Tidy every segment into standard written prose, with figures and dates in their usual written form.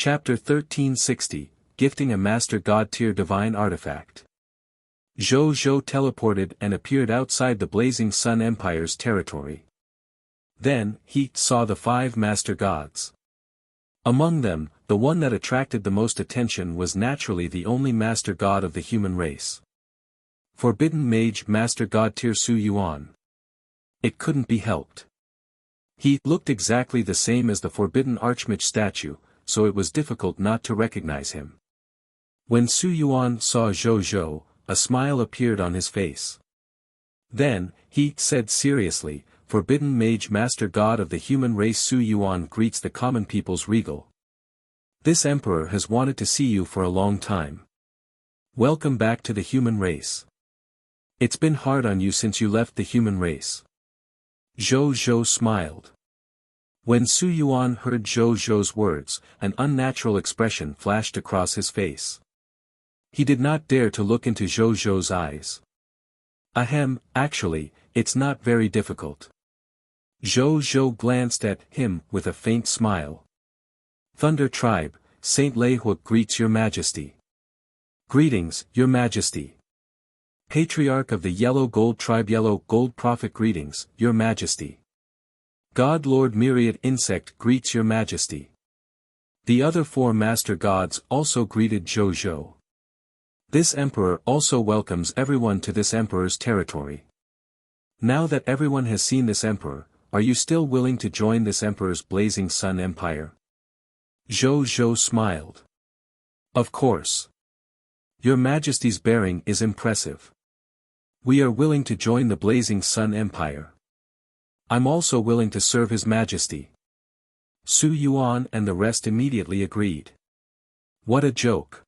Chapter 1360, Gifting a Master God Tier Divine Artifact. Zhou teleported and appeared outside the Blazing Sun Empire's territory. Then, he saw the 5 Master Gods. Among them, the one that attracted the most attention was naturally the only Master God of the human race. Forbidden Mage Master God Tier Su Yuan. It couldn't be helped. He looked exactly the same as the Forbidden Archmage statue, so it was difficult not to recognize him. When Su Yuan saw Zhou, a smile appeared on his face. Then, he said seriously, Forbidden Mage Master God of the human race Su Yuan greets the common people's regal. This emperor has wanted to see you for a long time. Welcome back to the human race. It's been hard on you since you left the human race. Zhou smiled. When Su Yuan heard Zhou's words, an unnatural expression flashed across his face. He did not dare to look into Zhou's eyes. Ahem, actually, it's not very difficult. Zhou glanced at him with a faint smile. Thunder Tribe, Saint Leihuc greets your majesty. Greetings, your majesty. Patriarch of the Yellow Gold Tribe Yellow Gold Prophet greetings, your majesty. God Lord Myriad Insect greets your majesty. The other 4 Master Gods also greeted Zhou. This emperor also welcomes everyone to this emperor's territory. Now that everyone has seen this emperor, are you still willing to join this emperor's Blazing Sun Empire? Zhou smiled. Of course. Your majesty's bearing is impressive. We are willing to join the Blazing Sun Empire. I'm also willing to serve His Majesty. Su Yuan and the rest immediately agreed. What a joke.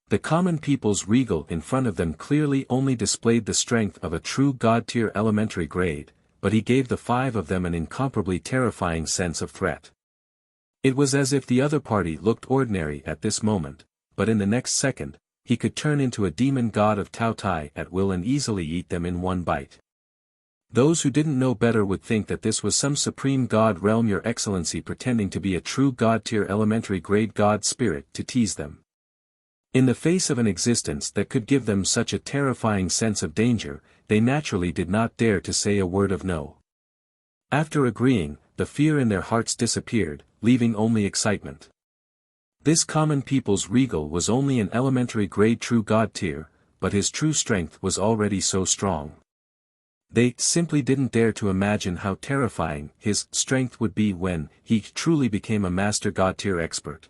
The common people's regal in front of them clearly only displayed the strength of a true god-tier elementary grade, but he gave the 5 of them an incomparably terrifying sense of threat. It was as if the other party looked ordinary at this moment, but in the next second, he could turn into a demon god of Tao Tai at will and easily eat them in one bite. Those who didn't know better would think that this was some supreme god realm Your Excellency pretending to be a true god-tier elementary grade god spirit to tease them. In the face of an existence that could give them such a terrifying sense of danger, they naturally did not dare to say a word of no. After agreeing, the fear in their hearts disappeared, leaving only excitement. This common people's regal was only an elementary grade true god tier, but his true strength was already so strong. They simply didn't dare to imagine how terrifying his strength would be when he truly became a master god tier expert.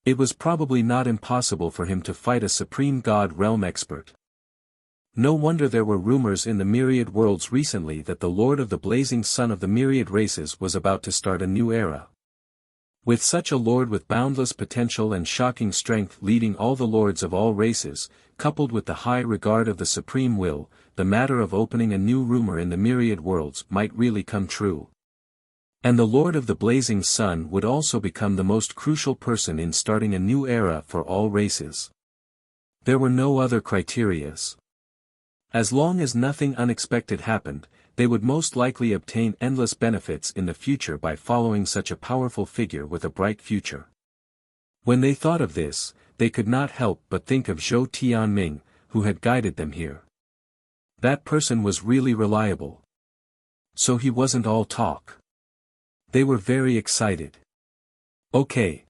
It was probably not impossible for him to fight a supreme god realm expert. No wonder there were rumors in the myriad worlds recently that the Lord of the Blazing Sun of the myriad races was about to start a new era. With such a lord with boundless potential and shocking strength leading all the lords of all races, coupled with the high regard of the supreme will, the matter of opening a new rumor in the myriad worlds might really come true. And the Lord of the Blazing Sun would also become the most crucial person in starting a new era for all races. There were no other criterias. As long as nothing unexpected happened, they would most likely obtain endless benefits in the future by following such a powerful figure with a bright future. When they thought of this, they could not help but think of Zhou Tianming, who had guided them here. That person was really reliable. So he wasn't all talk. They were very excited. Okay.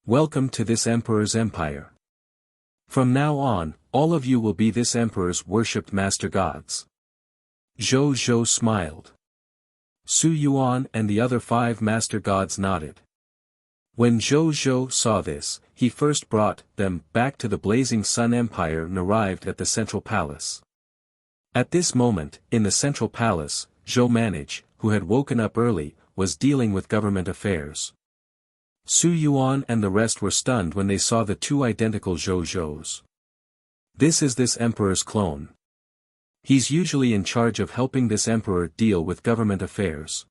Welcome to this emperor's empire. From now on, all of you will be this emperor's worshipped master gods. Zhou smiled. Su Yuan and the other 5 master gods nodded. When Zhou saw this, he first brought them back to the Blazing Sun Empire and arrived at the central palace. At this moment, in the central palace, Zhou Manage, who had woken up early, was dealing with government affairs. Su Yuan and the rest were stunned when they saw the 2 identical Zhous. This is this emperor's clone. He's usually in charge of helping this emperor deal with government affairs.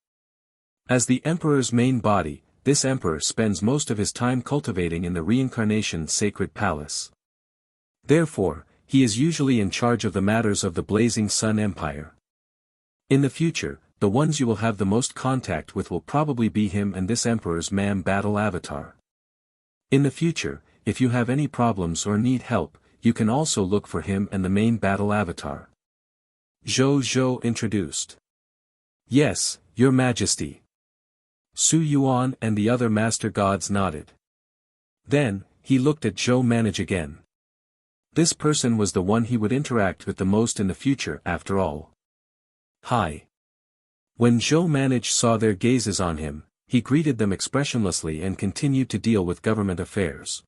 As the emperor's main body, this emperor spends most of his time cultivating in the reincarnation sacred palace. Therefore, he is usually in charge of the matters of the Blazing Sun Empire. In the future, the ones you will have the most contact with will probably be him and this emperor's battle avatar. In the future, if you have any problems or need help, you can also look for him and the main battle avatar. Zhou introduced. Yes, Your Majesty. Su Yuan and the other master gods nodded. Then, he looked at Zhou Manage again. This person was the one he would interact with the most in the future after all. Hi. When Zhou Manage saw their gazes on him, he greeted them expressionlessly and continued to deal with government affairs.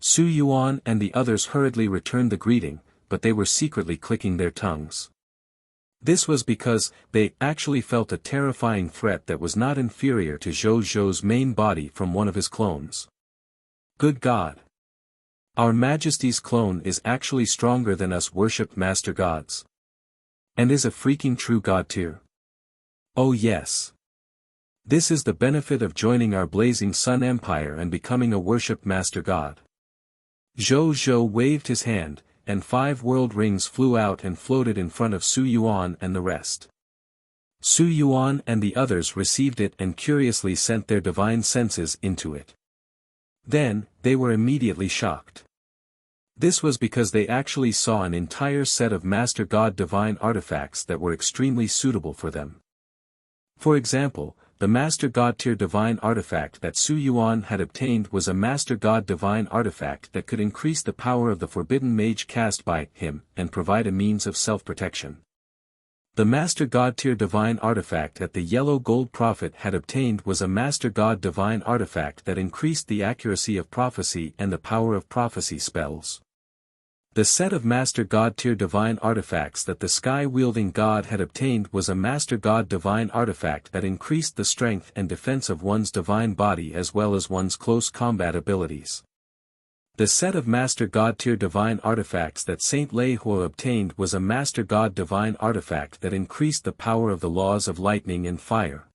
Su Yuan and the others hurriedly returned the greeting, but they were secretly clicking their tongues. This was because they actually felt a terrifying threat that was not inferior to Zhou's main body from one of his clones. Good God! Our Majesty's clone is actually stronger than us worshipped master gods. And is a freaking true god tier. Oh yes. This is the benefit of joining our Blazing Sun Empire and becoming a worshipped master god. Zhou waved his hand, and 5 world rings flew out and floated in front of Su Yuan and the rest. Su Yuan and the others received it and curiously sent their divine senses into it. Then, they were immediately shocked. This was because they actually saw an entire set of Master God divine artifacts that were extremely suitable for them. For example, the Master God tier divine artifact that Su Yuan had obtained was a Master God divine artifact that could increase the power of the forbidden mage cast by him and provide a means of self-protection. The Master God tier divine artifact that the Yellow Gold Prophet had obtained was a Master God divine artifact that increased the accuracy of prophecy and the power of prophecy spells. The set of Master God tier divine artifacts that the Sky-wielding God had obtained was a Master God divine artifact that increased the strength and defense of one's divine body as well as one's close combat abilities. The set of Master God tier divine artifacts that Saint Lei Huo obtained was a Master God divine artifact that increased the power of the laws of lightning and fire.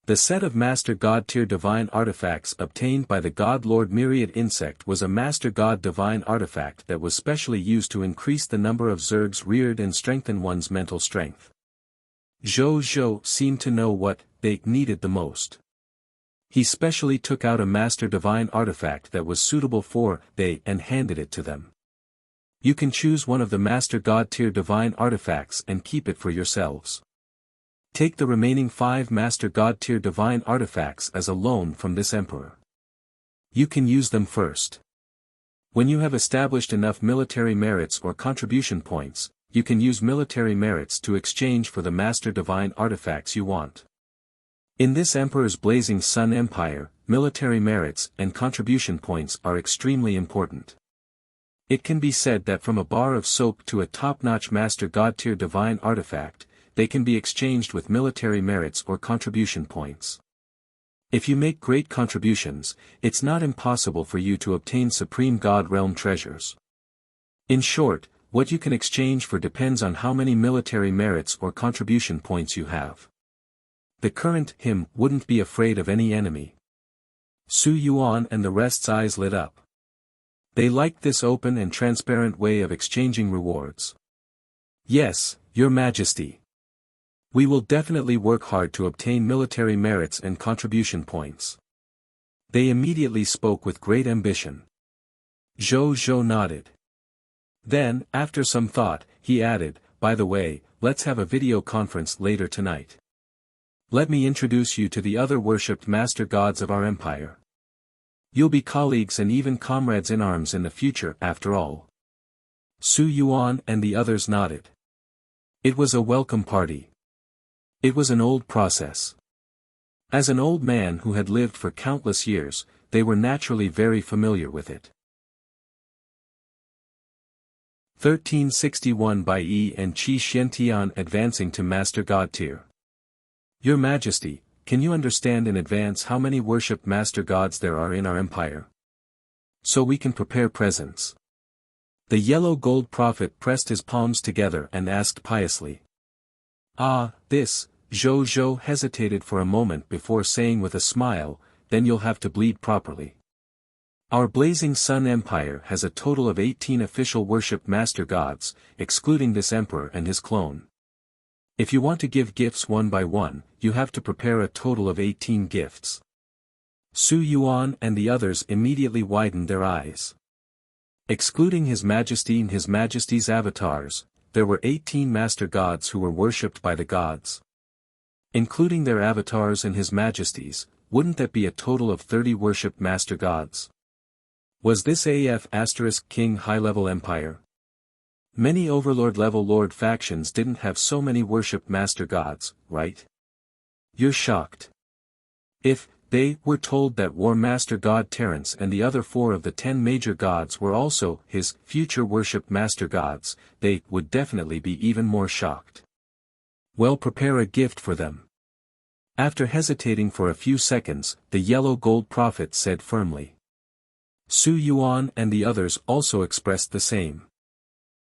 The set of Master God tier divine artifacts obtained by the God Lord Myriad Insect was a Master God divine artifact that was specially used to increase the number of Zergs reared and strengthen one's mental strength. Zhou seemed to know what they needed the most. He specially took out a Master divine artifact that was suitable for they and handed it to them. You can choose one of the Master God tier divine artifacts and keep it for yourselves. Take the remaining 5 Master God tier divine artifacts as a loan from this Emperor. You can use them first. When you have established enough military merits or contribution points, you can use military merits to exchange for the Master divine artifacts you want. In this Emperor's Blazing Sun Empire, military merits and contribution points are extremely important. It can be said that from a bar of soap to a top-notch Master God tier divine artifact, they can be exchanged with military merits or contribution points. If you make great contributions, it's not impossible for you to obtain Supreme God Realm treasures. In short, what you can exchange for depends on how many military merits or contribution points you have. The current him wouldn't be afraid of any enemy. Su Yuan and the rest's eyes lit up. They liked this open and transparent way of exchanging rewards. Yes, Your Majesty. We will definitely work hard to obtain military merits and contribution points. They immediately spoke with great ambition. Zhou nodded. Then, after some thought, he added, by the way, let's have a video conference later tonight. Let me introduce you to the other worshipped master gods of our empire. You'll be colleagues and even comrades in arms in the future after all. Su Yuan and the others nodded. It was a welcome party. It was an old process. As an old man who had lived for countless years, they were naturally very familiar with it. 1361 by Yi and Qi Xiantian advancing to Master God tier. Your Majesty, can you understand in advance how many worshipped Master Gods there are in our empire? So we can prepare presents. The Yellow Gold Prophet pressed his palms together and asked piously. This, Zhou hesitated for a moment before saying with a smile, then you'll have to bleed properly. Our Blazing Sun Empire has a total of 18 official worshipped Master Gods, excluding this Emperor and his clone. If you want to give gifts one by one, you have to prepare a total of 18 gifts. Su Yuan and the others immediately widened their eyes. Excluding His Majesty and His Majesty's avatars, there were 18 master gods who were worshipped by the gods. Including their avatars and His Majesty's, wouldn't that be a total of 30 worshipped master gods? Was this King high-level empire? Many overlord-level lord factions didn't have so many worshipped master gods, right? You're shocked. If they were told that War Master God Terence and the other 4 of the 10 major gods were also his future worshipped master gods, they would definitely be even more shocked. Well, prepare a gift for them. After hesitating for a few seconds, the yellow gold prophet said firmly. Su Yuan and the others also expressed the same.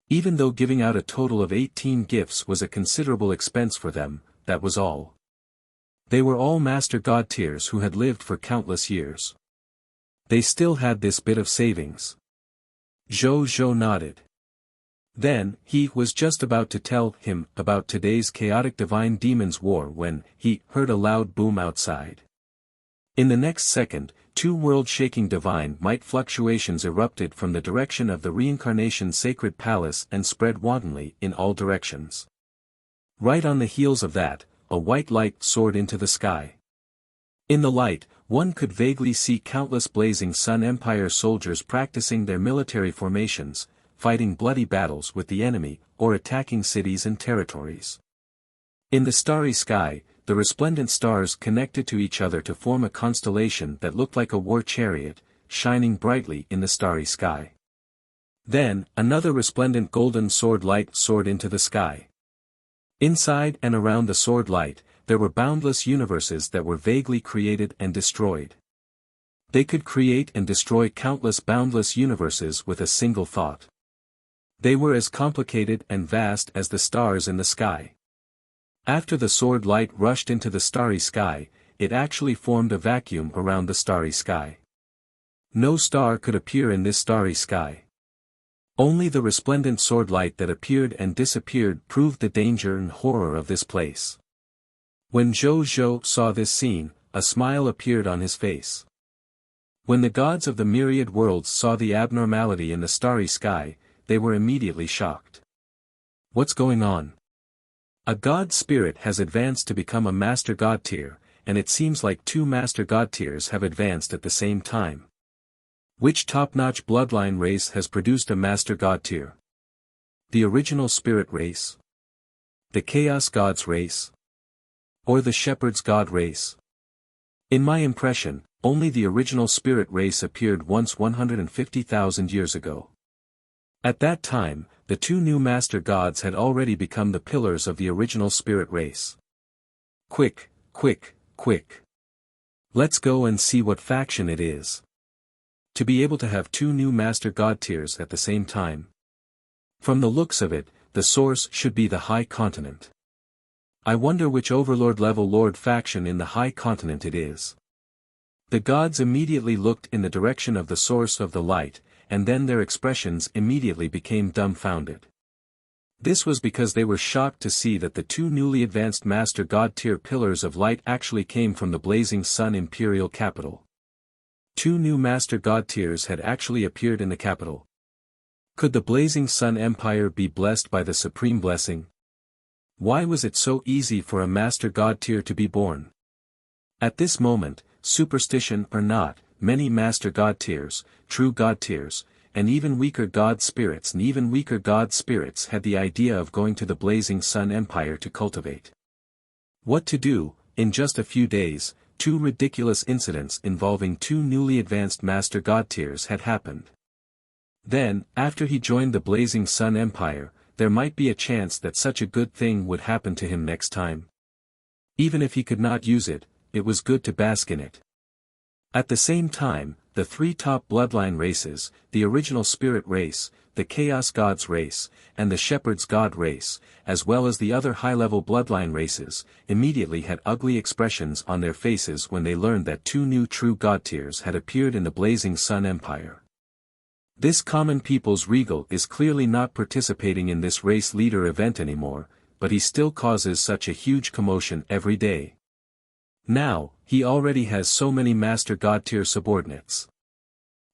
Even though giving out a total of 18 gifts was a considerable expense for them, that was all. They were all master god tiers who had lived for countless years. They still had this bit of savings. Zhou nodded. Then, he was just about to tell him about today's chaotic divine demons war when he heard a loud boom outside. In the next second, 2 world-shaking divine might fluctuations erupted from the direction of the reincarnation sacred palace and spread wantonly in all directions. Right on the heels of that, a white light soared into the sky. In the light, one could vaguely see countless blazing Sun Empire soldiers practicing their military formations, fighting bloody battles with the enemy, or attacking cities and territories. In the starry sky, the resplendent stars connected to each other to form a constellation that looked like a war chariot, shining brightly in the starry sky. Then, another resplendent golden sword light soared into the sky. Inside and around the sword light, there were boundless universes that were vaguely created and destroyed. They could create and destroy countless boundless universes with a single thought. They were as complicated and vast as the stars in the sky. After the sword light rushed into the starry sky, it actually formed a vacuum around the starry sky. No star could appear in this starry sky. Only the resplendent sword light that appeared and disappeared proved the danger and horror of this place. When Zhou saw this scene, a smile appeared on his face. When the gods of the myriad worlds saw the abnormality in the starry sky, they were immediately shocked. What's going on? A god spirit has advanced to become a master god tier, and it seems like 2 master god tiers have advanced at the same time. Which top-notch bloodline race has produced a master god tier? The original spirit race? The chaos gods race? Or the shepherd's god race? In my impression, only the original spirit race appeared once 150,000 years ago. At that time, the 2 new master gods had already become the pillars of the original spirit race. Quick. Let's go and see what faction it is. To be able to have 2 new master god tiers at the same time. From the looks of it, the source should be the High Continent. I wonder which overlord-level lord faction in the High Continent it is. The gods immediately looked in the direction of the source of the light, and then their expressions immediately became dumbfounded. This was because they were shocked to see that the 2 newly advanced master god tier pillars of light actually came from the blazing sun imperial capital. 2 new master god tiers had actually appeared in the capital. Could the blazing sun empire be blessed by the supreme blessing? Why was it so easy for a master god tier to be born? At this moment, superstition or not, many master god tiers, true god tiers, and even weaker god spirits had the idea of going to the blazing sun empire to cultivate. What to do? In just a few days, 2 ridiculous incidents involving 2 newly advanced master god tiers had happened. Then, after he joined the blazing sun empire, there might be a chance that such a good thing would happen to him next time. Even if he could not use it, it was good to bask in it. At the same time, the 3 top bloodline races, the original spirit race, the chaos gods race, and the shepherd's god race, as well as the other high-level bloodline races, immediately had ugly expressions on their faces when they learned that 2 new true god tiers had appeared in the blazing sun empire. This common people's regal is clearly not participating in this race leader event anymore, but he still causes such a huge commotion every day. Now, he already has so many Master God tier subordinates.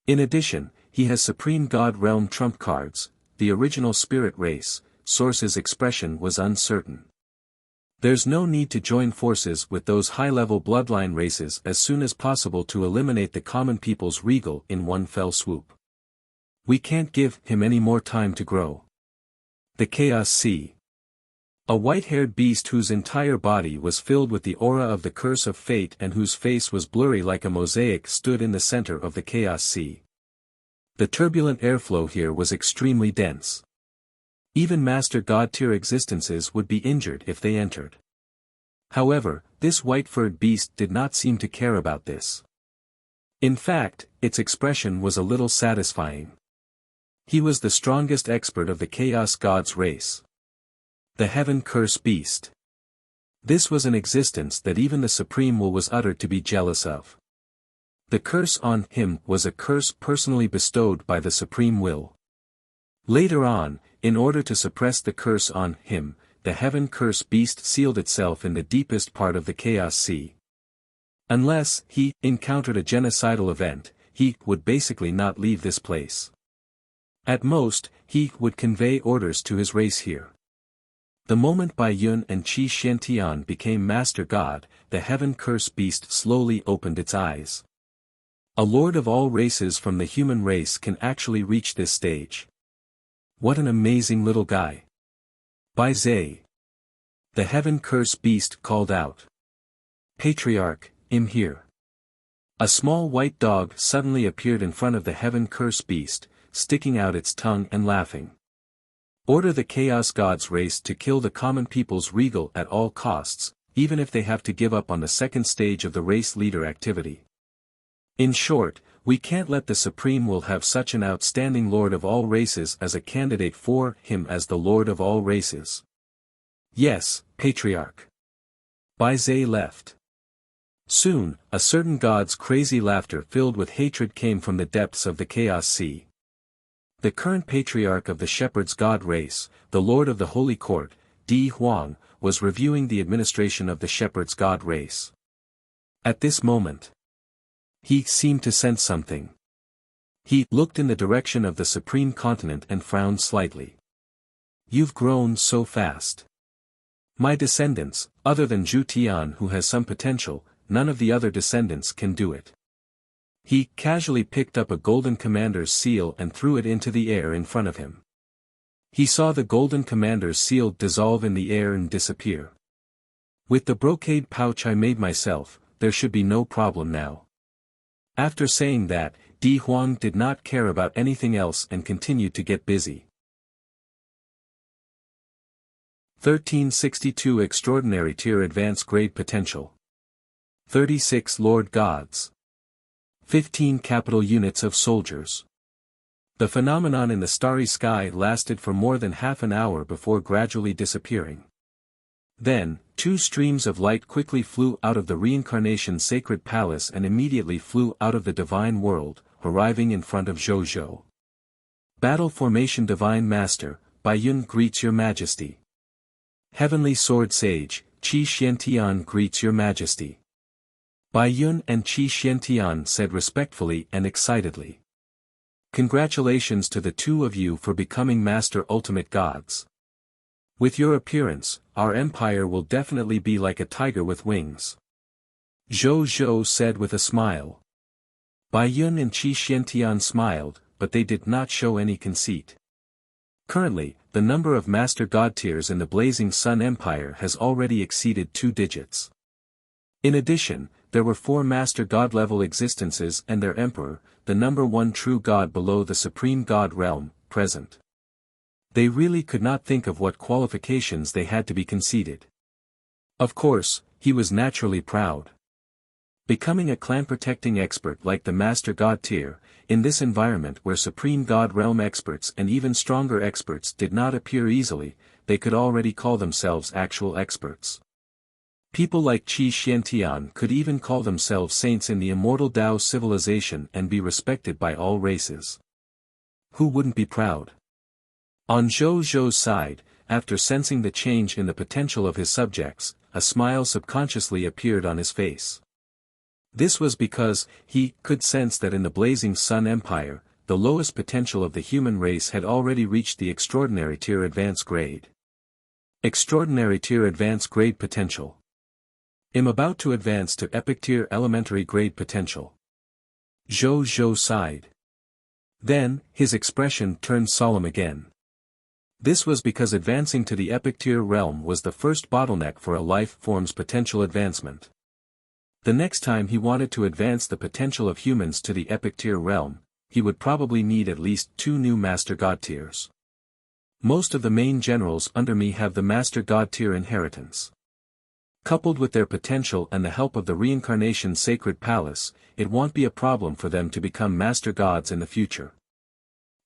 In addition, he has Supreme God Realm trump cards, the original spirit race. Source's expression was uncertain. There's no need to join forces with those high-level bloodline races as soon as possible to eliminate the common people's regal in one fell swoop. We can't give him any more time to grow. The Chaos Sea. A white-haired beast whose entire body was filled with the aura of the curse of fate and whose face was blurry like a mosaic stood in the center of the Chaos Sea. The turbulent airflow here was extremely dense. Even Master God tier existences would be injured if they entered. However, this white-furred beast did not seem to care about this. In fact, its expression was a little satisfying. He was the strongest expert of the Chaos God's race. The Heaven Curse Beast. This was an existence that even the Supreme Will was uttered to be jealous of. The curse on him was a curse personally bestowed by the Supreme Will. Later on, in order to suppress the curse on him, the Heaven Curse Beast sealed itself in the deepest part of the Chaos Sea. Unless he encountered a genocidal event, he would basically not leave this place. At most, he would convey orders to his race here. The moment Bai Yun and Qi Xiantian became Master God, the Heaven Curse Beast slowly opened its eyes. A lord of all races from the human race can actually reach this stage. What an amazing little guy. Bai Zai. The Heaven Curse Beast called out. Patriarch, I'm here. A small white dog suddenly appeared in front of the Heaven Curse Beast, sticking out its tongue and laughing. Order the Chaos God's race to kill the common people's regal at all costs, even if they have to give up on the second stage of the race leader activity. In short, we can't let the Supreme Will have such an outstanding Lord of all races as a candidate for him as the Lord of all races. Yes, Patriarch. Bai Zai left. Soon, a certain god's crazy laughter filled with hatred came from the depths of the Chaos Sea. The current Patriarch of the Shepherd's God race, the Lord of the Holy Court, Di Huang, was reviewing the administration of the Shepherd's God race. At this moment, he seemed to sense something. He looked in the direction of the Supreme Continent and frowned slightly. You've grown so fast. My descendants, other than Zhu Tian who has some potential, none of the other descendants can do it. He casually picked up a golden commander's seal and threw it into the air in front of him. He saw the golden commander's seal dissolve in the air and disappear. With the brocade pouch I made myself, there should be no problem now. After saying that, Di Huang did not care about anything else and continued to get busy. 1362 Extraordinary Tier Advanced Grade Potential. 36 Lord Gods. 15 Capital Units of Soldiers. The phenomenon in the starry sky lasted for more than half an hour before gradually disappearing. Then, two streams of light quickly flew out of the Reincarnation Sacred Palace and immediately flew out of the Divine World, arriving in front of Zhou. Battle Formation Divine Master, Bai Yun greets Your Majesty. Heavenly Sword Sage, Qi Xiantian greets Your Majesty. Bai Yun and Qi Xiantian said respectfully and excitedly. Congratulations to the two of you for becoming Master Ultimate Gods. With your appearance, our empire will definitely be like a tiger with wings. Zhou said with a smile. Bai Yun and Qi Xiantian smiled, but they did not show any conceit. Currently, the number of Master God tiers in the Blazing Sun Empire has already exceeded 2 digits. In addition, there were 4 Master God level existences and their Emperor, the number 1 true God below the Supreme God realm, present. They really could not think of what qualifications they had to be conceded. Of course, he was naturally proud. Becoming a clan-protecting expert like the Master God tier, in this environment where Supreme God realm experts and even stronger experts did not appear easily, they could already call themselves actual experts. People like Qi Xiantian could even call themselves saints in the immortal Tao civilization and be respected by all races. Who wouldn't be proud? On Zhou's side, after sensing the change in the potential of his subjects, a smile subconsciously appeared on his face. This was because he could sense that in the Blazing Sun Empire, the lowest potential of the human race had already reached the Extraordinary Tier Advanced Grade. Extraordinary Tier Advanced Grade Potential. I'm about to advance to Epic Tier Elementary Grade Potential. Zhou sighed. Then, his expression turned solemn again. This was because advancing to the Epic Tier realm was the first bottleneck for a life form's potential advancement. The next time he wanted to advance the potential of humans to the Epic Tier realm, he would probably need at least 2 new Master God tiers. Most of the main generals under me have the Master God tier inheritance. Coupled with their potential and the help of the Reincarnation Sacred Palace, it won't be a problem for them to become Master Gods in the future.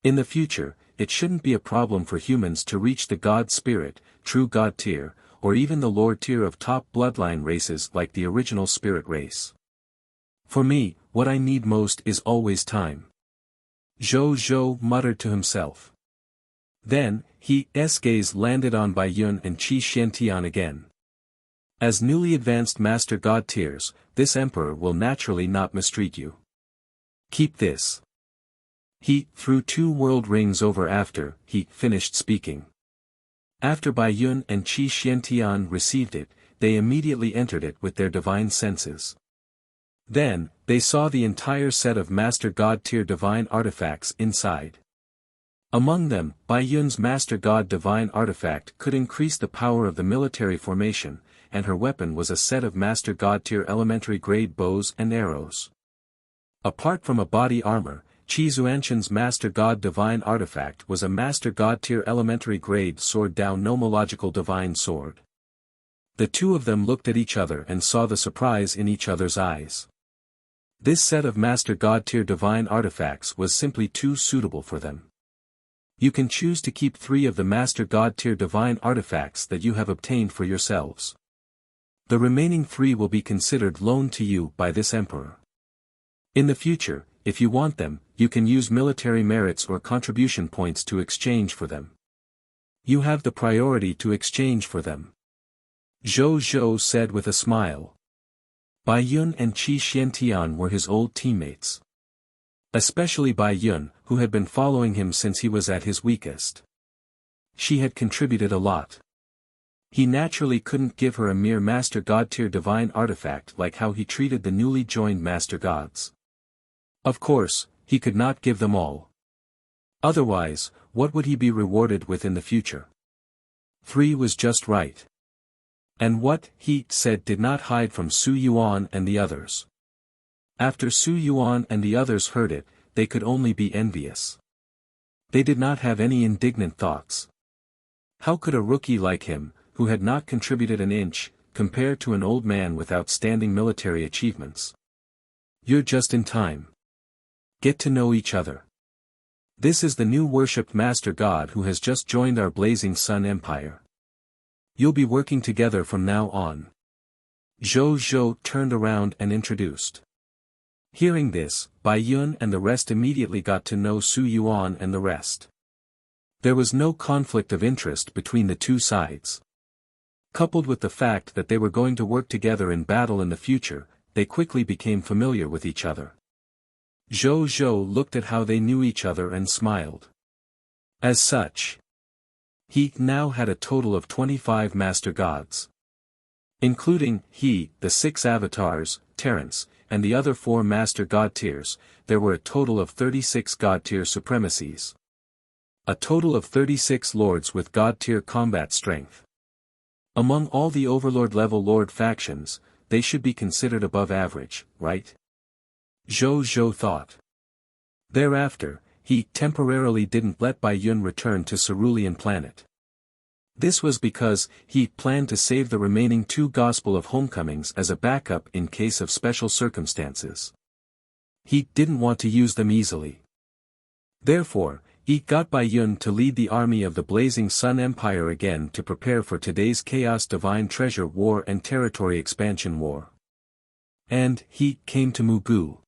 In the future, it shouldn't be a problem for humans to reach the God Spirit, True God tier, or even the Lord tier of top bloodline races like the original Spirit race. For me, what I need most is always time. Zhou muttered to himself. Then, his gaze landed on Bai Yun and Qi Xiantian again. As newly advanced Master God tiers, this Emperor will naturally not mistreat you. Keep this. He threw 2 world rings over after he finished speaking. After Bai Yun and Qi Xiantian received it, they immediately entered it with their divine senses. Then, they saw the entire set of Master God tier divine artifacts inside. Among them, Bai Yun's Master God divine artifact could increase the power of the military formation, and her weapon was a set of Master God tier elementary grade bows and arrows. Apart from a body armor, Qi Xuanshan's Master God divine artifact was a Master God tier elementary grade sword Dao nomological divine sword. The two of them looked at each other and saw the surprise in each other's eyes. This set of Master God tier divine artifacts was simply too suitable for them. You can choose to keep 3 of the Master God tier divine artifacts that you have obtained for yourselves. The remaining 3 will be considered loaned to you by this Emperor. In the future, if you want them, you can use military merits or contribution points to exchange for them. You have the priority to exchange for them. Zhou said with a smile. Bai Yun and Qi Xiantian were his old teammates. Especially Bai Yun, who had been following him since he was at his weakest. She had contributed a lot. He naturally couldn't give her a mere Master God tier divine artifact like how he treated the newly joined Master Gods. Of course, he could not give them all. Otherwise, what would he be rewarded with in the future? 3 was just right. And what he said did not hide from Su Yuan and the others. After Su Yuan and the others heard it, they could only be envious. They did not have any indignant thoughts. How could a rookie like him, who had not contributed an inch, compare to an old man with outstanding military achievements? You're just in time. Get to know each other. This is the new worshipped Master God who has just joined our Blazing Sun Empire. You'll be working together from now on. Zhou turned around and introduced. Hearing this, Bai Yun and the rest immediately got to know Su Yuan and the rest. There was no conflict of interest between the two sides. Coupled with the fact that they were going to work together in battle in the future, they quickly became familiar with each other. Zhou looked at how they knew each other and smiled. As such, he now had a total of 25 Master Gods. Including the 6 avatars, Terrence, and the other 4 Master God tiers, there were a total of 36 God tier supremacies. A total of 36 lords with God tier combat strength. Among all the Overlord level Lord factions, they should be considered above average, right? Zhou thought. Thereafter, he temporarily didn't let Bai Yun return to Cerulean Planet. This was because he planned to save the remaining 2 Gospel of Homecomings as a backup in case of special circumstances. He didn't want to use them easily. Therefore, he got Bai Yun to lead the army of the Blazing Sun Empire again to prepare for today's Chaos Divine Treasure War and Territory Expansion War. And he came to Mugu.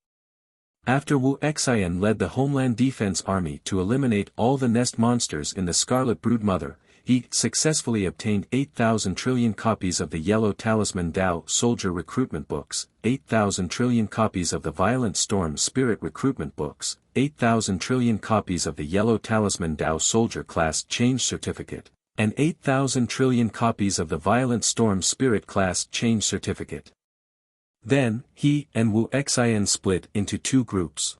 After Wuxian led the Homeland Defense Army to eliminate all the nest monsters in the Scarlet Broodmother, he successfully obtained 8,000 trillion copies of the Yellow Talisman Tao Soldier Recruitment Books, 8,000 trillion copies of the Violent Storm Spirit Recruitment Books, 8,000 trillion copies of the Yellow Talisman Tao Soldier Class Change Certificate, and 8,000 trillion copies of the Violent Storm Spirit Class Change Certificate. Then, he and Wuxia split into two groups.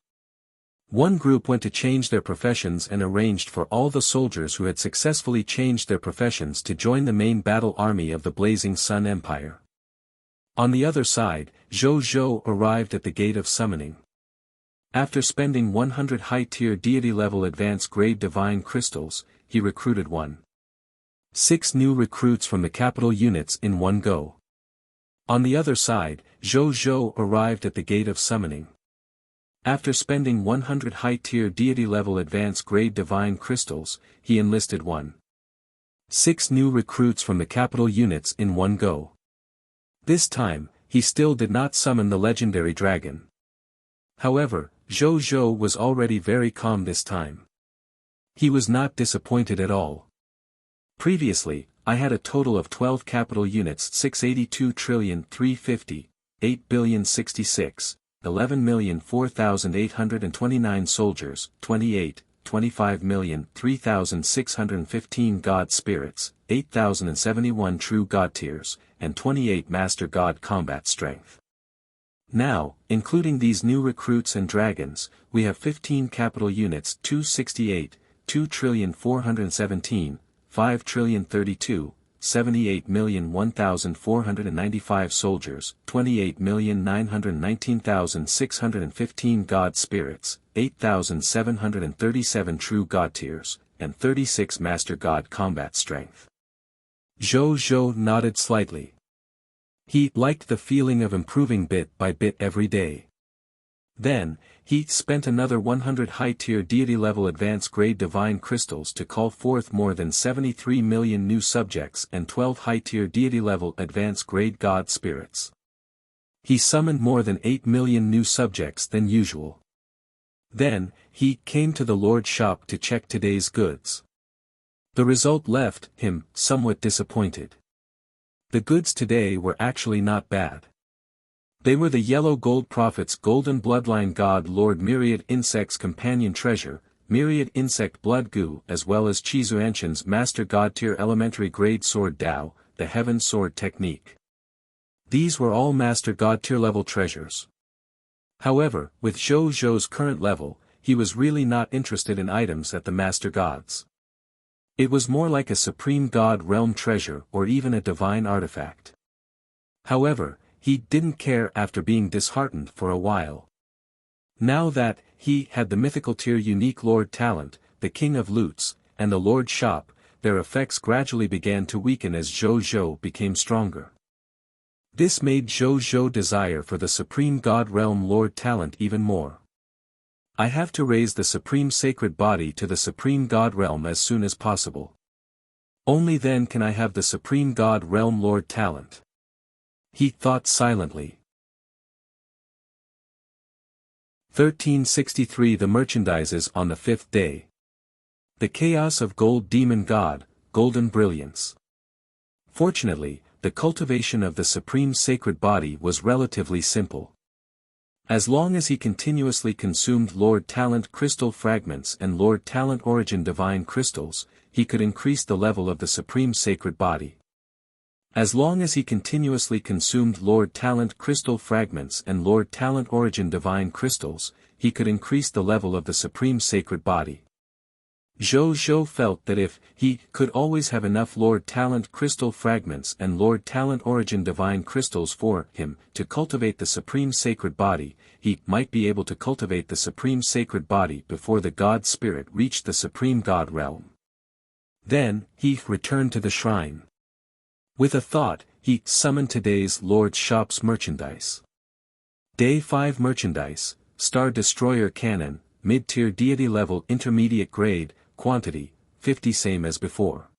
One group went to change their professions and arranged for all the soldiers who had successfully changed their professions to join the main battle army of the Blazing Sun Empire. On the other side, Zhou arrived at the Gate of Summoning. After spending 100 high-tier deity-level advanced-grade divine crystals, he recruited 6 new recruits from the capital units in one go. On the other side, Zhou arrived at the Gate of Summoning. After spending 100 high-tier deity-level advanced-grade divine crystals, he enlisted 6 new recruits from the capital units in one go. This time, he still did not summon the legendary dragon. However, Zhou was already very calm this time. He was not disappointed at all. Previously, I had a total of 12 capital units 682,350,8,066,000, 11,004,829 soldiers, 25,003,615 god spirits, 8,071 true god tiers, and 28 master god combat strength. Now, including these new recruits and dragons, we have 15 capital units 268, 2,417,000, 5,032,000, 78,001,495 soldiers, 28,919,615 god spirits, 8,737 true god tiers, and 36 master god combat strength. Zhou nodded slightly. He liked the feeling of improving bit by bit every day. Then, he spent another 100 high-tier deity-level advanced-grade divine crystals to call forth more than 73 million new subjects and 12 high-tier deity-level advanced-grade god spirits. He summoned more than 8 million new subjects than usual. Then, he came to the Lord's shop to check today's goods. The result left him somewhat disappointed. The goods today were actually not bad. They were the Yellow Gold Prophet's Golden Bloodline God Lord Myriad Insect's Companion Treasure, Myriad Insect Blood Goo, as well as Chizuanshan's Master God Tier Elementary Grade Sword Dao, the Heaven Sword Technique. These were all Master God Tier level treasures. However, with Zhou's current level, he was really not interested in items at the Master Gods. It was more like a Supreme God Realm treasure or even a divine artifact. However, he didn't care after being disheartened for a while. Now that he had the mythical tier unique Lord Talent, the King of Loots, and the Lord Shop, their effects gradually began to weaken as Zhou became stronger. This made Zhou desire for the Supreme God Realm Lord Talent even more. I have to raise the Supreme Sacred Body to the Supreme God Realm as soon as possible. Only then can I have the Supreme God Realm Lord Talent. He thought silently. 1363 The Merchandises on the fifth day. The Chaos of Gold Demon God, Golden Brilliance. Fortunately, the cultivation of the Supreme Sacred Body was relatively simple. As long as he continuously consumed Lord Talent Crystal Fragments and Lord Talent Origin Divine Crystals, he could increase the level of the Supreme Sacred Body. As long as he continuously consumed Lord Talent Crystal Fragments and Lord Talent Origin Divine Crystals, he could increase the level of the Supreme Sacred Body. Zhou felt that if he could always have enough Lord Talent Crystal Fragments and Lord Talent Origin Divine Crystals for him to cultivate the Supreme Sacred Body, he might be able to cultivate the Supreme Sacred Body before the God Spirit reached the Supreme God Realm. Then, he returned to the shrine. With a thought, he summoned today's Lord's Shop's merchandise. Day 5 Merchandise, Star Destroyer Cannon, Mid-Tier Deity Level Intermediate Grade, Quantity, 50 same as before.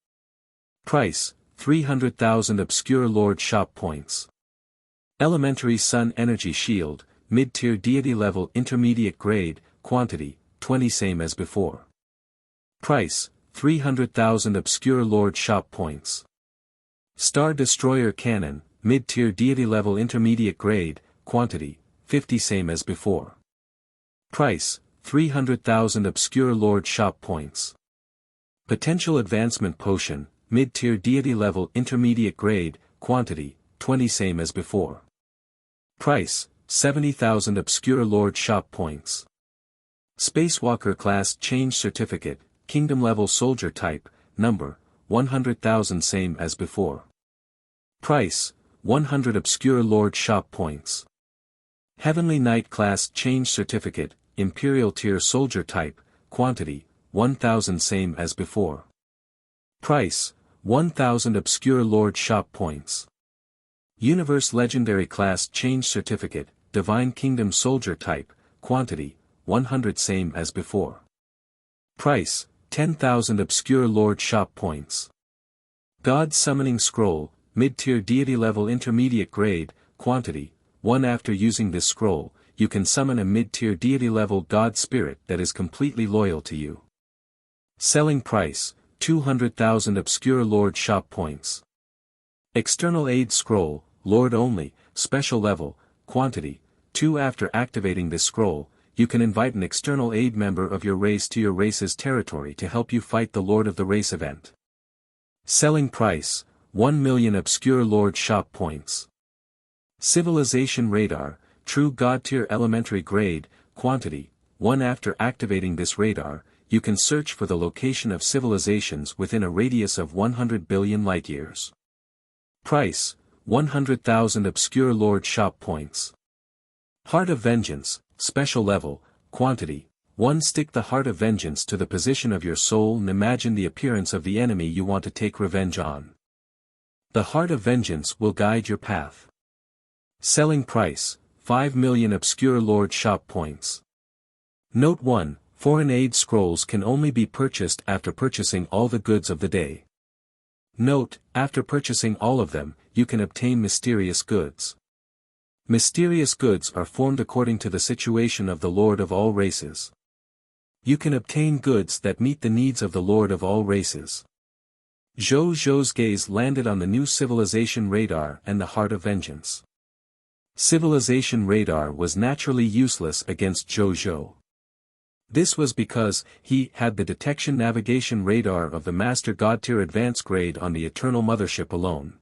Price, 300,000 Obscure Lord Shop Points. Elementary Sun Energy Shield, Mid-Tier Deity Level Intermediate Grade, Quantity, 20 same as before. Price, 300,000 obscure Lord shop points. Star Destroyer Cannon, mid-tier deity level intermediate grade, quantity, 50 same as before. Price, 300,000 obscure Lord shop points. Potential Advancement Potion, mid-tier deity level intermediate grade, quantity, 20 same as before. Price, 70,000 obscure Lord shop points. Spacewalker Class Change Certificate, Kingdom Level Soldier Type, Number, 100,000 same as before. Price, 100 obscure Lord shop points. Heavenly Knight Class Change Certificate, Imperial Tier Soldier Type, Quantity, 1,000 same as before. Price, 1,000 obscure Lord shop points. Universe Legendary Class Change Certificate, Divine Kingdom Soldier Type, Quantity, 100 same as before. Price, 10,000 obscure Lord shop points. God Summoning Scroll, mid-tier deity level intermediate grade, quantity, 1. After using this scroll, you can summon a mid-tier deity level God spirit that is completely loyal to you. Selling price, 200,000 obscure Lord shop points. External Aid Scroll, Lord only, special level, quantity, 2. After activating this scroll, you can invite an external aid member of your race to your race's territory to help you fight the Lord of the Race event. Selling price, 1 million obscure Lord shop points. Civilization Radar, True God Tier Elementary Grade, quantity, 1. After activating this radar, you can search for the location of civilizations within a radius of 100 billion light-years. Price, 100,000 obscure Lord shop points. Heart of Vengeance, special level, quantity, 1. Stick the Heart of Vengeance to the position of your soul and imagine the appearance of the enemy you want to take revenge on. The Heart of Vengeance will guide your path. Selling price, 5 million obscure Lord shop points. Note 1, Foreign Aid Scrolls can only be purchased after purchasing all the goods of the day. Note, after purchasing all of them, you can obtain mysterious goods. Mysterious goods are formed according to the situation of the Lord of all races. You can obtain goods that meet the needs of the Lord of all races. Zhou Zhou's gaze landed on the new Civilization Radar and the Heart of Vengeance. Civilization Radar was naturally useless against Zhou Zhou. This was because he had the Detection Navigation Radar of the Master God Tier Advanced Grade on the Eternal Mothership alone.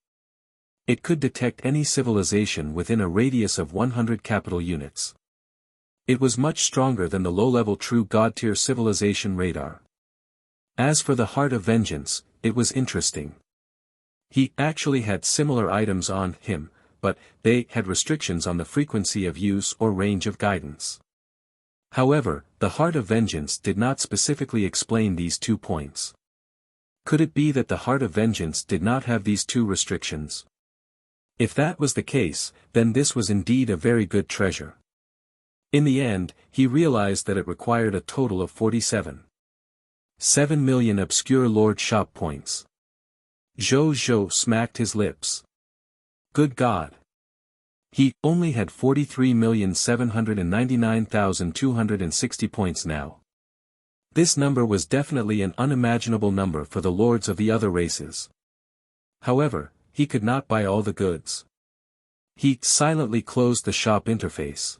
It could detect any civilization within a radius of 100 capital units. It was much stronger than the low-level True God Tier Civilization Radar. As for the Heart of Vengeance, it was interesting. He actually had similar items on him, but they had restrictions on the frequency of use or range of guidance. However, the Heart of Vengeance did not specifically explain these 2 points. Could it be that the Heart of Vengeance did not have these 2 restrictions? If that was the case, then this was indeed a very good treasure. In the end, he realized that it required a total of 47. 7 million obscure Lord shop points. Zhou Zhou smacked his lips. Good God! He only had 43,799,260 points now. This number was definitely an unimaginable number for the lords of the other races. However, he could not buy all the goods. He silently closed the shop interface.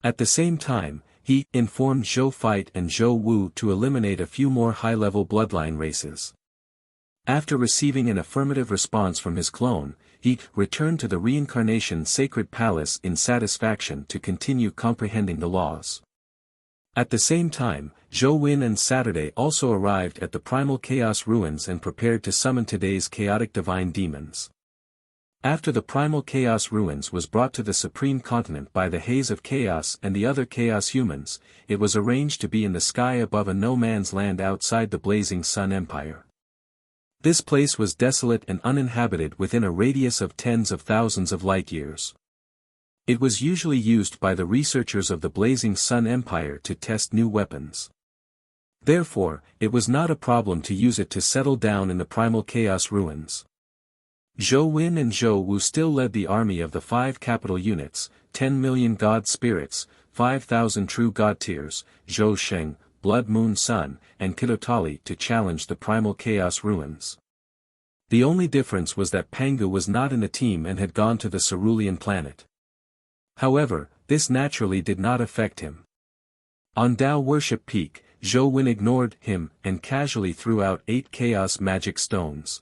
At the same time, he informed Zhou Fight and Zhou Wu to eliminate a few more high-level bloodline races. After receiving an affirmative response from his clone, he returned to the Reincarnation Sacred Palace in satisfaction to continue comprehending the laws. At the same time, Zhou Win and Saturday also arrived at the Primal Chaos Ruins and prepared to summon today's chaotic divine demons. After the Primal Chaos Ruins was brought to the Supreme Continent by the Haze of Chaos and the other Chaos humans, it was arranged to be in the sky above a no-man's land outside the Blazing Sun Empire. This place was desolate and uninhabited within a radius of tens of thousands of light-years. It was usually used by the researchers of the Blazing Sun Empire to test new weapons. Therefore, it was not a problem to use it to settle down in the Primal Chaos Ruins. Zhou Win and Zhou Wu still led the army of the 5 capital units, 10 million God spirits, 5,000 true God tiers, Zhou Sheng, Blood Moon Sun, and Kitotali to challenge the Primal Chaos ruins. The only difference was that Pangu was not in the team and had gone to the cerulean planet. However, this naturally did not affect him. On Dao Worship Peak, Zhou Wen ignored him and casually threw out 8 Chaos Magic Stones.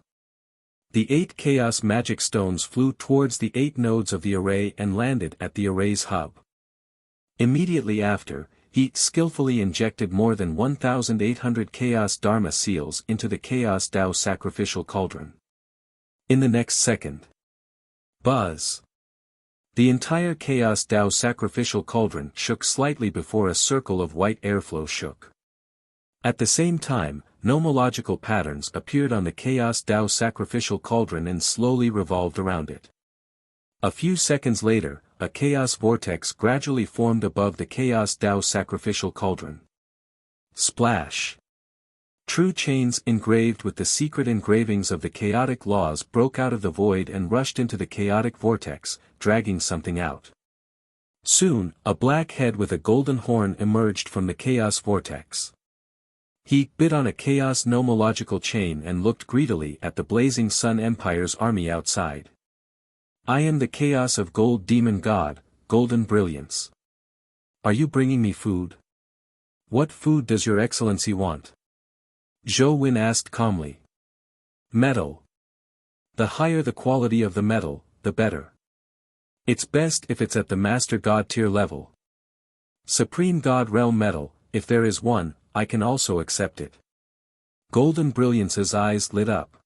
The 8 Chaos Magic Stones flew towards the 8 nodes of the array and landed at the array's hub. Immediately after, he skillfully injected more than 1,800 Chaos Dharma seals into the Chaos Dao sacrificial cauldron. In the next second, buzz! The entire Chaos Dao sacrificial cauldron shook slightly before a circle of white airflow shook. At the same time, nomological patterns appeared on the Chaos Dao sacrificial cauldron and slowly revolved around it. A few seconds later, a chaos vortex gradually formed above the Chaos Dao sacrificial cauldron. Splash! True chains engraved with the secret engravings of the chaotic laws broke out of the void and rushed into the chaotic vortex, dragging something out. Soon, a black head with a golden horn emerged from the chaos vortex. He bit on a chaos nomological chain and looked greedily at the blazing Sun Empire's army outside. I am the chaos of Gold Demon God, Golden Brilliance. Are you bringing me food? What food does your excellency want? Zhou Wen asked calmly. Metal. The higher the quality of the metal, the better. It's best if it's at the Master God tier level. Supreme God Realm metal, if there is one, I can also accept it. Golden Brilliance's eyes lit up.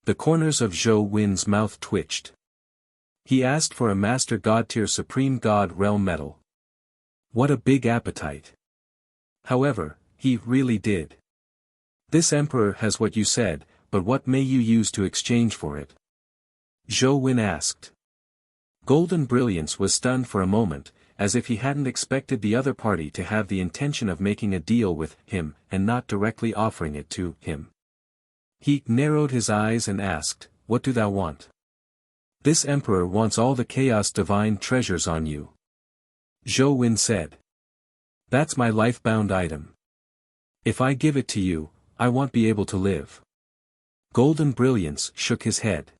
The corners of Zhou Wen's mouth twitched. He asked for a Master God tier Supreme God Realm metal. What a big appetite. However, he really did. This emperor has what you said, but what may you use to exchange for it? Zhou Wen asked. Golden Brilliance was stunned for a moment, as if he hadn't expected the other party to have the intention of making a deal with him and not directly offering it to him. He narrowed his eyes and asked, What do thou want? This emperor wants all the chaos divine treasures on you. Zhou Wen said. That's my life-bound item. If I give it to you, I won't be able to live. Golden Brilliance shook his head.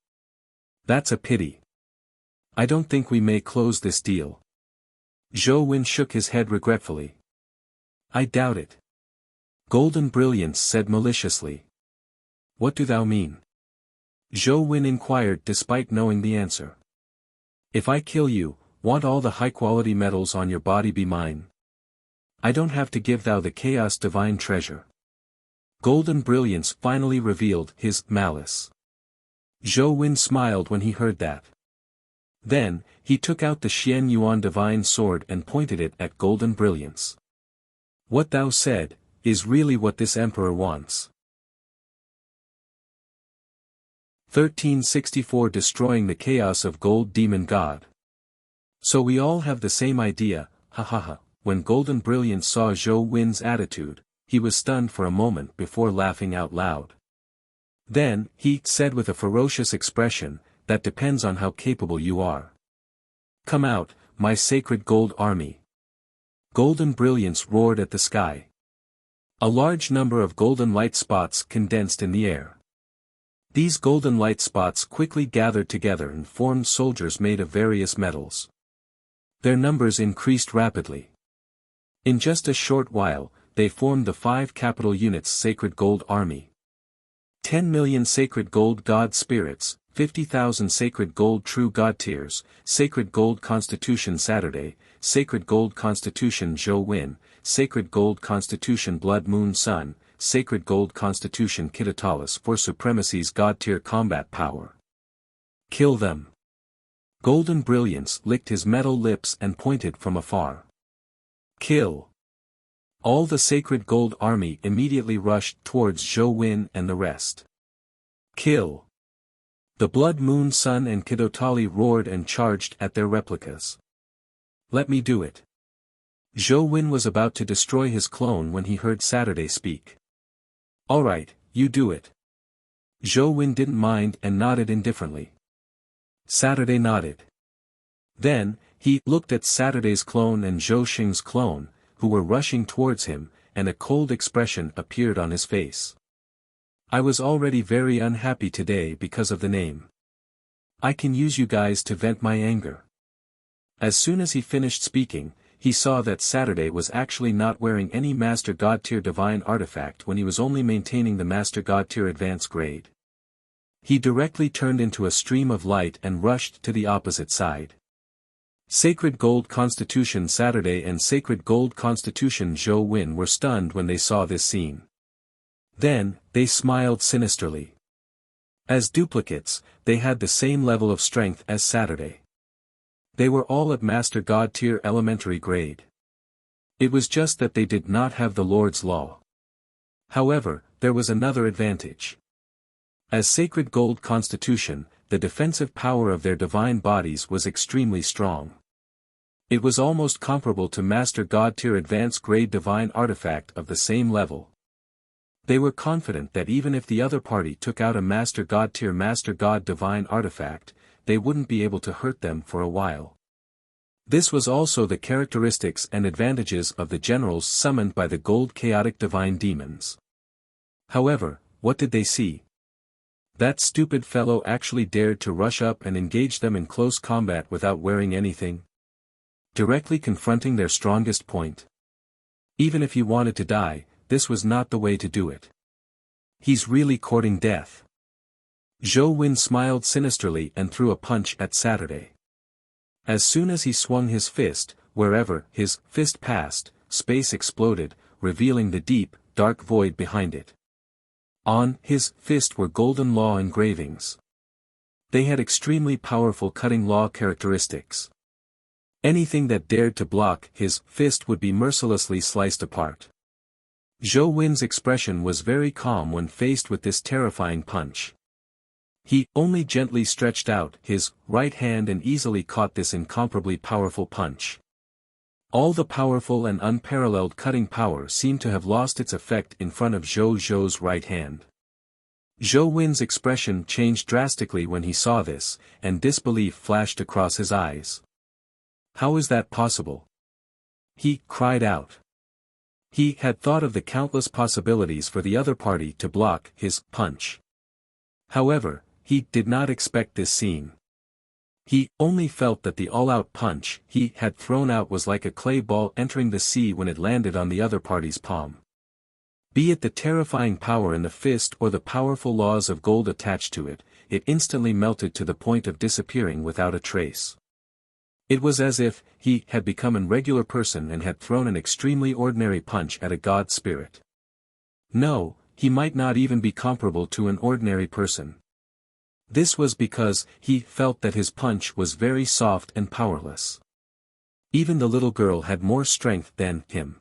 That's a pity. I don't think we may close this deal. Zhou Wen shook his head regretfully. I doubt it. Golden Brilliance said maliciously. What do thou mean? Zhou Wen inquired despite knowing the answer. If I kill you, won't all the high-quality metals on your body be mine? I don't have to give thou the chaos divine treasure. Golden Brilliance finally revealed his malice. Zhou Wen smiled when he heard that. Then, he took out the Xian Yuan divine sword and pointed it at Golden Brilliance. What thou said, is really what this emperor wants. 1364 Destroying the Chaos of Gold Demon God. So we all have the same idea, ha ha ha. When Golden Brilliance saw Zhou Wen's attitude, he was stunned for a moment before laughing out loud. Then, he said with a ferocious expression, that depends on how capable you are. Come out, my sacred gold army. Golden Brilliance roared at the sky. A large number of golden light spots condensed in the air. These golden light spots quickly gathered together and formed soldiers made of various metals. Their numbers increased rapidly. In just a short while, they formed the 5 capital units Sacred Gold Army. 10 million Sacred Gold God Spirits, 50,000 Sacred Gold True God Tiers, Sacred Gold Constitution Saturday, Sacred Gold Constitution Zhou Wen, Sacred Gold Constitution Blood Moon Sun, Sacred Gold Constitution Kitatalis for Supremacy's God Tier Combat Power. Kill them. Golden Brilliance licked his metal lips and pointed from afar. Kill. All the Sacred Gold Army immediately rushed towards Zhou Wen and the rest. Kill. The Blood Moon Sun and Kitotali roared and charged at their replicas. Let me do it. Zhou Wen was about to destroy his clone when he heard Saturday speak. Alright, you do it. Zhou Wen didn't mind and nodded indifferently. Saturday nodded. Then, he looked at Saturday's clone and Zhou Xing's clone, who were rushing towards him, and a cold expression appeared on his face. I was already very unhappy today because of the name. I can use you guys to vent my anger. As soon as he finished speaking, he saw that Saturday was actually not wearing any Master God Tier Divine Artifact when he was only maintaining the Master God Tier Advanced grade. He directly turned into a stream of light and rushed to the opposite side. Sacred Gold Constitution Saturday and Sacred Gold Constitution Zhou Win were stunned when they saw this scene. Then, they smiled sinisterly. As duplicates, they had the same level of strength as Saturday. They were all at Master God Tier Elementary grade. It was just that they did not have the Lord's Law. However, there was another advantage. As Sacred Gold Constitution, the defensive power of their divine bodies was extremely strong. It was almost comparable to Master God Tier Advanced grade Divine Artifact of the same level. They were confident that even if the other party took out a Master God Tier Master God Divine Artifact, they wouldn't be able to hurt them for a while. This was also the characteristics and advantages of the generals summoned by the Gold Chaotic Divine Demons. However, what did they see? That stupid fellow actually dared to rush up and engage them in close combat without wearing anything, directly confronting their strongest point. Even if he wanted to die, this was not the way to do it. He's really courting death. Zhou Win smiled sinisterly and threw a punch at Saturday. As soon as he swung his fist, wherever his fist passed, space exploded, revealing the deep, dark void behind it. On his fist were golden law engravings. They had extremely powerful cutting law characteristics. Anything that dared to block his fist would be mercilessly sliced apart. Zhou Win's expression was very calm when faced with this terrifying punch. He only gently stretched out his right hand and easily caught this incomparably powerful punch. All the powerful and unparalleled cutting power seemed to have lost its effect in front of Zhou's right hand. Zhou Win's expression changed drastically when he saw this, and disbelief flashed across his eyes. How is that possible? He cried out. He had thought of the countless possibilities for the other party to block his punch. However, he did not expect this scene. He only felt that the all-out punch he had thrown out was like a clay ball entering the sea when it landed on the other party's palm. Be it the terrifying power in the fist or the powerful laws of gold attached to it, it instantly melted to the point of disappearing without a trace. It was as if he had become a regular person and had thrown an extremely ordinary punch at a god spirit. No, he might not even be comparable to an ordinary person. This was because he felt that his punch was very soft and powerless. Even the little girl had more strength than him.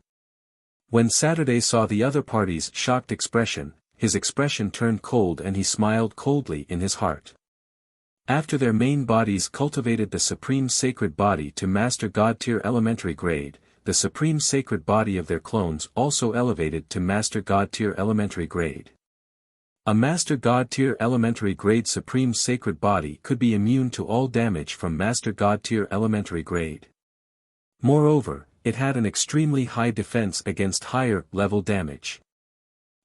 When Saturday saw the other party's shocked expression, his expression turned cold and he smiled coldly in his heart. After their main bodies cultivated the Supreme Sacred Body to Master God Tier Elementary grade, the Supreme Sacred Body of their clones also elevated to Master God Tier Elementary grade. A Master God Tier Elementary grade Supreme Sacred Body could be immune to all damage from Master God Tier Elementary grade. Moreover, it had an extremely high defense against higher level damage.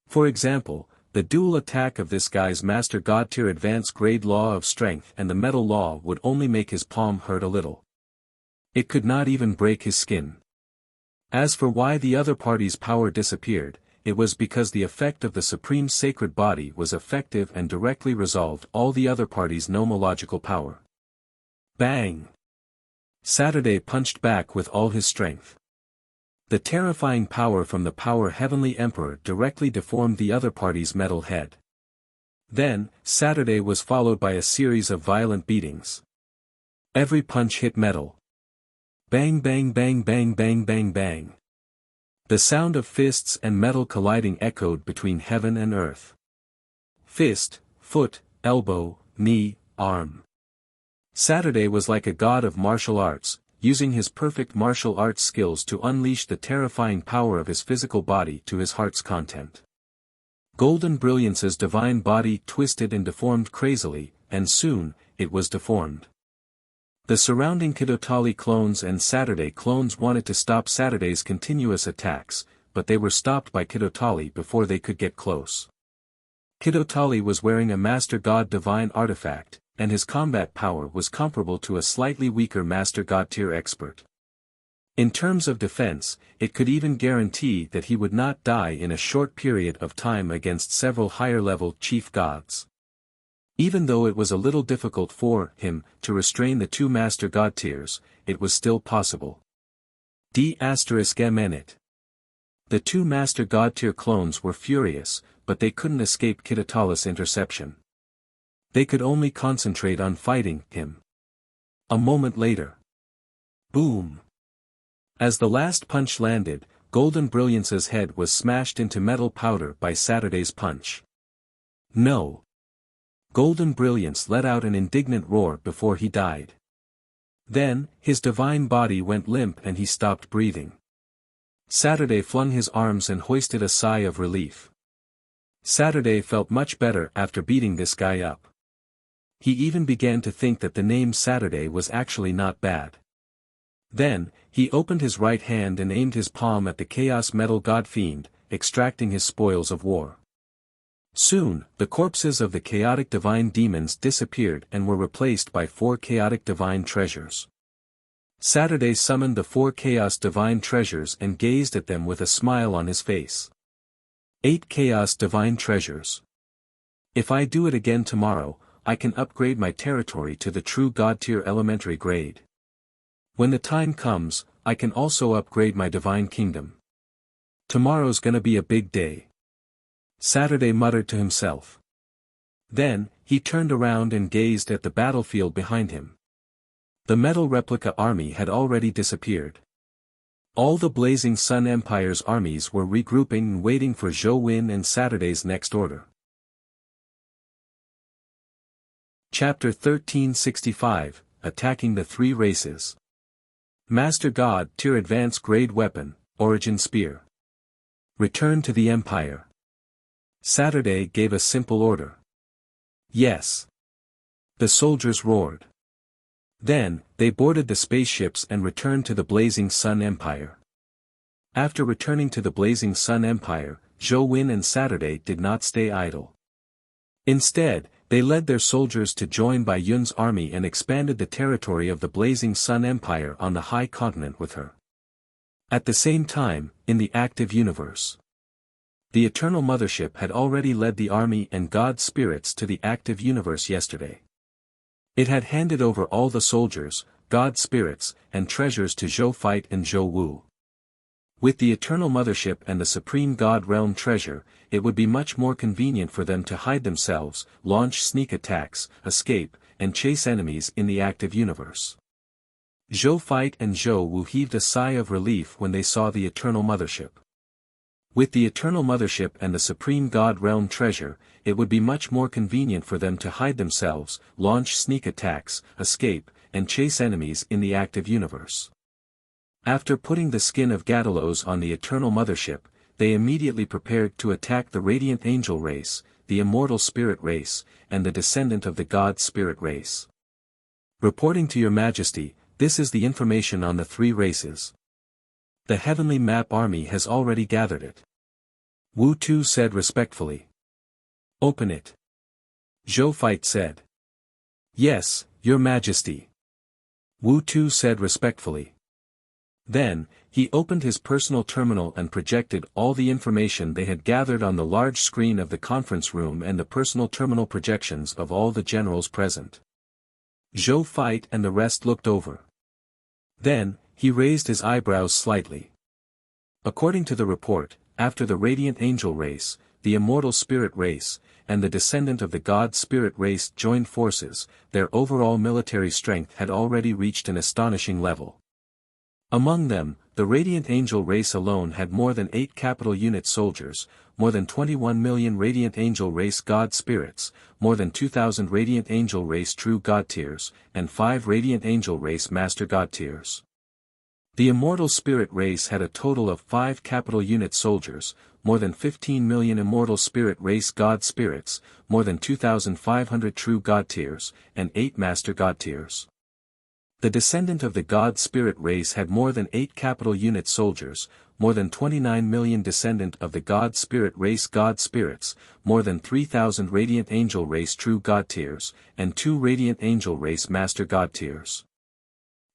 For example, the dual attack of this guy's Master God Tier Advanced grade Law of Strength and the Metal Law would only make his palm hurt a little. It could not even break his skin. As for why the other party's power disappeared, it was because the effect of the Supreme Sacred Body was effective and directly resolved all the other party's nomological power. Bang! Saturday punched back with all his strength. The terrifying power from the Power Heavenly Emperor directly deformed the other party's metal head. Then, Saturday was followed by a series of violent beatings. Every punch hit metal. Bang bang bang bang bang bang bang. The sound of fists and metal colliding echoed between heaven and earth. Fist, foot, elbow, knee, arm. Saturday was like a god of martial arts, using his perfect martial arts skills to unleash the terrifying power of his physical body to his heart's content. Golden Brilliance's divine body twisted and deformed crazily, and soon, it was deformed. The surrounding Kidotali clones and Saturday clones wanted to stop Saturday's continuous attacks, but they were stopped by Kidotali before they could get close. Kidotali was wearing a Master God Divine artifact, and his combat power was comparable to a slightly weaker Master God tier expert. In terms of defense, it could even guarantee that he would not die in a short period of time against several higher-level chief gods. Even though it was a little difficult for him to restrain the two Master God tiers, it was still possible. D****. The two Master God tier clones were furious, but they couldn't escape Kidotali's interception. They could only concentrate on fighting him. A moment later. Boom! As the last punch landed, Golden Brilliance's head was smashed into metal powder by Saturday's punch. No! Golden Brilliance let out an indignant roar before he died. Then, his divine body went limp and he stopped breathing. Saturday flung his arms and hoisted a sigh of relief. Saturday felt much better after beating this guy up. He even began to think that the name Saturday was actually not bad. Then, he opened his right hand and aimed his palm at the Chaos Metal God Fiend, extracting his spoils of war. Soon, the corpses of the chaotic divine demons disappeared and were replaced by 4 chaotic divine treasures. Saturday summoned the 4 chaos divine treasures and gazed at them with a smile on his face. 8 chaos divine treasures. If I do it again tomorrow, I can upgrade my territory to the true god tier elementary grade. When the time comes, I can also upgrade my divine kingdom. Tomorrow's gonna be a big day. Saturday muttered to himself. Then, he turned around and gazed at the battlefield behind him. The metal replica army had already disappeared. All the Blazing Sun Empire's armies were regrouping and waiting for Zhou Win and Saturday's next order. Chapter 1365, Attacking the Three Races. Master God Tier Advanced Grade Weapon, Origin Spear. Return to the Empire. Saturday gave a simple order. Yes. The soldiers roared. Then, they boarded the spaceships and returned to the Blazing Sun Empire. After returning to the Blazing Sun Empire, Zhou Win and Saturday did not stay idle. Instead, they led their soldiers to join Bai Yun's army and expanded the territory of the Blazing Sun Empire on the High Continent with her. At the same time, in the active universe, the Eternal Mothership had already led the army and god spirits to the active universe yesterday. It had handed over all the soldiers, god spirits, and treasures to Zhou Fight and Zhou Wu. With the Eternal Mothership and the Supreme God Realm treasure, it would be much more convenient for them to hide themselves, launch sneak attacks, escape, and chase enemies in the active universe. Zhou Fight and Zhou Wu heaved a sigh of relief when they saw the Eternal Mothership. With the Eternal Mothership and the Supreme God Realm treasure, it would be much more convenient for them to hide themselves, launch sneak attacks, escape, and chase enemies in the active universe. After putting the skin of Gatalos on the Eternal Mothership, they immediately prepared to attack the Radiant Angel race, the Immortal Spirit race, and the descendant of the God Spirit race. Reporting to Your Majesty, this is the information on the 3 races. The Heavenly Map Army has already gathered it. Wu Tu said respectfully. Open it. Zhou Fight said. Yes, Your Majesty. Wu Tu said respectfully. Then, he opened his personal terminal and projected all the information they had gathered on the large screen of the conference room and the personal terminal projections of all the generals present. Zhou Fight and the rest looked over. Then, he raised his eyebrows slightly. According to the report, after the Radiant Angel race, the Immortal Spirit race, and the descendant of the God Spirit race joined forces, their overall military strength had already reached an astonishing level. Among them, the Radiant Angel race alone had more than 8 capital unit soldiers, more than 21 million Radiant Angel race God spirits, more than 2,000 Radiant Angel race true God tiers, and 5 Radiant Angel race master God tiers. The Immortal Spirit race had a total of 5 capital unit soldiers, more than 15 million Immortal Spirit race God spirits, more than 2,500 true God tiers, and 8 master God tiers. The descendant of the God Spirit race had more than 8 capital unit soldiers, more than 29 million descendant of the God Spirit race God Spirits, more than 3,000 Radiant Angel race True God Tiers, and 2 Radiant Angel race Master God Tiers.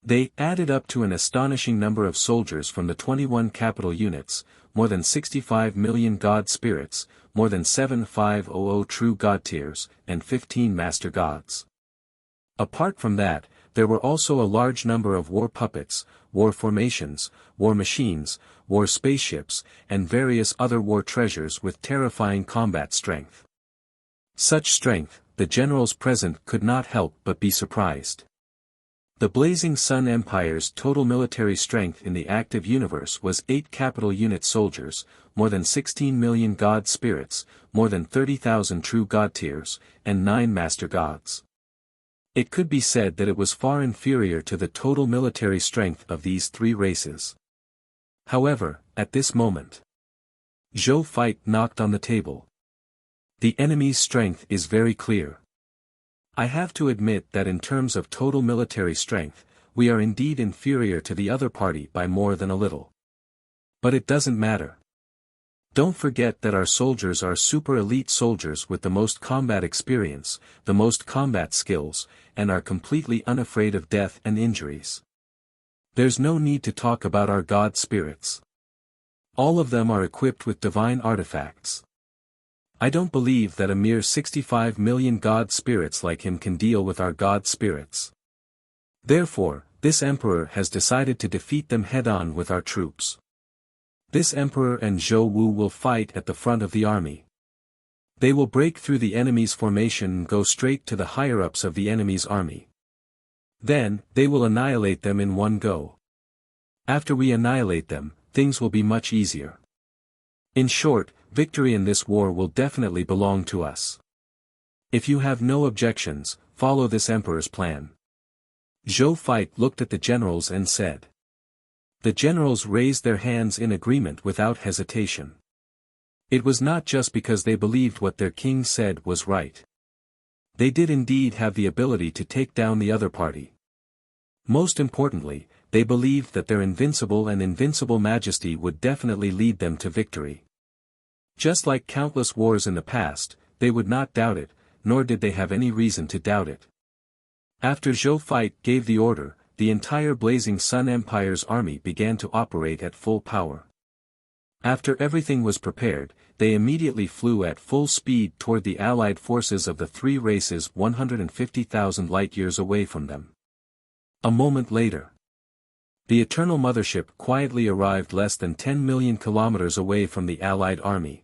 They added up to an astonishing number of soldiers from the 21 capital units, more than 65 million God Spirits, more than 7,500 True God Tiers, and 15 Master Gods. Apart from that, there were also a large number of war puppets, war formations, war machines, war spaceships, and various other war treasures with terrifying combat strength. Such strength, the generals present could not help but be surprised. The Blazing Sun Empire's total military strength in the active universe was 8 capital unit soldiers, more than 16 million God Spirits, more than 30,000 True God Tiers, and 9 Master Gods. It could be said that it was far inferior to the total military strength of these 3 races. However, at this moment, Zhou Fight knocked on the table. The enemy's strength is very clear. I have to admit that in terms of total military strength, we are indeed inferior to the other party by more than a little. But it doesn't matter. Don't forget that our soldiers are super elite soldiers with the most combat experience, the most combat skills, and are completely unafraid of death and injuries. There's no need to talk about our God Spirits. All of them are equipped with divine artifacts. I don't believe that a mere 65 million God Spirits like him can deal with our God Spirits. Therefore, this Emperor has decided to defeat them head-on with our troops. This Emperor and Zhou Wu will fight at the front of the army. They will break through the enemy's formation and go straight to the higher-ups of the enemy's army. Then, they will annihilate them in one go. After we annihilate them, things will be much easier. In short, victory in this war will definitely belong to us. If you have no objections, follow this Emperor's plan. Zhou Fight looked at the generals and said. The generals raised their hands in agreement without hesitation. It was not just because they believed what their king said was right. They did indeed have the ability to take down the other party. Most importantly, they believed that their invincible and invincible majesty would definitely lead them to victory. Just like countless wars in the past, they would not doubt it, nor did they have any reason to doubt it. After Zhou Fight gave the order, the entire Blazing Sun Empire's army began to operate at full power. After everything was prepared, they immediately flew at full speed toward the allied forces of the 3 races 150,000 light-years away from them. A moment later, the Eternal Mothership quietly arrived less than 10 million kilometers away from the allied army.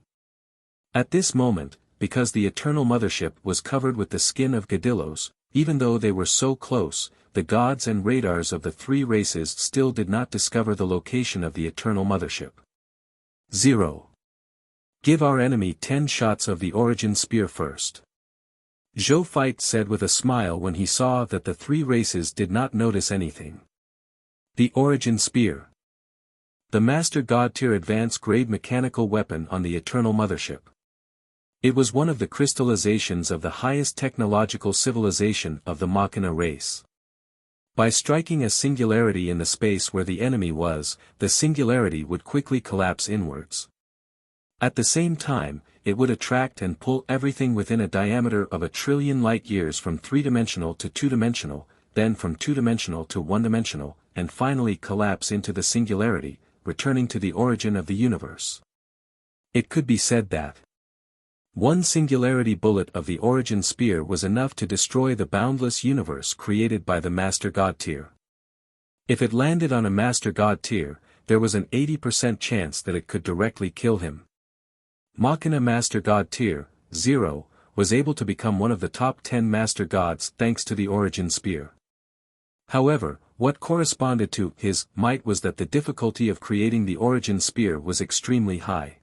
At this moment, because the Eternal Mothership was covered with the skin of Gadillos, even though they were so close, the gods and radars of the 3 races still did not discover the location of the Eternal Mothership. 0. Give our enemy 10 shots of the Origin Spear first. Zhou Fight said with a smile when he saw that the 3 races did not notice anything. The Origin Spear. The Master God Tier advanced grade mechanical weapon on the Eternal Mothership. It was one of the crystallizations of the highest technological civilization of the Machina race. By striking a singularity in the space where the enemy was, the singularity would quickly collapse inwards. At the same time, it would attract and pull everything within a diameter of 1 trillion light-years from 3-dimensional to 2-dimensional, then from 2-dimensional to 1-dimensional, and finally collapse into the singularity, returning to the origin of the universe. It could be said that one singularity bullet of the Origin Spear was enough to destroy the boundless universe created by the Master God Tier. If it landed on a Master God Tier, there was an 80% chance that it could directly kill him. Machina Master God Tier, 0, was able to become one of the top 10 Master Gods thanks to the Origin Spear. However, what corresponded to his might was that the difficulty of creating the Origin Spear was extremely high.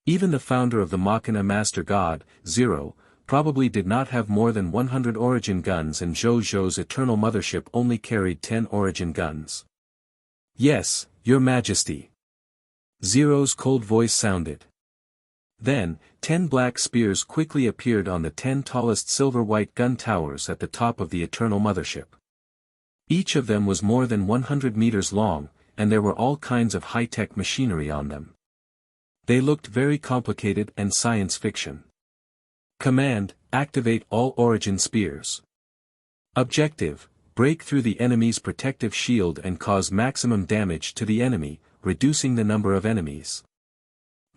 Even the founder of the Machina Master God, 0, probably did not have more than 100 Origin guns, and Zhou's Eternal Mothership only carried 10 Origin guns. Yes, Your Majesty. Zero's cold voice sounded. Then, 10 black spears quickly appeared on the 10 tallest silver-white gun towers at the top of the Eternal Mothership. Each of them was more than 100 meters long, and there were all kinds of high-tech machinery on them. They looked very complicated and science fiction. Command: activate all origin spears. Objective: break through the enemy's protective shield and cause maximum damage to the enemy, reducing the number of enemies.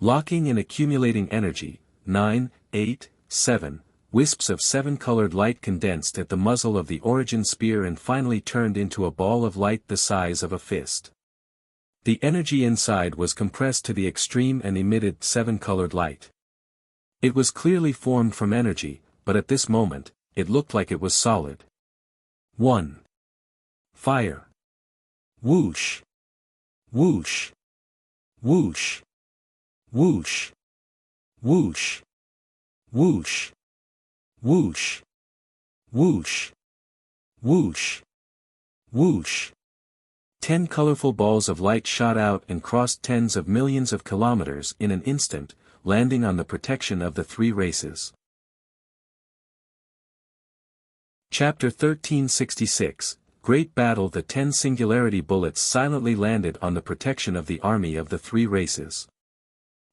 Locking and accumulating energy: 9, 8, 7. Wisps of 7-colored light condensed at the muzzle of the origin spear and finally turned into a ball of light the size of a fist. The energy inside was compressed to the extreme and emitted 7-colored light. It was clearly formed from energy, but at this moment, it looked like it was solid. 1. Fire. Whoosh. Whoosh. Whoosh. Whoosh. Whoosh. Whoosh. Whoosh. Whoosh. Whoosh. Whoosh. 10 colorful balls of light shot out and crossed tens of millions of kilometers in an instant, landing on the protection of the three races. Chapter 1366, Great Battle. The 10 singularity bullets silently landed on the protection of the army of the three races.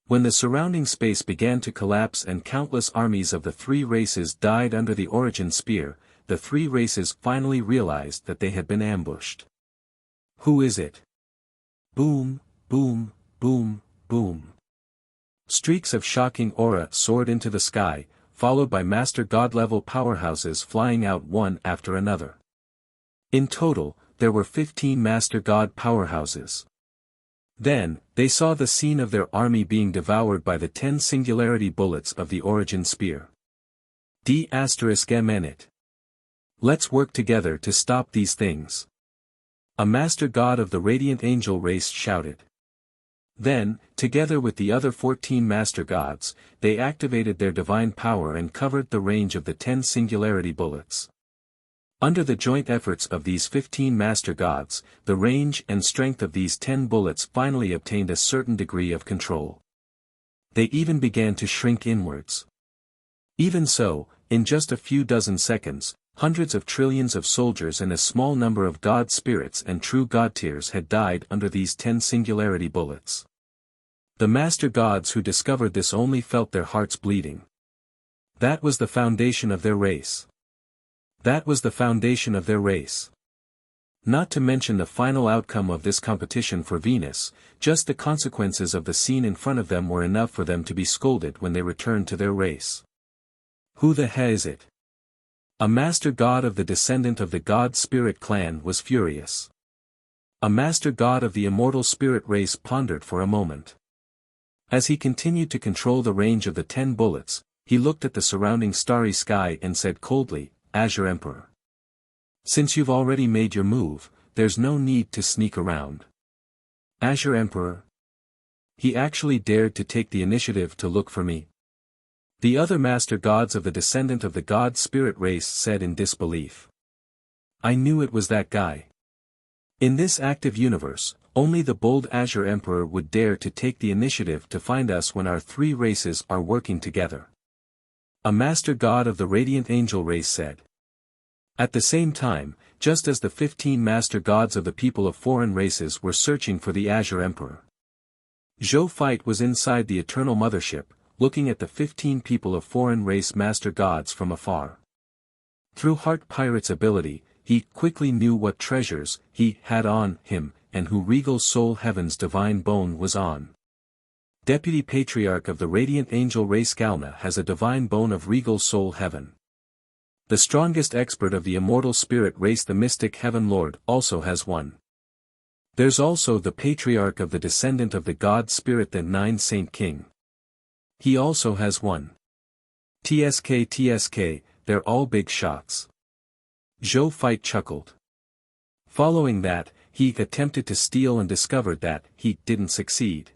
When the surrounding space began to collapse and countless armies of the three races died under the origin spear, the three races finally realized that they had been ambushed. Who is it? Boom, boom, boom, boom. Streaks of shocking aura soared into the sky, followed by Master God-level powerhouses flying out one after another. In total, there were 15 Master God powerhouses. Then, they saw the scene of their army being devoured by the 10 singularity bullets of the origin spear. D***it. Let's work together to stop these things. A Master God of the Radiant Angel race shouted. Then, together with the other 14 Master Gods, they activated their divine power and covered the range of the 10 singularity bullets. Under the joint efforts of these 15 Master Gods, the range and strength of these 10 bullets finally obtained a certain degree of control. They even began to shrink inwards. Even so, in just a few dozen seconds, hundreds of trillions of soldiers and a small number of God spirits and true God tiers had died under these 10 singularity bullets. The Master Gods who discovered this only felt their hearts bleeding. That was the foundation of their race. That was the foundation of their race. Not to mention the final outcome of this competition for Venus, just the consequences of the scene in front of them were enough for them to be scolded when they returned to their race. Who the hell is it? A Master God of the descendant of the God Spirit clan was furious. A Master God of the immortal spirit race pondered for a moment. As he continued to control the range of the 10 bullets, he looked at the surrounding starry sky and said coldly, Azure Emperor. Since you've already made your move, there's no need to sneak around. Azure Emperor? He actually dared to take the initiative to look for me? The other Master Gods of the descendant of the God Spirit race said in disbelief. I knew it was that guy. In this active universe, only the bold Azure Emperor would dare to take the initiative to find us when our three races are working together. A Master God of the Radiant Angel race said. At the same time, just as the 15 Master Gods of the people of foreign races were searching for the Azure Emperor, Zhou Fight was inside the Eternal Mothership, looking at the 15 people of foreign race Master Gods from afar. Through Heart Pirate's ability, he quickly knew what treasures he had on him, and who Regal Soul Heaven's divine bone was on. Deputy Patriarch of the Radiant Angel race Galna has a divine bone of Regal Soul Heaven. The strongest expert of the immortal spirit race the Mystic Heaven Lord also has one. There's also the Patriarch of the descendant of the God Spirit the Nine Saint King. He also has one. TSK, they're all big shots. Zhou Fight chuckled. Following that, he attempted to steal and discovered that he didn't succeed.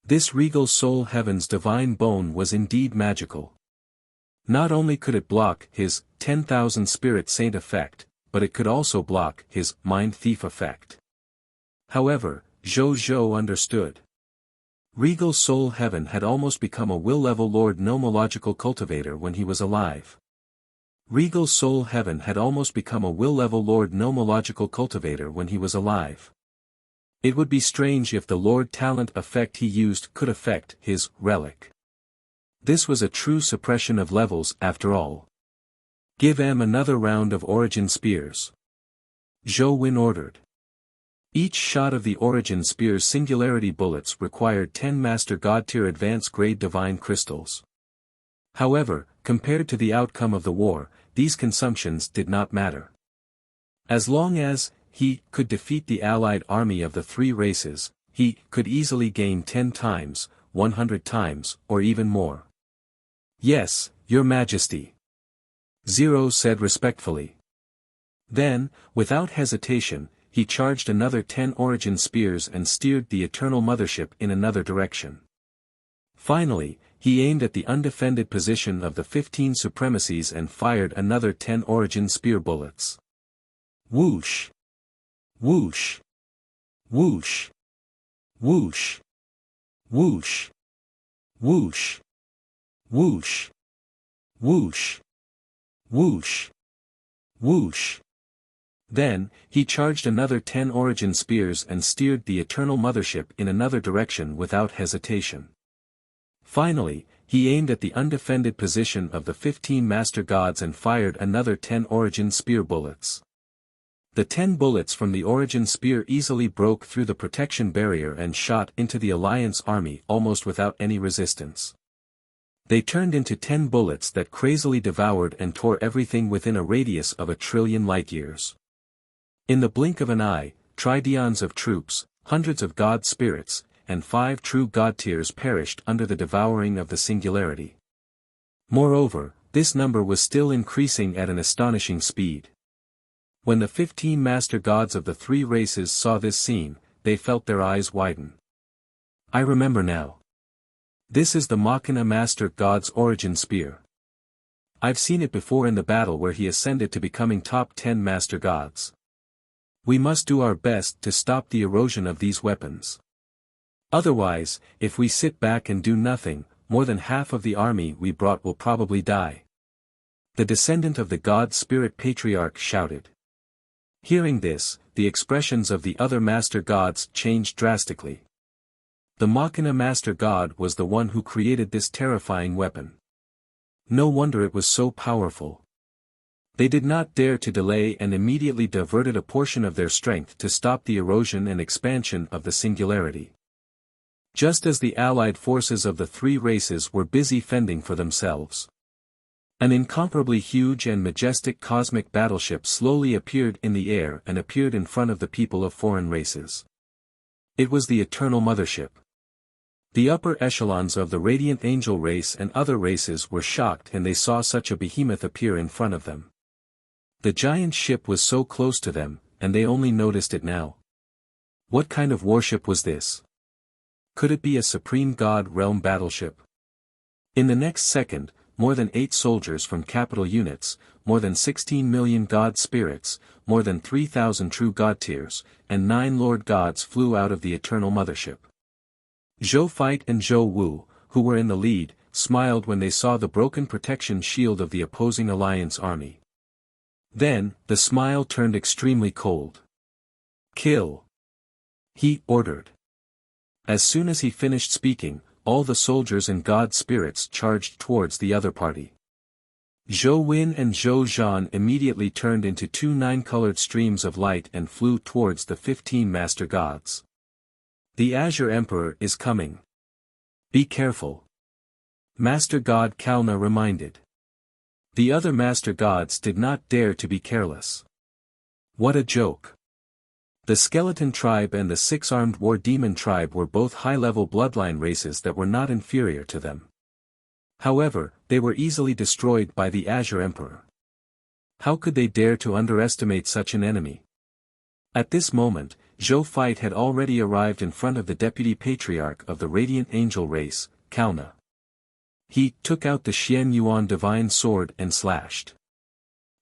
This Regal Soul Heaven's divine bone was indeed magical. Not only could it block his 10,000 Spirit Saint effect, but it could also block his Mind Thief effect. However, Zhou understood. Regal Soul Heaven had almost become a will-level Lord Nomological Cultivator when he was alive. Regal Soul Heaven had almost become a will-level Lord nomological cultivator when he was alive. It would be strange if the Lord talent effect he used could affect his relic. This was a true suppression of levels after all. Give M another round of Origin Spears. Zhou Win ordered. Each shot of the Origin Spear's singularity bullets required 10 Master God tier advanced grade divine crystals. However, compared to the outcome of the war, these consumptions did not matter. As long as he could defeat the allied army of the three races, he could easily gain 10 times, 100 times, or even more. Yes, Your Majesty. Zero said respectfully. Then, without hesitation, he charged another 10 Origin Spears and steered the Eternal Mothership in another direction. Finally, he aimed at the undefended position of the 15 Supremacies and fired another 10 Origin Spear bullets. Whoosh! Whoosh! Whoosh! Whoosh! Whoosh! Whoosh! Whoosh! Whoosh! Whoosh! Whoosh! Then, he charged another 10 Origin Spears and steered the Eternal Mothership in another direction without hesitation. Finally, he aimed at the undefended position of the 15 Master Gods and fired another 10 Origin Spear bullets. The 10 bullets from the Origin Spear easily broke through the protection barrier and shot into the Alliance army almost without any resistance. They turned into 10 bullets that crazily devoured and tore everything within a radius of 1 trillion light-years. In the blink of an eye, trillions of troops, hundreds of god spirits, and 5 true god tiers perished under the devouring of the singularity. Moreover, this number was still increasing at an astonishing speed. When the 15 master gods of the three races saw this scene, they felt their eyes widen. I remember now. This is the Machina Master God's Origin Spear. I've seen it before in the battle where he ascended to becoming top 10 Master Gods. We must do our best to stop the erosion of these weapons. Otherwise, if we sit back and do nothing, more than half of the army we brought will probably die. The descendant of the God Spirit Patriarch shouted. Hearing this, the expressions of the other Master Gods changed drastically. The Machina Master God was the one who created this terrifying weapon. No wonder it was so powerful. They did not dare to delay and immediately diverted a portion of their strength to stop the erosion and expansion of the singularity. Just as the allied forces of the three races were busy fending for themselves. An incomparably huge and majestic cosmic battleship slowly appeared in the air and appeared in front of the people of foreign races. It was the Eternal Mothership. The upper echelons of the Radiant Angel race and other races were shocked and they saw such a behemoth appear in front of them. The giant ship was so close to them, and they only noticed it now. What kind of warship was this? Could it be a Supreme God Realm battleship? In the next second, more than 8 soldiers from capital units, more than 16 million God spirits, more than 3,000 true God tiers, and 9 Lord Gods flew out of the Eternal Mothership. Zhou Fight and Zhou Wu, who were in the lead, smiled when they saw the broken protection shield of the opposing Alliance army. Then, the smile turned extremely cold. Kill! He ordered. As soon as he finished speaking, all the soldiers and god spirits charged towards the other party. Zhou Win and Zhou Zhan immediately turned into 2 9-colored streams of light and flew towards the 15 master gods. The Azure Emperor is coming. Be careful. Master God Kalna reminded. The other Master Gods did not dare to be careless. What a joke. The Skeleton Tribe and the 6-armed War Demon Tribe were both high-level bloodline races that were not inferior to them. However, they were easily destroyed by the Azure Emperor. How could they dare to underestimate such an enemy? At this moment, Zhou Fight had already arrived in front of the Deputy Patriarch of the Radiant Angel race, Kalna. He took out the Xian Yuan Divine Sword and slashed.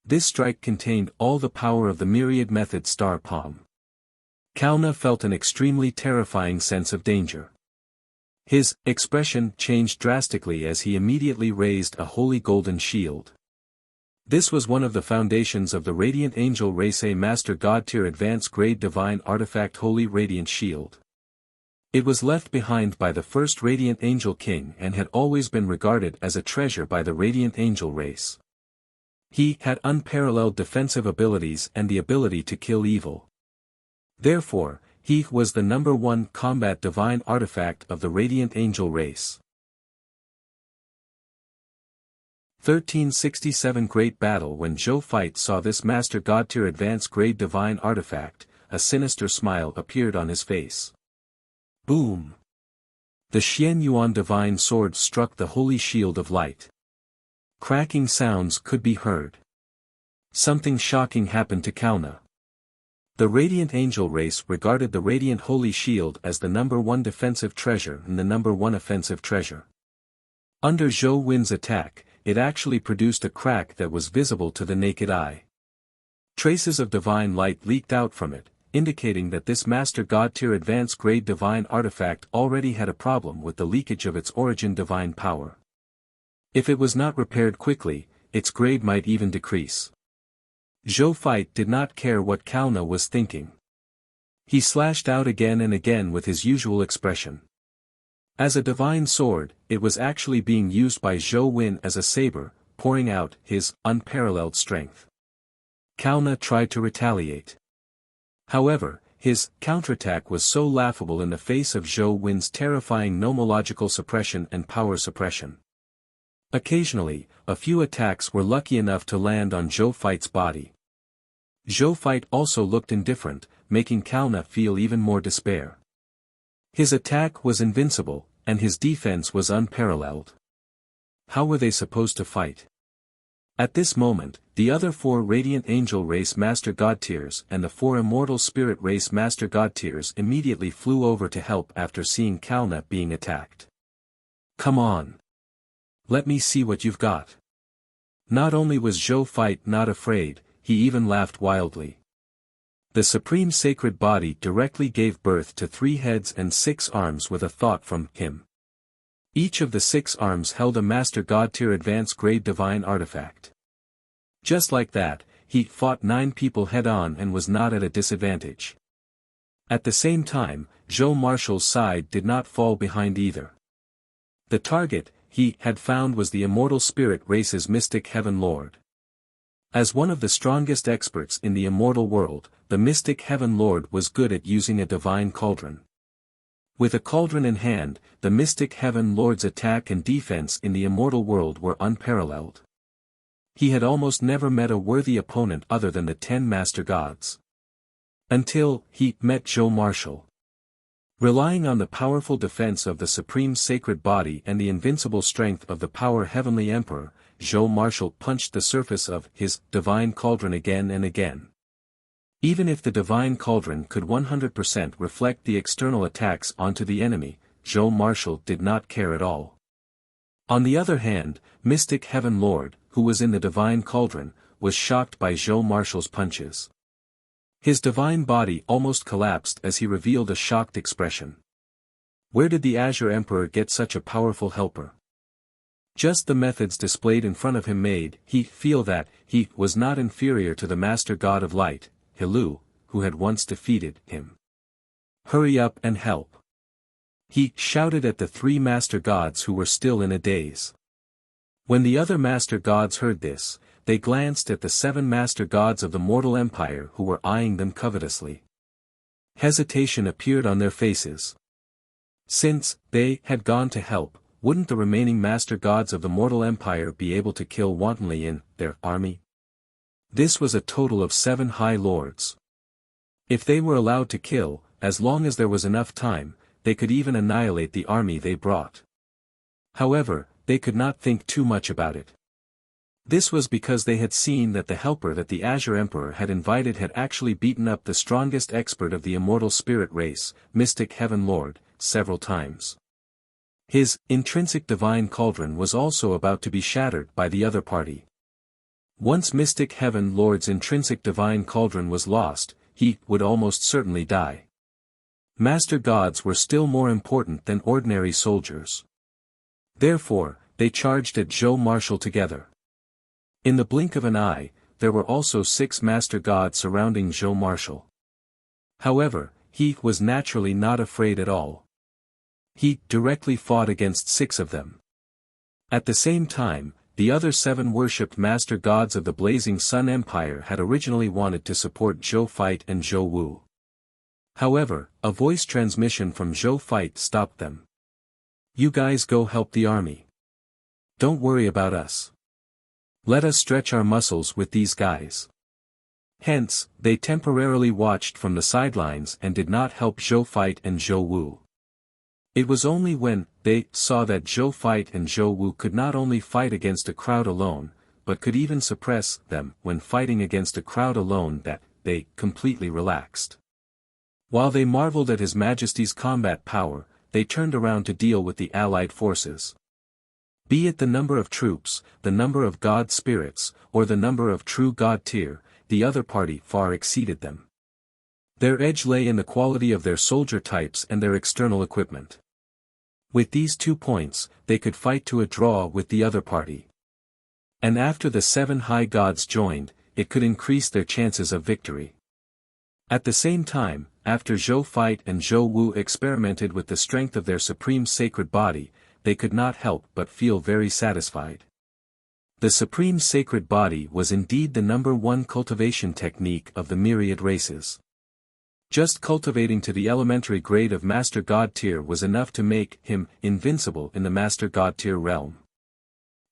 This strike contained all the power of the myriad method star palm. Kalna felt an extremely terrifying sense of danger. His expression changed drastically as he immediately raised a holy golden shield. This was one of the foundations of the Radiant Angel Race, a Master God Tier Advanced Grade Divine Artifact Holy Radiant Shield. It was left behind by the first Radiant Angel King and had always been regarded as a treasure by the Radiant Angel Race. He had unparalleled defensive abilities and the ability to kill evil. Therefore, he was the #1 combat divine artifact of the Radiant Angel Race. 1367 Great Battle. When Zhou Fight saw this Master God Tier Advanced Grade Divine Artifact, a sinister smile appeared on his face. Boom! The Xian Yuan Divine Sword struck the Holy Shield of Light. Cracking sounds could be heard. Something shocking happened to Kauna. The Radiant Angel Race regarded the Radiant Holy Shield as the #1 defensive treasure and the #1 offensive treasure. Under Zhou Win's attack, it actually produced a crack that was visible to the naked eye. Traces of divine light leaked out from it, indicating that this Master God Tier Advanced Grade Divine Artifact already had a problem with the leakage of its origin divine power. If it was not repaired quickly, its grade might even decrease. Zhou Fight did not care what Kauna was thinking. He slashed out again and again with his usual expression. As a divine sword, it was actually being used by Zhou Win as a saber, pouring out his unparalleled strength. Kauna tried to retaliate. However, his counterattack was so laughable in the face of Zhou Win's terrifying nomological suppression and power suppression. Occasionally, a few attacks were lucky enough to land on Zhou Fight's body. Zhou Fight also looked indifferent, making Kauna feel even more despair. His attack was invincible, and his defense was unparalleled. How were they supposed to fight? At this moment, the other 4 Radiant Angel Race Master God Tiers and the 4 Immortal Spirit Race Master God Tiers immediately flew over to help after seeing Kauna being attacked. Come on! Let me see what you've got. Not only was Zhou Fight not afraid, he even laughed wildly. The Supreme Sacred Body directly gave birth to 3 heads and 6 arms with a thought from him. Each of the 6 arms held a Master God Tier Advanced Grade Divine Artifact. Just like that, he fought 9 people head-on and was not at a disadvantage. At the same time, Zhou Marshall's side did not fall behind either. The target he had found was the Immortal Spirit Race's Mystic Heaven Lord. As one of the strongest experts in the immortal world, the Mystic Heaven Lord was good at using a divine cauldron. With a cauldron in hand, the Mystic Heaven Lord's attack and defense in the immortal world were unparalleled. He had almost never met a worthy opponent other than the 10 Master Gods. Until he met Zhou Marshall. Relying on the powerful defense of the Supreme Sacred Body and the invincible strength of the Power Heavenly Emperor, Zhou Marshall punched the surface of his divine cauldron again and again. Even if the divine cauldron could 100% reflect the external attacks onto the enemy, Zhou Marshall did not care at all. On the other hand, Mystic Heaven Lord, who was in the divine cauldron, was shocked by Zhou Marshall's punches. His divine body almost collapsed as he revealed a shocked expression. Where did the Azure Emperor get such a powerful helper? Just the methods displayed in front of him made he feel that he was not inferior to the Master God of Light, Hilu, who had once defeated him. Hurry up and help! He shouted at the 3 Master Gods who were still in a daze. When the other Master Gods heard this, they glanced at the 7 Master Gods of the Mortal Empire who were eyeing them covetously. Hesitation appeared on their faces. Since they had gone to help, wouldn't the remaining Master Gods of the Mortal Empire be able to kill wantonly in their army? This was a total of 7 High Lords. If they were allowed to kill, as long as there was enough time, they could even annihilate the army they brought. However, they could not think too much about it. This was because they had seen that the helper that the Azure Emperor had invited had actually beaten up the strongest expert of the Immortal Spirit Race, Mystic Heaven Lord, several times. His intrinsic divine cauldron was also about to be shattered by the other party. Once Mystic Heaven Lord's intrinsic divine cauldron was lost, he would almost certainly die. Master Gods were still more important than ordinary soldiers. Therefore, they charged at Zhou Marshall together. In the blink of an eye, there were also 6 master gods surrounding Zhou Marshal. However, he was naturally not afraid at all. He directly fought against 6 of them. At the same time, the other 7 worshipped master gods of the Blazing Sun Empire had originally wanted to support Zhou Fight and Zhou Wu. However, a voice transmission from Zhou Fight stopped them. "You guys go help the army. Don't worry about us. Let us stretch our muscles with these guys." Hence, they temporarily watched from the sidelines and did not help Zhou Fight and Zhou Wu. It was only when they saw that Zhou Fight and Zhou Wu could not only fight against a crowd alone, but could even suppress them when fighting against a crowd alone that they completely relaxed. While they marveled at His Majesty's combat power, they turned around to deal with the allied forces. Be it the number of troops, the number of god spirits, or the number of true god tier, the other party far exceeded them. Their edge lay in the quality of their soldier types and their external equipment. With these 2 points, they could fight to a draw with the other party. And after the 7 high gods joined, it could increase their chances of victory. At the same time, after Zhou Fight and Zhou Wu experimented with the strength of their supreme sacred body, they could not help but feel very satisfied. The supreme sacred body was indeed the #1 cultivation technique of the myriad races. Just cultivating to the elementary grade of Master God tier was enough to make him invincible in the Master God tier realm.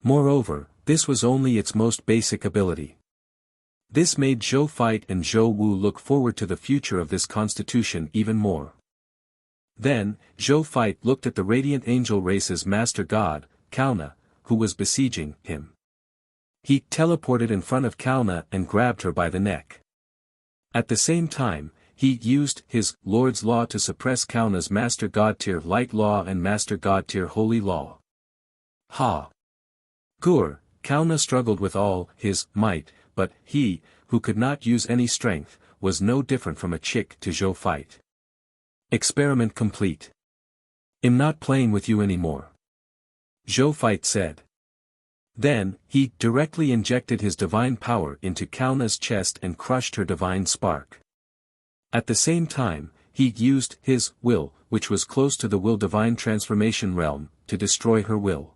Moreover, this was only its most basic ability. This made Zhou Fight and Zhou Wu look forward to the future of this constitution even more. Then, Zhou Fight looked at the Radiant Angel race's Master God, Kauna, who was besieging him. He teleported in front of Kauna and grabbed her by the neck. At the same time, he used his Lord's Law to suppress Kauna's Master God tier Light Law and Master God tier Holy Law. Ha! Gur, Kauna struggled with all his might, but he, who could not use any strength, was no different from a chick to Zhou Fight. Experiment complete. "I'm not playing with you anymore," Zhou Fight said. Then, he directly injected his divine power into Kauna's chest and crushed her divine spark. At the same time, he used his will, which was close to the will divine transformation realm, to destroy her will.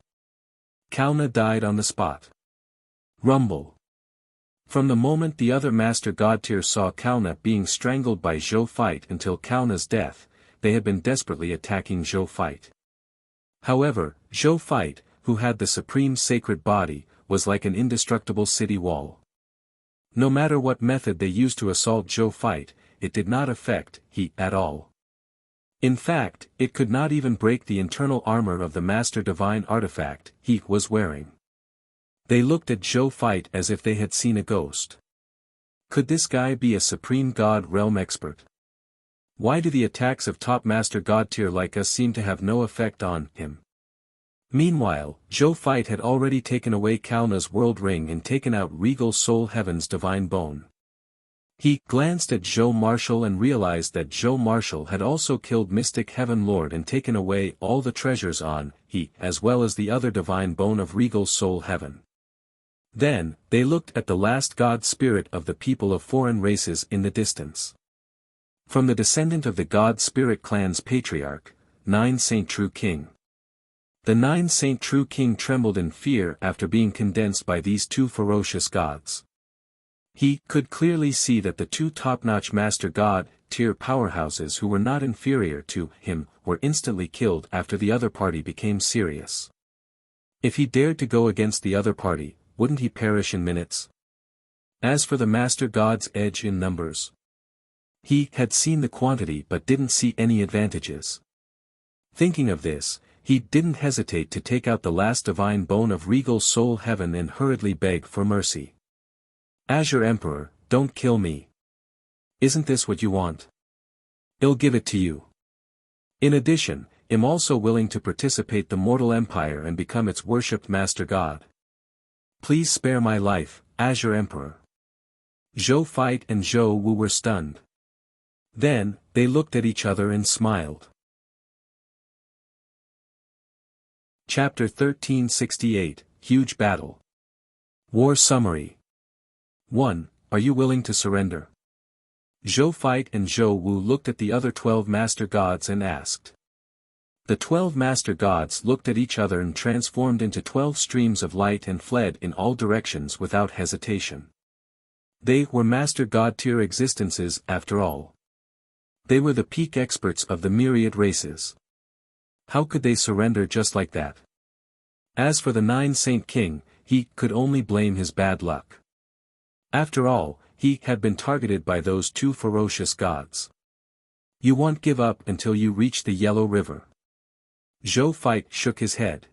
Kauna died on the spot. Rumble. From the moment the other Master God tier saw Kauna being strangled by Zhou Fight until Kauna's death, they had been desperately attacking Zhou Fight. However, Zhou Fight, who had the supreme sacred body, was like an indestructible city wall. No matter what method they used to assault Zhou Fight, it did not affect he at all. In fact, it could not even break the internal armor of the Master Divine artifact he was wearing. They looked at Zhou Fight as if they had seen a ghost. Could this guy be a supreme god realm expert? Why do the attacks of top Master God tier like us seem to have no effect on him? Meanwhile, Zhou Fight had already taken away Kauna's world ring and taken out Regal Soul Heaven's divine bone. He glanced at Zhou Marshal and realized that Zhou Marshal had also killed Mystic Heaven Lord and taken away all the treasures on he, as well as the other divine bone of Regal Soul Heaven. Then, they looked at the last god spirit of the people of foreign races in the distance. From the descendant of the god spirit clan's patriarch, 9 Saint True King. The 9 Saint True King trembled in fear after being condensed by these 2 ferocious gods. He could clearly see that the 2 top-notch Master God tier powerhouses who were not inferior to him were instantly killed after the other party became serious. If he dared to go against the other party, wouldn't he perish in minutes? As for the Master God's edge in numbers, he had seen the quantity but didn't see any advantages. Thinking of this, he didn't hesitate to take out the last divine bone of Regal Soul Heaven and hurriedly beg for mercy. "Azure Emperor, don't kill me. Isn't this what you want? I'll give it to you. In addition, I'm also willing to participate the mortal empire and become its worshipped Master God. Please spare my life, Azure Emperor." Zhou Fight and Zhou Wu were stunned. Then, they looked at each other and smiled. Chapter 1368, Huge Battle. War Summary 1. Are you willing to surrender? Zhou Feit and Zhou Wu looked at the other 12 Master Gods and asked. The 12 Master Gods looked at each other and transformed into 12 streams of light and fled in all directions without hesitation. They were Master God tier existences after all. They were the peak experts of the myriad races. How could they surrender just like that? As for the 9 Saint King, he could only blame his bad luck. After all, he had been targeted by those 2 ferocious gods. You won't give up until you reach the Yellow River. Zhou Feit shook his head.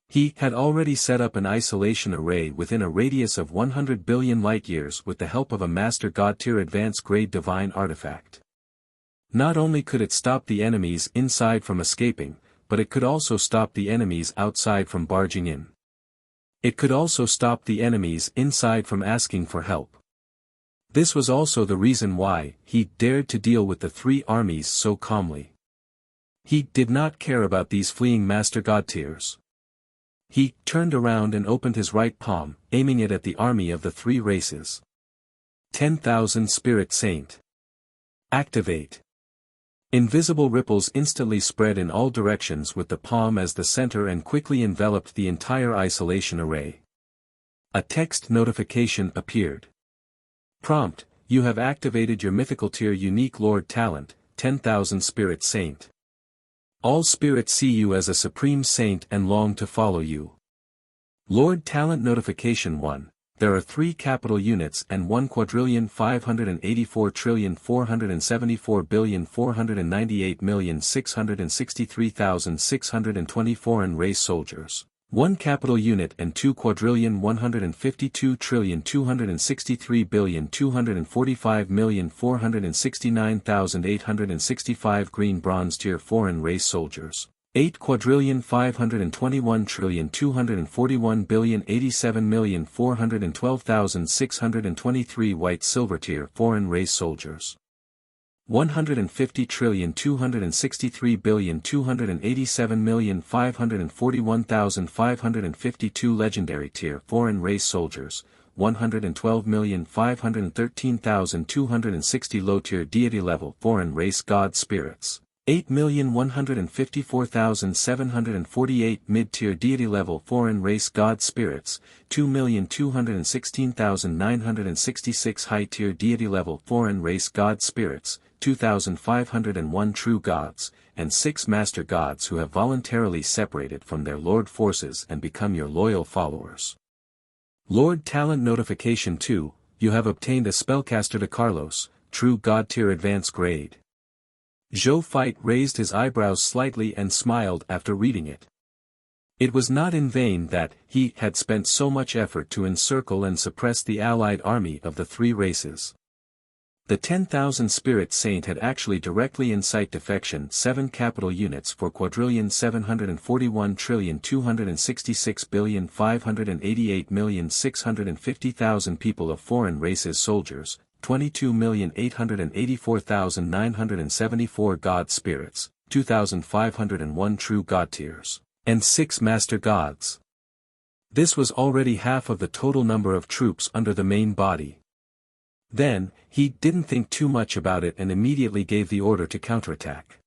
He had already set up an isolation array within a radius of 100 billion light-years with the help of a Master God tier advanced grade divine artifact. Not only could it stop the enemies inside from escaping, but it could also stop the enemies outside from barging in. It could also stop the enemies inside from asking for help. This was also the reason why he dared to deal with the 3 armies so calmly. He did not care about these fleeing Master God tiers. He turned around and opened his right palm, aiming it at the army of the 3 races. 10,000 Spirit Saint. Activate. Invisible ripples instantly spread in all directions with the palm as the center and quickly enveloped the entire isolation array. A text notification appeared. Prompt: you have activated your mythical tier unique Lord talent, 10,000 Spirit Saint. All spirits see you as a supreme saint and long to follow you. Lord talent notification 1. There are 3 capital units and 1,584,474,498,663,620 foreign race soldiers. 1 capital unit and 2,152,263,245,469,865 green bronze tier foreign race soldiers. 8,521,241,087,412,623 white silver tier foreign race soldiers. 150,263,287,541,552 legendary tier foreign race soldiers, 112,513,260 low tier deity level foreign race god spirits, 8,154,748 mid-tier deity level foreign race god spirits, 2,216,966 high-tier deity level foreign race god spirits, 2,501 true gods, and 6 master gods who have voluntarily separated from their lord forces and become your loyal followers. Lord Talent Notification 2, you have obtained a Spellcaster de Carlos, true god tier advanced grade. Zhou Feit raised his eyebrows slightly and smiled after reading it. It was not in vain that he had spent so much effort to encircle and suppress the allied army of the 3 races. The 10,000 Spirit Saint had actually directly incite defection 7 capital units for 4,741,266,588,650,000 people of foreign races soldiers, 22,884,974 god spirits, 2,501 true god tiers, and 6 master gods. This was already half of the total number of troops under the main body. Then, he didn't think too much about it and immediately gave the order to counterattack.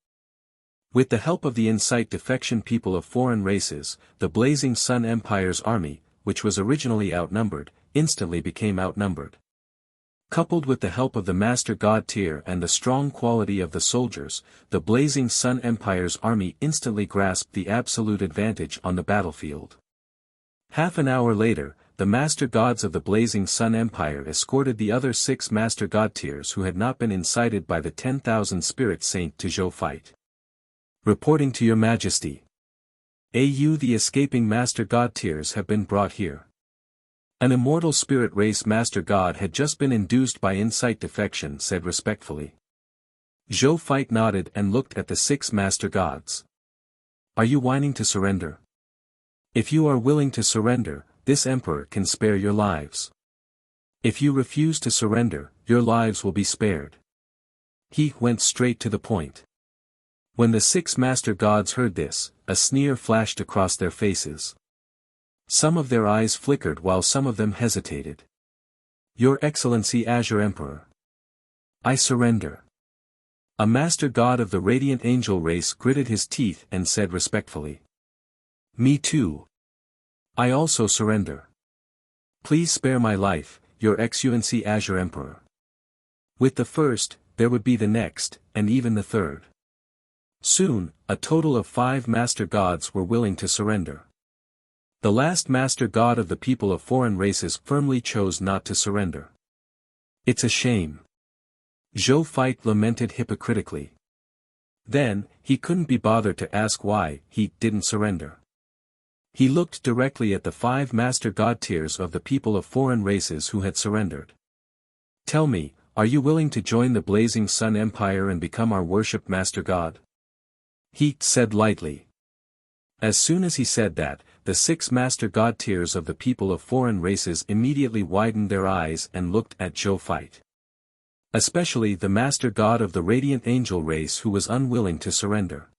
With the help of the incite defection people of foreign races, the Blazing Sun Empire's army, which was originally outnumbered, instantly became outnumbered. Coupled with the help of the Master God tier and the strong quality of the soldiers, the Blazing Sun Empire's army instantly grasped the absolute advantage on the battlefield. Half an hour later, the Master Gods of the Blazing Sun Empire escorted the other 6 Master God tiers who had not been incited by the 10,000 Spirit Saint to Zhou Feit. Reporting to Your Majesty. AU the escaping Master God tiers have been brought here. An immortal spirit race Master God had just been induced by incite defection said respectfully. Zhou Feit nodded and looked at the 6 Master Gods. Are you whining to surrender? If you are willing to surrender, this Emperor can spare your lives. If you refuse to surrender, your lives will be spared. He went straight to the point. When the 6 Master Gods heard this, a sneer flashed across their faces. Some of their eyes flickered while some of them hesitated. Your Excellency Azure Emperor. I surrender. A master god of the radiant angel race gritted his teeth and said respectfully. Me too. I also surrender. Please spare my life, Your Excellency Azure Emperor. With the first, there would be the next, and even the third. Soon, a total of 5 master gods were willing to surrender. The last master god of the people of foreign races firmly chose not to surrender. It's a shame. Zhou Feit lamented hypocritically. Then, he couldn't be bothered to ask why he didn't surrender. He looked directly at the 5 master god tiers of the people of foreign races who had surrendered. Tell me, are you willing to join the Blazing Sun Empire and become our worshipped master god? He said lightly. As soon as he said that, the 6 master god tiers of the people of foreign races immediately widened their eyes and looked at Zhou Feit. Especially the master god of the radiant angel race who was unwilling to surrender.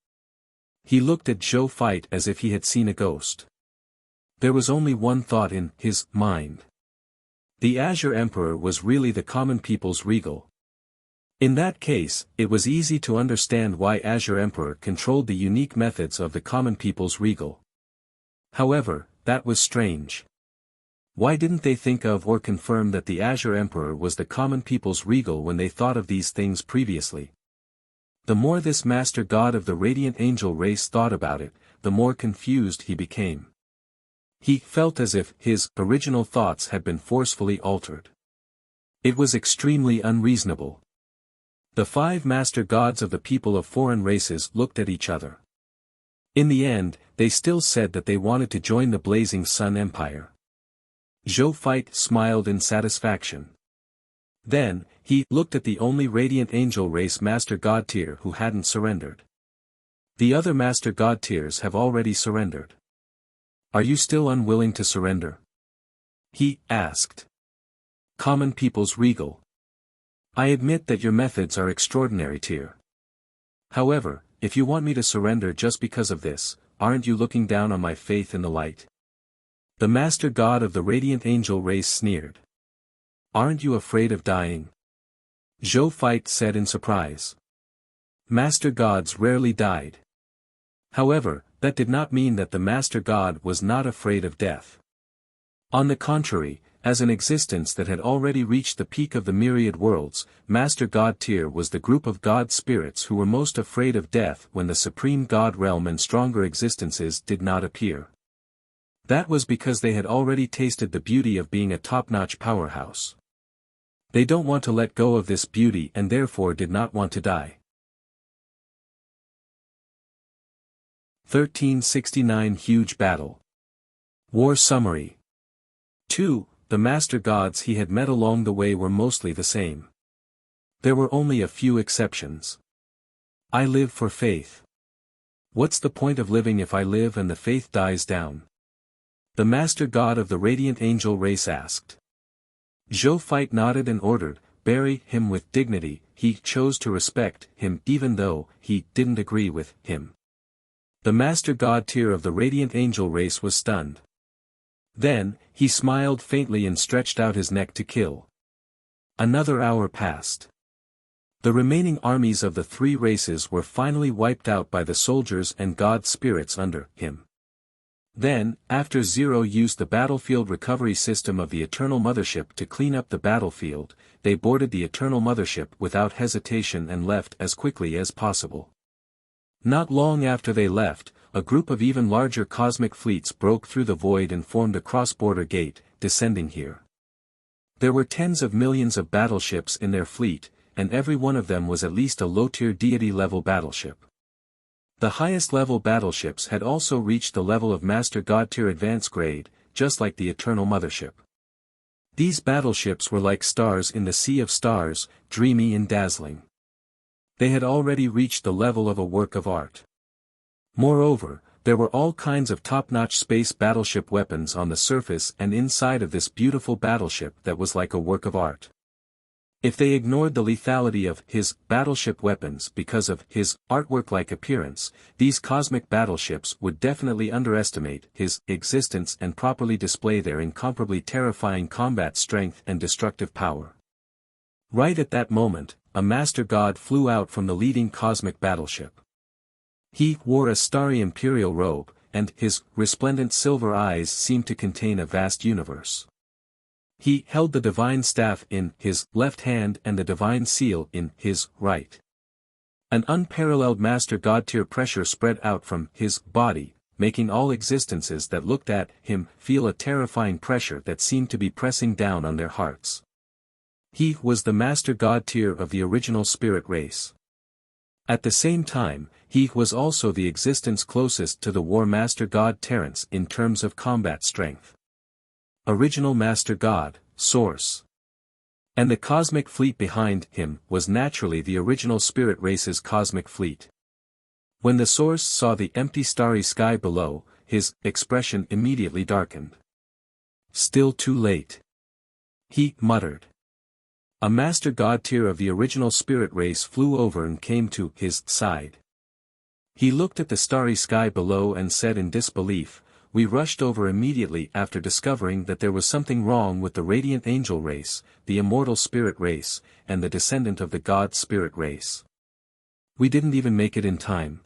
He looked at Zhou Feit as if he had seen a ghost. There was only one thought in his mind. The Azure Emperor was really the common people's regal. In that case, it was easy to understand why Azure Emperor controlled the unique methods of the common people's regal. However, that was strange. Why didn't they think of or confirm that the Azure Emperor was the common people's regal when they thought of these things previously? The more this master god of the radiant angel race thought about it, the more confused he became. He felt as if his original thoughts had been forcefully altered. It was extremely unreasonable. The 5 master gods of the people of foreign races looked at each other. In the end, they still said that they wanted to join the Blazing Sun Empire. Zhou Feit smiled in satisfaction. Then, he looked at the only radiant angel race master god tier who hadn't surrendered. The other master god tiers have already surrendered. Are you still unwilling to surrender? He asked. Common people's regal. I admit that your methods are extraordinary tier. However, if you want me to surrender just because of this, aren't you looking down on my faith in the light? The master god of the radiant angel race sneered. Aren't you afraid of dying? Zhou Feit said in surprise. Master gods rarely died. However, that did not mean that the master god was not afraid of death. On the contrary, as an existence that had already reached the peak of the myriad worlds, master god tier was the group of god spirits who were most afraid of death when the supreme god realm and stronger existences did not appear. That was because they had already tasted the beauty of being a top-notch powerhouse. They don't want to let go of this beauty and therefore did not want to die. 1369 Huge Battle. War Summary. 2. The master gods he had met along the way were mostly the same. There were only a few exceptions. I live for faith. What's the point of living if I live and the faith dies down? The master god of the radiant angel race asked. Zhou Feit nodded and ordered, bury him with dignity. He chose to respect him even though he didn't agree with him. The master god tier of the radiant angel race was stunned. Then, he smiled faintly and stretched out his neck to kill. Another hour passed. The remaining armies of the 3 races were finally wiped out by the soldiers and god spirits under him. Then, after Zero used the battlefield recovery system of the Eternal Mothership to clean up the battlefield, they boarded the Eternal Mothership without hesitation and left as quickly as possible. Not long after they left, a group of even larger cosmic fleets broke through the void and formed a cross-border gate, descending here. There were tens of millions of battleships in their fleet, and every one of them was at least a low-tier deity-level battleship. The highest-level battleships had also reached the level of Master God Tier Advanced Grade, just like the Eternal Mothership. These battleships were like stars in the sea of stars, dreamy and dazzling. They had already reached the level of a work of art. Moreover, there were all kinds of top-notch space battleship weapons on the surface and inside of this beautiful battleship that was like a work of art. If they ignored the lethality of his battleship weapons because of his artwork-like appearance, these cosmic battleships would definitely underestimate his existence and properly display their incomparably terrifying combat strength and destructive power. Right at that moment, a master god flew out from the leading cosmic battleship. He wore a starry imperial robe, and his resplendent silver eyes seemed to contain a vast universe. He held the divine staff in his left hand and the divine seal in his right. An unparalleled master god-tier pressure spread out from his body, making all existences that looked at him feel a terrifying pressure that seemed to be pressing down on their hearts. He was the master god-tier of the original spirit race. At the same time, he was also the existence closest to the war master god Terrence in terms of combat strength. Original Master God, Source. And the cosmic fleet behind him was naturally the original spirit race's cosmic fleet. When the Source saw the empty starry sky below, his expression immediately darkened. Still too late. He muttered. A master god tier of the original spirit race flew over and came to his side. He looked at the starry sky below and said in disbelief, "We rushed over immediately after discovering that there was something wrong with the radiant angel race, the immortal spirit race, and the descendant of the god spirit race. We didn't even make it in time.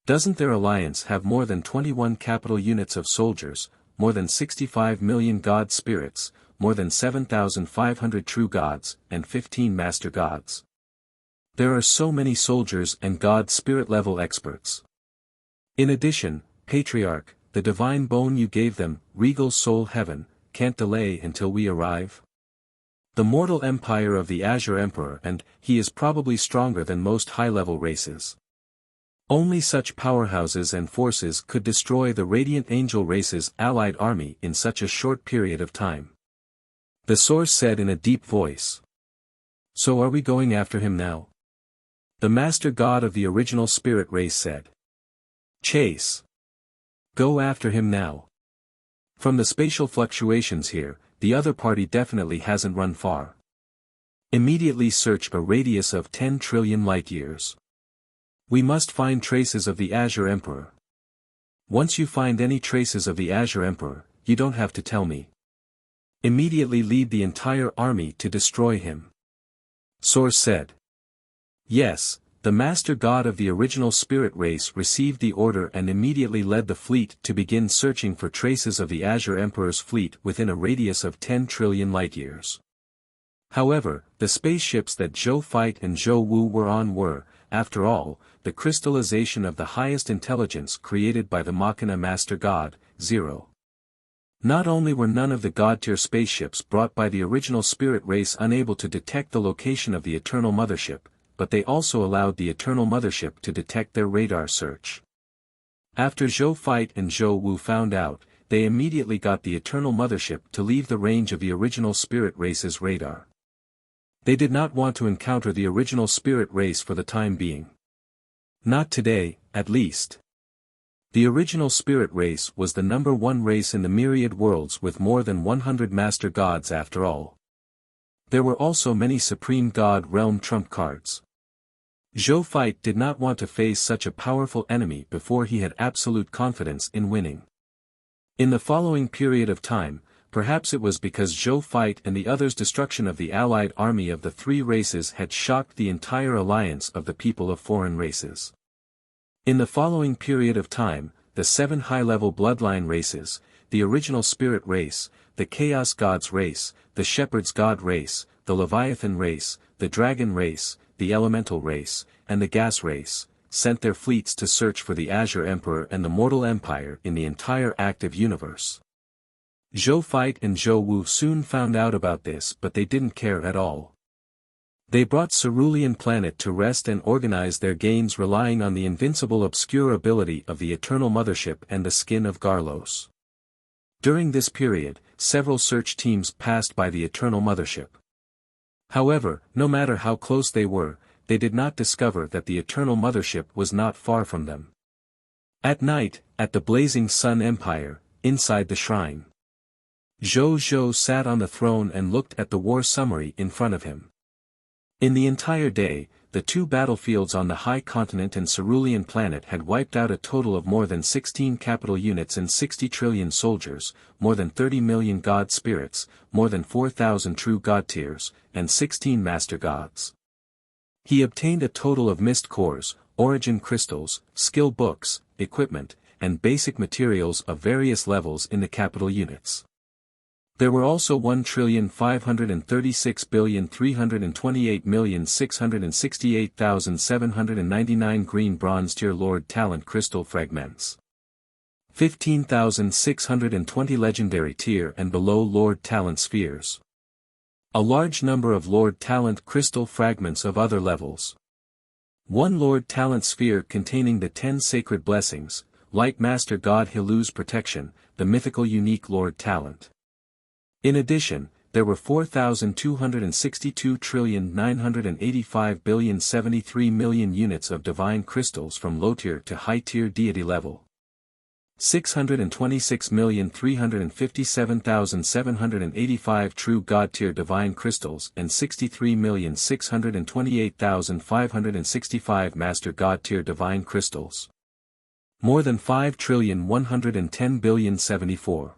Doesn't their alliance have more than 21 capital units of soldiers, more than 65 million god spirits, more than 7,500 true gods, and 15 master gods? There are so many soldiers and god spirit level experts. In addition, Patriarch, the divine bone you gave them, regal soul heaven, can't delay until we arrive? The mortal empire of the Azure Emperor, and he is probably stronger than most high-level races. Only such powerhouses and forces could destroy the radiant angel race's allied army in such a short period of time." The Source said in a deep voice. "So are we going after him now?" The master god of the original spirit race said. "Chase. Go after him now. From the spatial fluctuations here, the other party definitely hasn't run far. Immediately search a radius of 10 trillion light-years. We must find traces of the Azure Emperor. Once you find any traces of the Azure Emperor, you don't have to tell me. Immediately lead the entire army to destroy him." Source said. Yes, the master god of the original spirit race received the order and immediately led the fleet to begin searching for traces of the Azure Emperor's fleet within a radius of 10 trillion light-years. However, the spaceships that Zhou Fight and Zhou Wu were on were, after all, the crystallization of the highest intelligence created by the Machina Master God, Zero. Not only were none of the god-tier spaceships brought by the original spirit race unable to detect the location of the Eternal Mothership, but they also allowed the Eternal Mothership to detect their radar search. After Zhou Fight and Zhou Wu found out, they immediately got the Eternal Mothership to leave the range of the original spirit race's radar. They did not want to encounter the original spirit race for the time being. Not today, at least. The original spirit race was the #1 race in the myriad worlds with more than 100 master gods after all. There were also many supreme god realm trump cards. Zhou Fight did not want to face such a powerful enemy before he had absolute confidence in winning. In the following period of time, perhaps it was because Zhou Fight and the others' destruction of the allied army of the three races had shocked the entire alliance of the people of foreign races. In the following period of time, the 7 high-level bloodline races, the original spirit race, the Chaos Gods race, the Shepherd's God race, the Leviathan race, the Dragon race, the Elemental race, and the Gas race, sent their fleets to search for the Azure Emperor and the Mortal Empire in the entire active universe. Zhou Fight and Zhou Wu soon found out about this, but they didn't care at all. They brought Cerulean Planet to rest and organized their gains relying on the invincible obscure ability of the Eternal Mothership and the skin of Garlos. During this period, several search teams passed by the Eternal Mothership. However, no matter how close they were, they did not discover that the Eternal Mothership was not far from them. At night, at the Blazing Sun Empire, inside the shrine, Zhou Zhou sat on the throne and looked at the war summary in front of him. In the entire day, the two battlefields on the high continent and cerulean planet had wiped out a total of more than 16 capital units and 60 trillion soldiers, more than 30 million god spirits, more than 4,000 true god tiers, and 16 master gods. He obtained a total of mist cores, origin crystals, skill books, equipment, and basic materials of various levels in the capital units. There were also 1,536,328,668,799 green bronze tier Lord Talent crystal fragments. 15,620 legendary tier and below Lord Talent spheres. A large number of Lord Talent crystal fragments of other levels. One Lord Talent sphere containing the 10 sacred blessings, Light Master God Hilu's protection, the mythical unique Lord Talent. In addition, there were 4,262,985,073 million of divine crystals from low-tier to high-tier deity level. 626,357,785 true god-tier divine crystals and 63,628,565 master god-tier divine crystals. More than 5,110,074,000,074.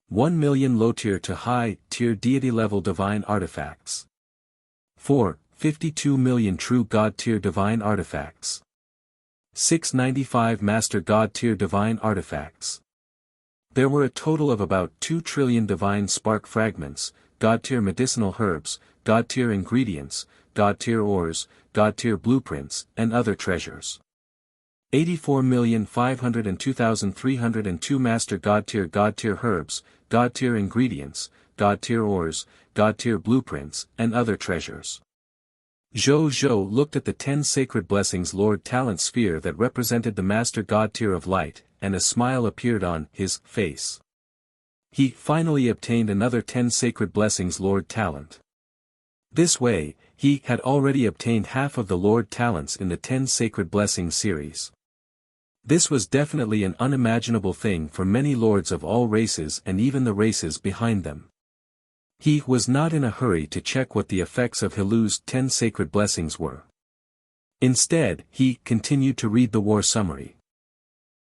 1 million low-tier to high-tier deity-level divine artifacts. 4. 52 million true God-tier divine artifacts. 695 master God-tier divine artifacts. There were a total of about 2 trillion divine spark fragments, God-tier medicinal herbs, God-tier ingredients, God-tier ores, God-tier blueprints, and other treasures. 84,502,302 master God-tier herbs, God-tier ingredients, God-tier ores, God-tier blueprints, and other treasures. Zhou looked at the 10 sacred blessings Lord Talent sphere that represented the master God-tier of light, and a smile appeared on his face. He finally obtained another 10 sacred blessings Lord Talent. This way, he had already obtained half of the Lord Talents in the 10 sacred blessings series. This was definitely an unimaginable thing for many lords of all races and even the races behind them. He was not in a hurry to check what the effects of Hilu's 10 sacred blessings were. Instead, he continued to read the war summary.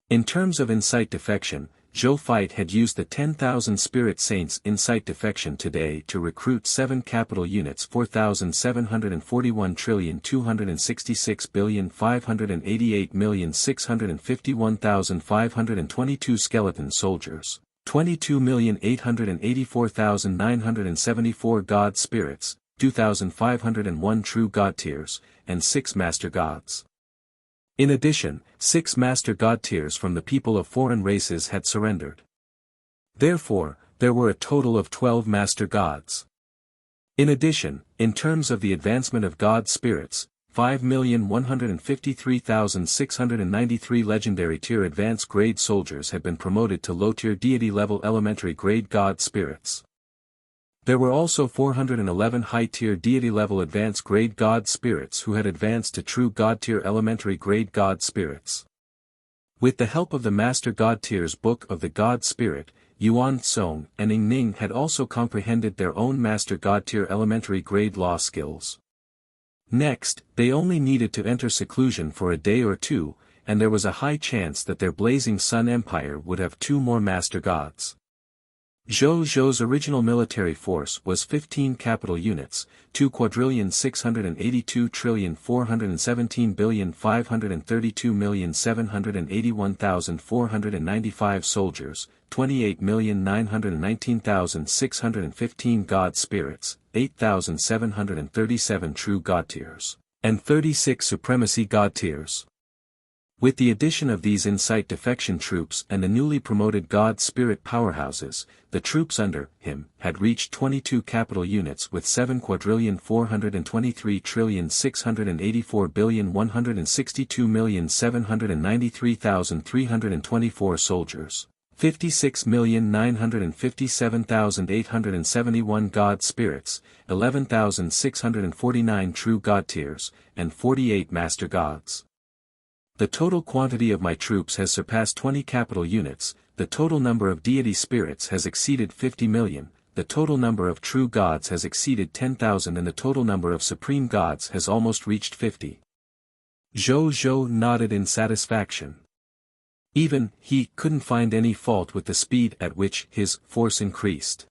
In terms of insight defection, Zhou Fight had used the 10,000 Spirit Saints Insight Defection today to recruit 7 capital units 4,741,266,588,651,522 skeleton soldiers, 22,884,974 god spirits, 2,501 true god tiers, and 6 master gods. In addition, 6 master god tiers from the people of foreign races had surrendered. Therefore, there were a total of 12 master gods. In addition, in terms of the advancement of god spirits, 5,153,693 legendary tier advanced grade soldiers had been promoted to low-tier deity level elementary grade god spirits. There were also 411 high-tier deity-level advanced grade god spirits who had advanced to true god-tier elementary grade god spirits. With the help of the Master God Tier's Book of the God Spirit, Yuan Song and Ing Ning had also comprehended their own Master God Tier elementary grade law skills. Next, they only needed to enter seclusion for a day or two, and there was a high chance that their blazing sun empire would have 2 more Master Gods. Zhou's original military force was 15 capital units, 2,682,417,532,781,495 soldiers, 28,919,615 god spirits, 8,737 true god tiers, and 36 supremacy god tiers. With the addition of these Insight Defection troops and the newly promoted God Spirit powerhouses, the troops under him had reached 22 capital units with 7,423,684,162,793,324 soldiers, 56,957,871 God Spirits, 11,649 true God tiers, and 48 Master Gods. The total quantity of my troops has surpassed 20 capital units, the total number of deity spirits has exceeded 50 million, the total number of true gods has exceeded 10,000 and the total number of supreme gods has almost reached 50. Zhou nodded in satisfaction. Even he couldn't find any fault with the speed at which his force increased.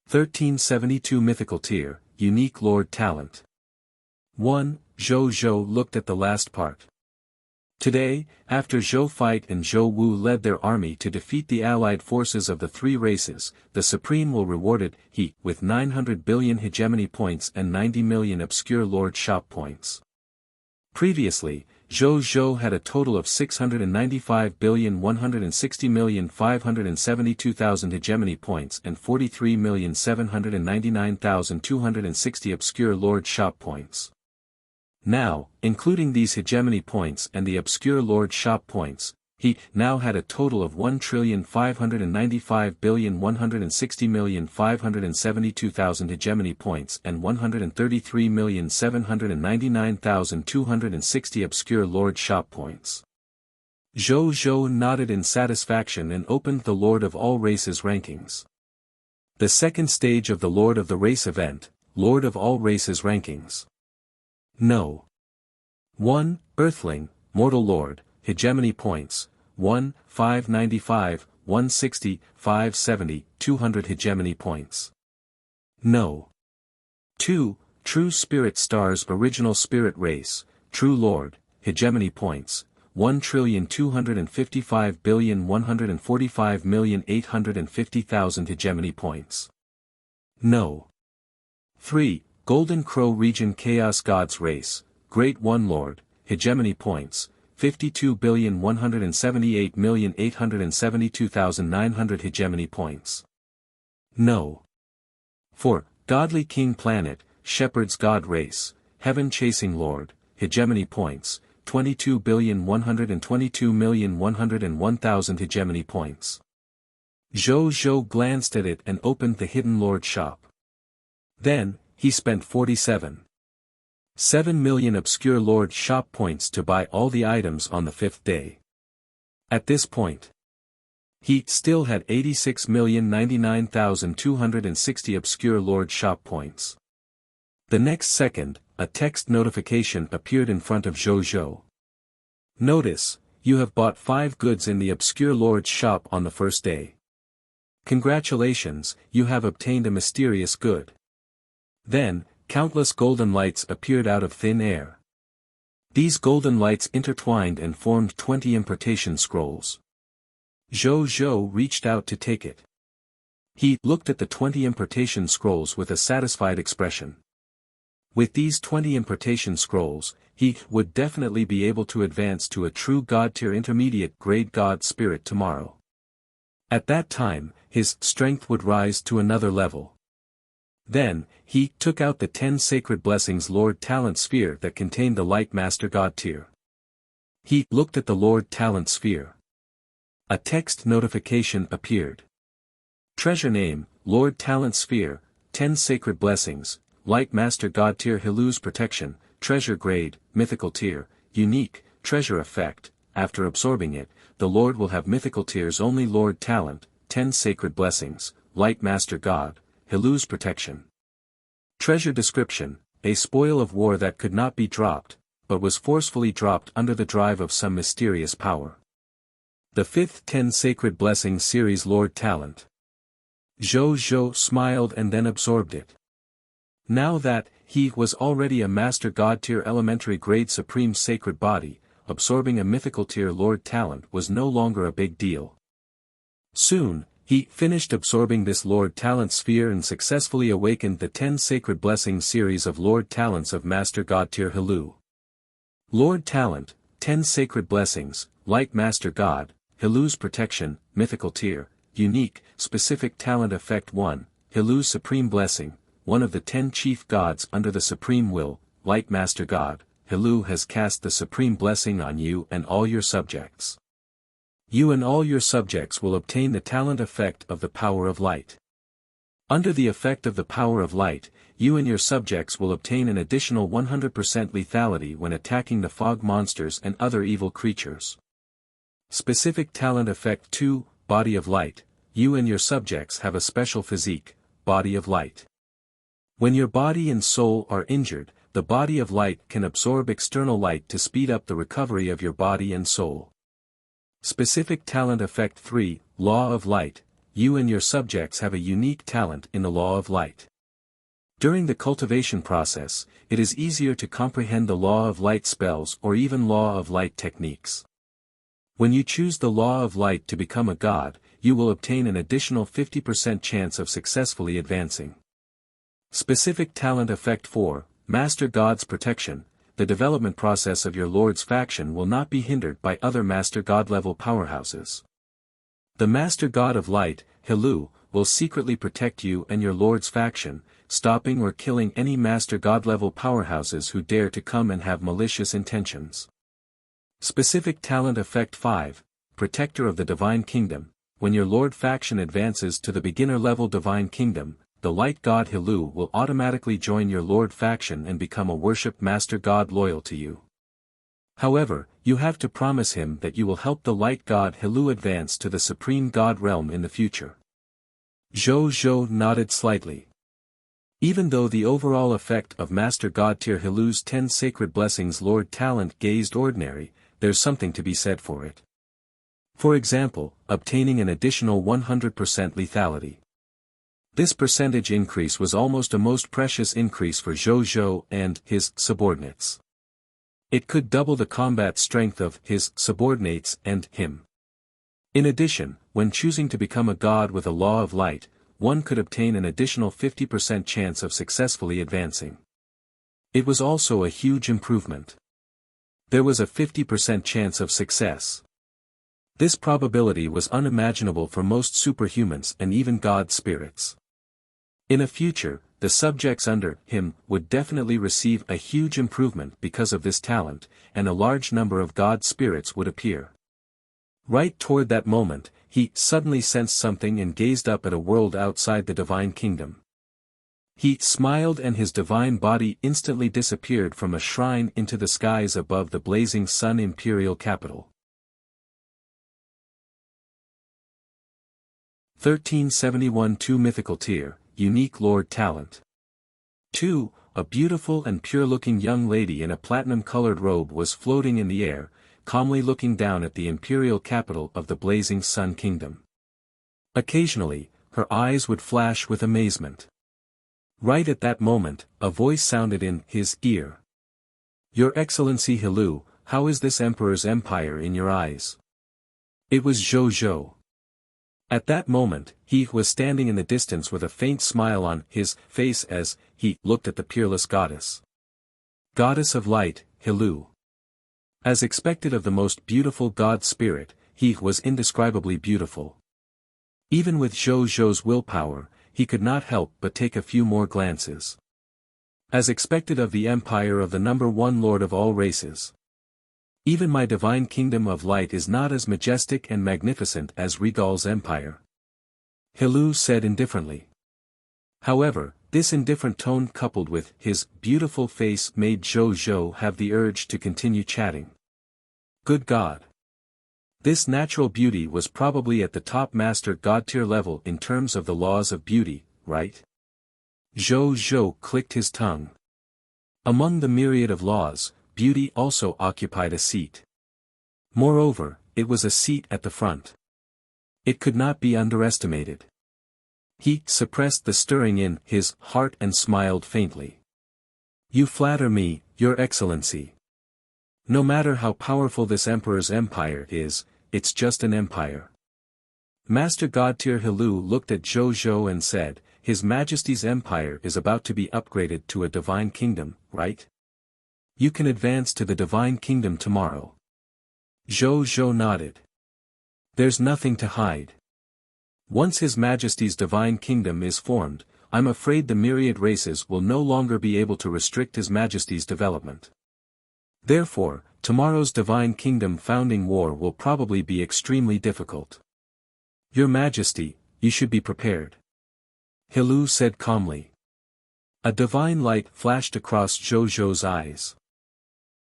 1372 Mythical Tier, Unique Lord Talent. 1. Zhou looked at the last part. Today, after Zhou Fight and Zhou Wu led their army to defeat the allied forces of the three races, the Supreme will rewarded he with 900 billion hegemony points and 90 million obscure lord shop points. Previously, Zhou had a total of 695,160,572,000 hegemony points and 43,799,260 obscure lord shop points. Now, including these hegemony points and the obscure lord shop points, he now had a total of 1,595,160,572,000 hegemony points and 133,799,260 obscure lord shop points. Zhou nodded in satisfaction and opened the Lord of All Races rankings. The second stage of the Lord of the Race event, Lord of All Races rankings. No. 1. Earthling, Mortal Lord, hegemony points, 1, 595, 160, 570, 200 hegemony points. No. 2. True Spirit Stars Original Spirit Race, True Lord, hegemony points, 1,255,145,850,000 hegemony points. No. 3. Golden Crow Region Chaos Gods Race, Great One Lord, hegemony points, 52,178,872,900 hegemony points. No. 4. Godly King Planet, Shepherd's God Race, Heaven Chasing Lord, hegemony points, 22,122,101,000 hegemony points. Zhou glanced at it and opened the Hidden Lord shop. Then, he spent 47.7 million obscure lord shop points to buy all the items on the fifth day. At this point, he still had 86,099,260 obscure lord shop points. The next second, a text notification appeared in front of Zhou. Notice, you have bought 5 goods in the obscure lord shop on the first day. Congratulations, you have obtained a mysterious good. Then, countless golden lights appeared out of thin air. These golden lights intertwined and formed 20 importation scrolls. Zhou reached out to take it. He looked at the 20 importation scrolls with a satisfied expression. With these 20 importation scrolls, he would definitely be able to advance to a true god-tier intermediate grade god spirit tomorrow. At that time, his strength would rise to another level. Then, he took out the 10 Sacred Blessings Lord Talent Sphere that contained the Light Master God tier. He looked at the Lord Talent Sphere. A text notification appeared. Treasure name, Lord Talent Sphere, 10 Sacred Blessings, Light Master God tier Hilu's Protection, Treasure Grade, Mythical Tier, Unique, Treasure Effect. After absorbing it, the Lord will have Mythical Tiers only Lord Talent, 10 Sacred Blessings, Light Master God, Hilu's Protection. Treasure description, a spoil of war that could not be dropped, but was forcefully dropped under the drive of some mysterious power. The 5th 10 Sacred Blessings Series Lord Talent. Zhou smiled and then absorbed it. Now that he was already a Master God tier elementary grade supreme sacred body, absorbing a mythical tier Lord Talent was no longer a big deal. Soon, he finished absorbing this Lord Talent sphere and successfully awakened the 10 Sacred Blessings series of Lord Talents of Master God tier Hilu. Lord Talent, 10 Sacred Blessings, Light Master God, Hilu's Protection, Mythical Tier, Unique, Specific Talent Effect 1, Hilu's Supreme Blessing, one of the 10 Chief Gods under the Supreme Will, Light Master God, Hilu has cast the Supreme Blessing on you and all your subjects. You and all your subjects will obtain the talent effect of the power of light. Under the effect of the power of light, you and your subjects will obtain an additional 100% lethality when attacking the fog monsters and other evil creatures. Specific Talent Effect 2, body of light, you and your subjects have a special physique, body of light. When your body and soul are injured, the body of light can absorb external light to speed up the recovery of your body and soul. Specific talent effect 3, Law of Light, you and your subjects have a unique talent in the law of light. During the cultivation process, it is easier to comprehend the law of light spells or even law of light techniques. When you choose the law of light to become a god, you will obtain an additional 50% chance of successfully advancing. Specific talent effect 4, Master God's protection, the development process of your Lord's faction will not be hindered by other Master God level powerhouses. The Master God of Light, Hilu, will secretly protect you and your Lord's faction, stopping or killing any Master God level powerhouses who dare to come and have malicious intentions. Specific talent effect 5, Protector of the Divine Kingdom, when your Lord faction advances to the beginner level Divine Kingdom, the Light God Hilu will automatically join your Lord faction and become a worshipped Master God loyal to you. However, you have to promise him that you will help the Light God Hilu advance to the Supreme God realm in the future. Zhou nodded slightly. Even though the overall effect of Master God Tier Hilu's 10 sacred blessings Lord Talent gazed ordinary, there's something to be said for it. For example, obtaining an additional 100% lethality. This percentage increase was almost a most precious increase for Zhou and his subordinates. It could double the combat strength of his subordinates and him. In addition, when choosing to become a god with a law of light, one could obtain an additional 50% chance of successfully advancing. It was also a huge improvement. There was a 50% chance of success. This probability was unimaginable for most superhumans and even god spirits. In a future, the subjects under him would definitely receive a huge improvement because of this talent, and a large number of god spirits would appear. Right toward that moment, he suddenly sensed something and gazed up at a world outside the Divine Kingdom. He smiled and his divine body instantly disappeared from a shrine into the skies above the blazing sun imperial capital. 1371 2 Mythical Tier, Unique Lord Talent. 2. A beautiful and pure-looking young lady in a platinum-colored robe was floating in the air, calmly looking down at the imperial capital of the blazing Sun Kingdom. Occasionally, her eyes would flash with amazement. Right at that moment, a voice sounded in his ear. "Your Excellency Hilu, how is this Emperor's empire in your eyes?" It was Zhou. At that moment, he was standing in the distance with a faint smile on his face as he looked at the peerless goddess. Goddess of Light, Hilu. As expected of the most beautiful god spirit, he was indescribably beautiful. Even with Zhou's willpower, he could not help but take a few more glances. As expected of the empire of the number one lord of all races. Even my divine kingdom of light is not as majestic and magnificent as Regal's empire. Hilu said indifferently. However, this indifferent tone coupled with his beautiful face made Zhou have the urge to continue chatting. Good God! This natural beauty was probably at the top master god tier level in terms of the laws of beauty, right? Zhou clicked his tongue. Among the myriad of laws, beauty also occupied a seat. Moreover, it was a seat at the front. It could not be underestimated. He suppressed the stirring in his heart and smiled faintly. "You flatter me, Your Excellency. No matter how powerful this emperor's empire is, it's just an empire." Master God Tier Hilu looked at Zhou and said, "His Majesty's empire is about to be upgraded to a divine kingdom, right? You can advance to the divine kingdom tomorrow." Zhou nodded. "There's nothing to hide. Once His Majesty's divine kingdom is formed, I'm afraid the myriad races will no longer be able to restrict His Majesty's development. Therefore, tomorrow's divine kingdom founding war will probably be extremely difficult. Your Majesty, you should be prepared." Hilu said calmly. A divine light flashed across Zhou's eyes.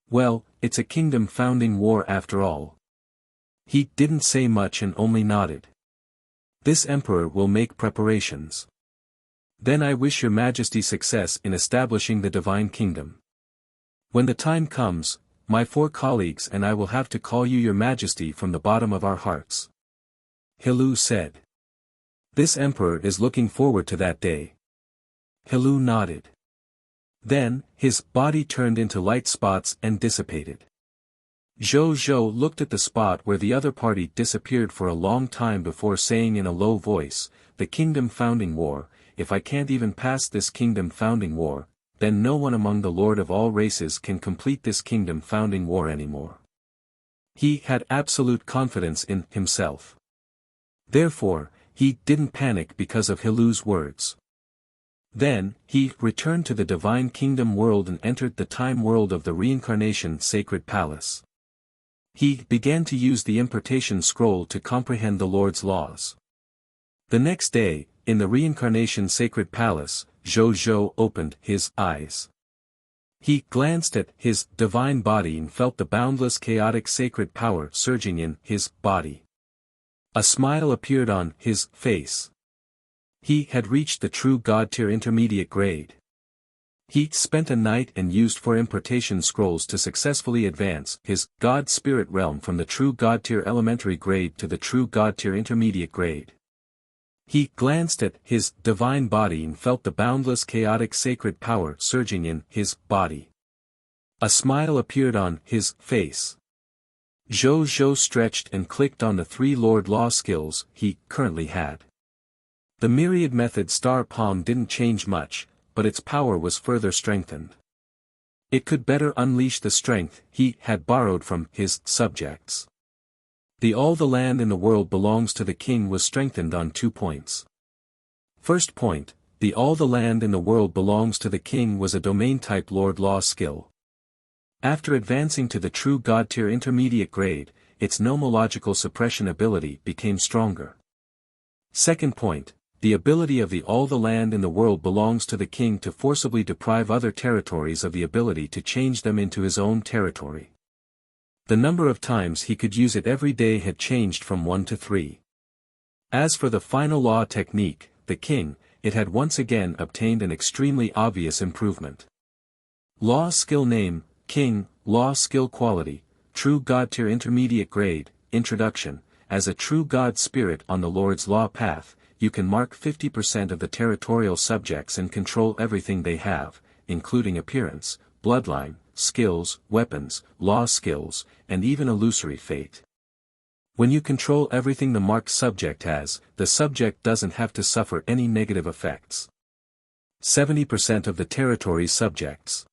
"Well, it's a kingdom founding war after all." He didn't say much and only nodded. This emperor will make preparations. Then I wish your majesty success in establishing the divine kingdom. When the time comes, my 4 colleagues and I will have to call you your majesty from the bottom of our hearts. Hilu said. This emperor is looking forward to that day. Hilu nodded. Then, his body turned into light spots and dissipated. Zhou Zhou looked at the spot where the other party disappeared for a long time before saying in a low voice, "The Kingdom Founding War, if I can't even pass this Kingdom Founding War, then no one among the Lord of all races can complete this Kingdom Founding War anymore." He had absolute confidence in himself. Therefore, he didn't panic because of Hilu's words. Then, he returned to the Divine Kingdom world and entered the time world of the Reincarnation Sacred Palace. He began to use the Importation Scroll to comprehend the Lord's laws. The next day, in the Reincarnation Sacred Palace, Zhou Zhou opened his eyes. He glanced at his divine body and felt the boundless chaotic sacred power surging in his body. A smile appeared on his face. He had reached the true God tier intermediate grade. He spent a night and used 4 importation scrolls to successfully advance his God spirit realm from the true God tier elementary grade to the true God tier intermediate grade. He glanced at his divine body and felt the boundless chaotic sacred power surging in his body. A smile appeared on his face. Zhou Zhou stretched and clicked on the 3 Lord Law skills he currently had. The myriad method star palm didn't change much, but its power was further strengthened. It could better unleash the strength he had borrowed from his subjects. All the land in the world belongs to the king was strengthened on 2 points. First point, all the land in the world belongs to the king was a domain-type Lord Law skill. After advancing to the true God tier intermediate grade, its nomological suppression ability became stronger. Second point, the ability of all the land in the world belongs to the king to forcibly deprive other territories of the ability to change them into his own territory. The number of times he could use it every day had changed from 1 to 3. As for the final law technique, the king, it had once again obtained an extremely obvious improvement. Law skill name, King, Law skill quality, True God tier intermediate grade, Introduction. As a true God spirit on the Lord's Law path, you can mark 50% of the territorial subjects and control everything they have, including appearance, bloodline, skills, weapons, law skills, and even illusory fate. When you control everything the marked subject has, the subject doesn't have to suffer any negative effects. 70% of the territory's subjects.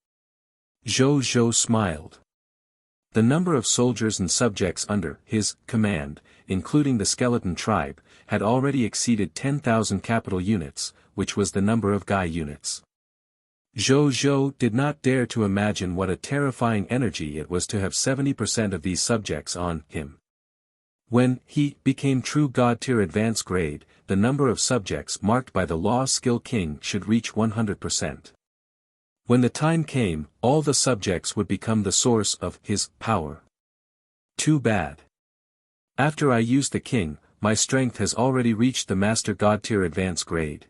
Zhou Zhou smiled. The number of soldiers and subjects under his command, including the skeleton tribe, had already exceeded 10,000 capital units, which was the number of Gai units. Zhou Zhou did not dare to imagine what a terrifying energy it was to have 70% of these subjects on him. When he became true God tier advanced grade, the number of subjects marked by the Law skill king should reach 100%. When the time came, all the subjects would become the source of his power. Too bad. After I use the king, my strength has already reached the Master God tier advanced grade.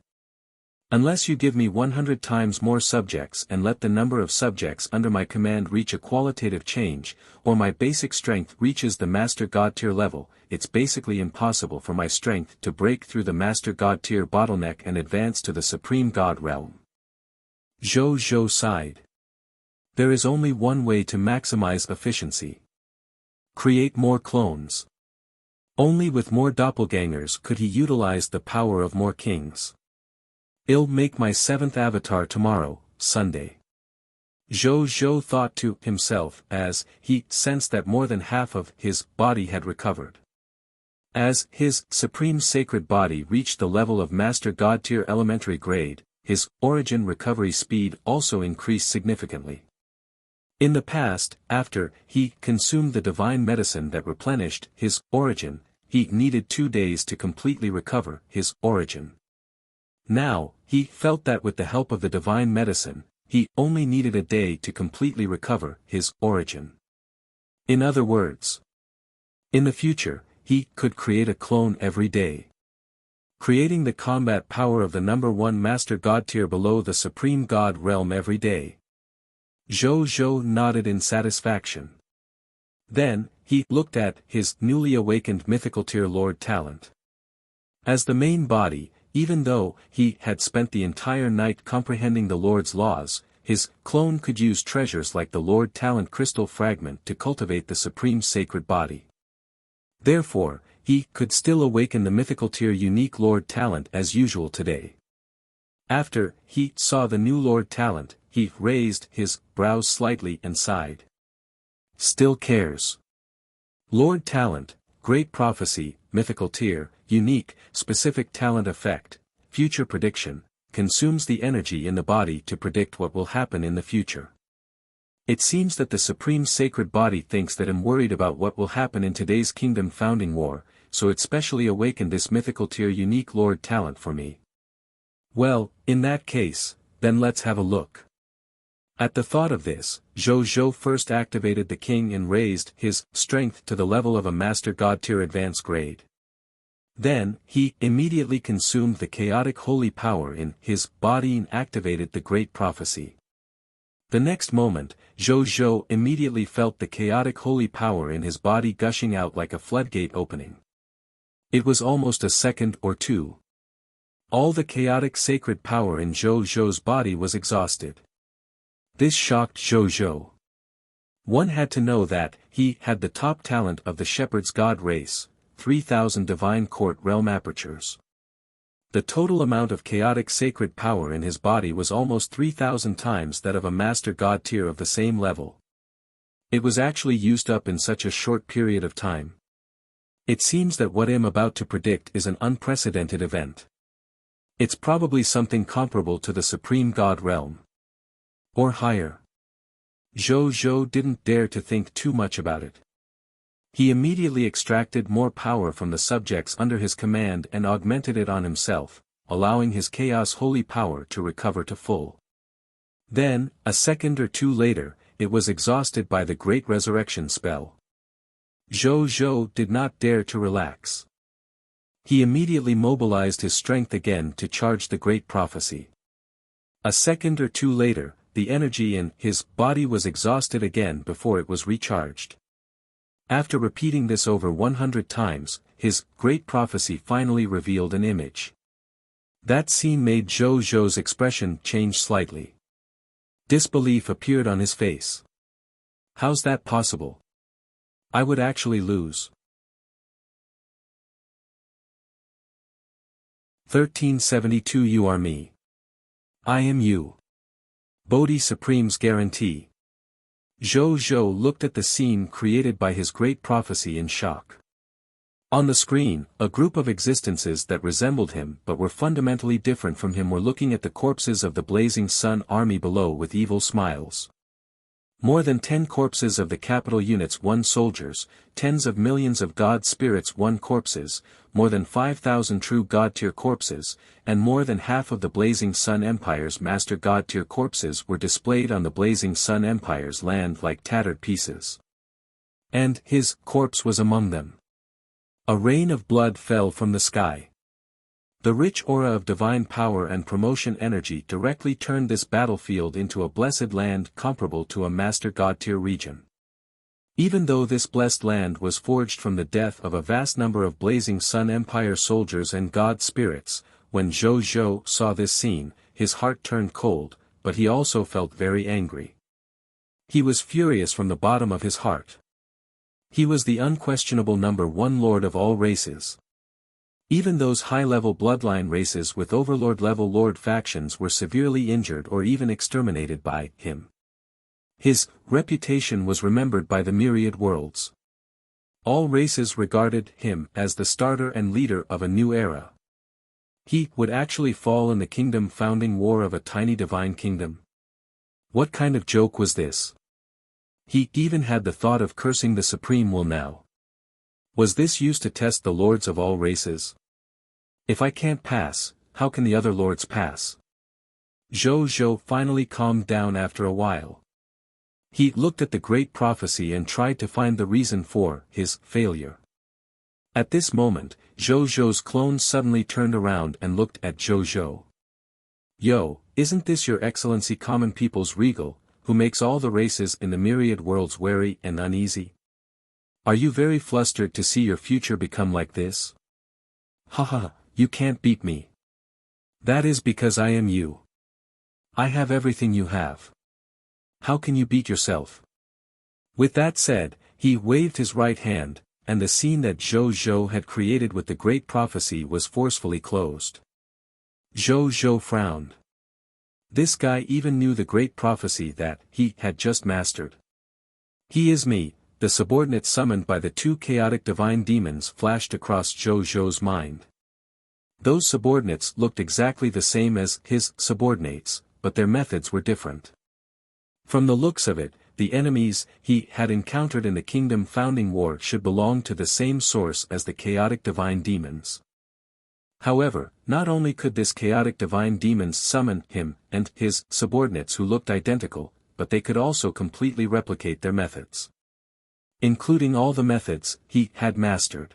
Unless you give me 100 times more subjects and let the number of subjects under my command reach a qualitative change, or my basic strength reaches the Master God tier level, it's basically impossible for my strength to break through the Master God tier bottleneck and advance to the Supreme God realm. Zhou Zhou sighed. There is only one way to maximize efficiency. Create more clones. Only with more doppelgangers could he utilize the power of more kings. I'll make my 7th avatar tomorrow, Sunday. Zhou Zhou thought to himself as he sensed that more than half of his body had recovered. As his supreme sacred body reached the level of Master God tier elementary grade, his origin recovery speed also increased significantly. In the past, after he consumed the divine medicine that replenished his origin, he needed 2 days to completely recover his origin. Now, he felt that with the help of the divine medicine, he only needed a day to completely recover his origin. In other words, in the future, he could create a clone every day. creating the combat power of the number one Master God tier below the Supreme God realm every day. Zhou Zhou nodded in satisfaction. Then, he looked at his newly awakened mythical tier Lord Talent. As the main body, even though he had spent the entire night comprehending the Lord's laws, his clone could use treasures like the Lord Talent crystal fragment to cultivate the supreme sacred body. Therefore, he could still awaken the mythical tier unique Lord Talent as usual today. After he saw the new Lord Talent, he raised his brows slightly and sighed. Still cares. Lord Talent, Great Prophecy, Mythical Tier, Unique, Specific Talent Effect, Future Prediction, consumes the energy in the body to predict what will happen in the future. It seems that the Supreme Sacred Body thinks that I'm worried about what will happen in today's Kingdom Founding War, so it specially awakened this Mythical Tier Unique Lord Talent for me. Well, in that case, then let's have a look. At the thought of this, Zhou Zhou first activated the king and raised his strength to the level of a Master God tier advanced grade. Then, he immediately consumed the chaotic holy power in his body and activated the Great Prophecy. The next moment, Zhou Zhou immediately felt the chaotic holy power in his body gushing out like a floodgate opening. It was almost a second or two. All the chaotic sacred power in Zhou Zhou's body was exhausted. This shocked Zhou Zhou. One had to know that he had the top talent of the Shepherd's God race, 3,000 Divine Court realm apertures. The total amount of chaotic sacred power in his body was almost 3,000 times that of a Master God tier of the same level. It was actually used up in such a short period of time. It seems that what I'm about to predict is an unprecedented event. It's probably something comparable to the Supreme God realm. Or higher. Zhou Zhou didn't dare to think too much about it. He immediately extracted more power from the subjects under his command and augmented it on himself, allowing his chaos holy power to recover to full. Then, a second or two later, it was exhausted by the great resurrection spell. Zhou Zhou did not dare to relax. He immediately mobilized his strength again to charge the great prophecy. A second or two later, the energy in his body was exhausted again before it was recharged. After repeating this over 100 times, his great prophecy finally revealed an image. That scene made Zhou Zhou's expression change slightly. Disbelief appeared on his face. How's that possible? I would actually lose. 1372 You are me. I am you. Bodhi Supreme's guarantee. Zhou Zhou looked at the scene created by his great prophecy in shock. On the screen, a group of existences that resembled him but were fundamentally different from him were looking at the corpses of the blazing sun army below with evil smiles. More than 10 corpses of the capital units won soldiers, tens of millions of god spirits won corpses, more than 5,000 true god tier corpses, and more than half of the Blazing Sun Empire's master god tier corpses were displayed on the Blazing Sun Empire's land like tattered pieces. And his corpse was among them. A rain of blood fell from the sky. The rich aura of divine power and promotion energy directly turned this battlefield into a blessed land comparable to a master god tier region. Even though this blessed land was forged from the death of a vast number of Blazing Sun Empire soldiers and god spirits, when Zhou Zhou saw this scene, his heart turned cold, but he also felt very angry. He was furious from the bottom of his heart. He was the unquestionable number one lord of all races. Even those high-level bloodline races with overlord-level lord factions were severely injured or even exterminated by him. His reputation was remembered by the myriad worlds. All races regarded him as the starter and leader of a new era. He would actually fall in the kingdom founding war of a tiny divine kingdom. What kind of joke was this? He even had the thought of cursing the supreme will now. Was this used to test the lords of all races? If I can't pass, how can the other lords pass? Zhou Zhou finally calmed down after a while. He looked at the great prophecy and tried to find the reason for his failure. At this moment, Zhou clone suddenly turned around and looked at Zhou. Yo, isn't this your excellency common people's regal, who makes all the races in the myriad worlds wary and uneasy? Are you very flustered to see your future become like this? Haha, you can't beat me. That is because I am you. I have everything you have. How can you beat yourself? With that said, he waved his right hand, and the scene that Zhou had created with the great prophecy was forcefully closed. Zhou frowned. This guy even knew the great prophecy that he had just mastered. He is me, the subordinate summoned by the two chaotic divine demons flashed across Zhou's mind. Those subordinates looked exactly the same as his subordinates, but their methods were different. From the looks of it, the enemies he had encountered in the Kingdom Founding War should belong to the same source as the chaotic divine demons. However, not only could this chaotic divine demons summon him and his subordinates who looked identical, but they could also completely replicate their methods. Including all the methods he had mastered.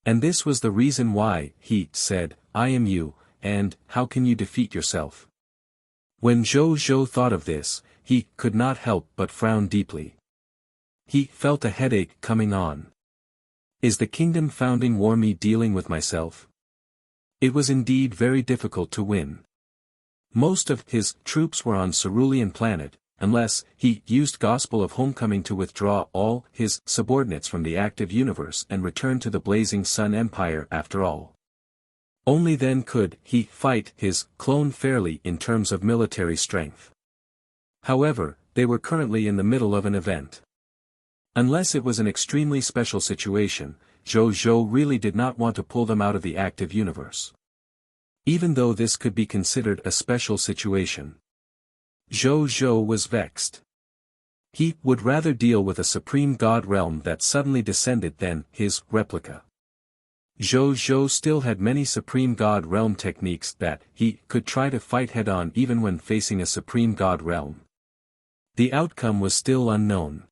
And this was the reason why he said, I am you, and how can you defeat yourself? When Zhou thought of this, he could not help but frown deeply. He felt a headache coming on. Is the Kingdom Founding War me dealing with myself? It was indeed very difficult to win. Most of his troops were on Cerulean planet, unless he used Gospel of Homecoming to withdraw all his subordinates from the active universe and return to the Blazing Sun Empire after all. Only then could he fight his clone fairly in terms of military strength. However, they were currently in the middle of an event. Unless it was an extremely special situation, Zhou really did not want to pull them out of the active universe. Even though this could be considered a special situation. Zhou was vexed. He would rather deal with a supreme god realm that suddenly descended than his replica. Zhou still had many supreme god realm techniques that he could try to fight head-on even when facing a supreme god realm. The outcome was still unknown.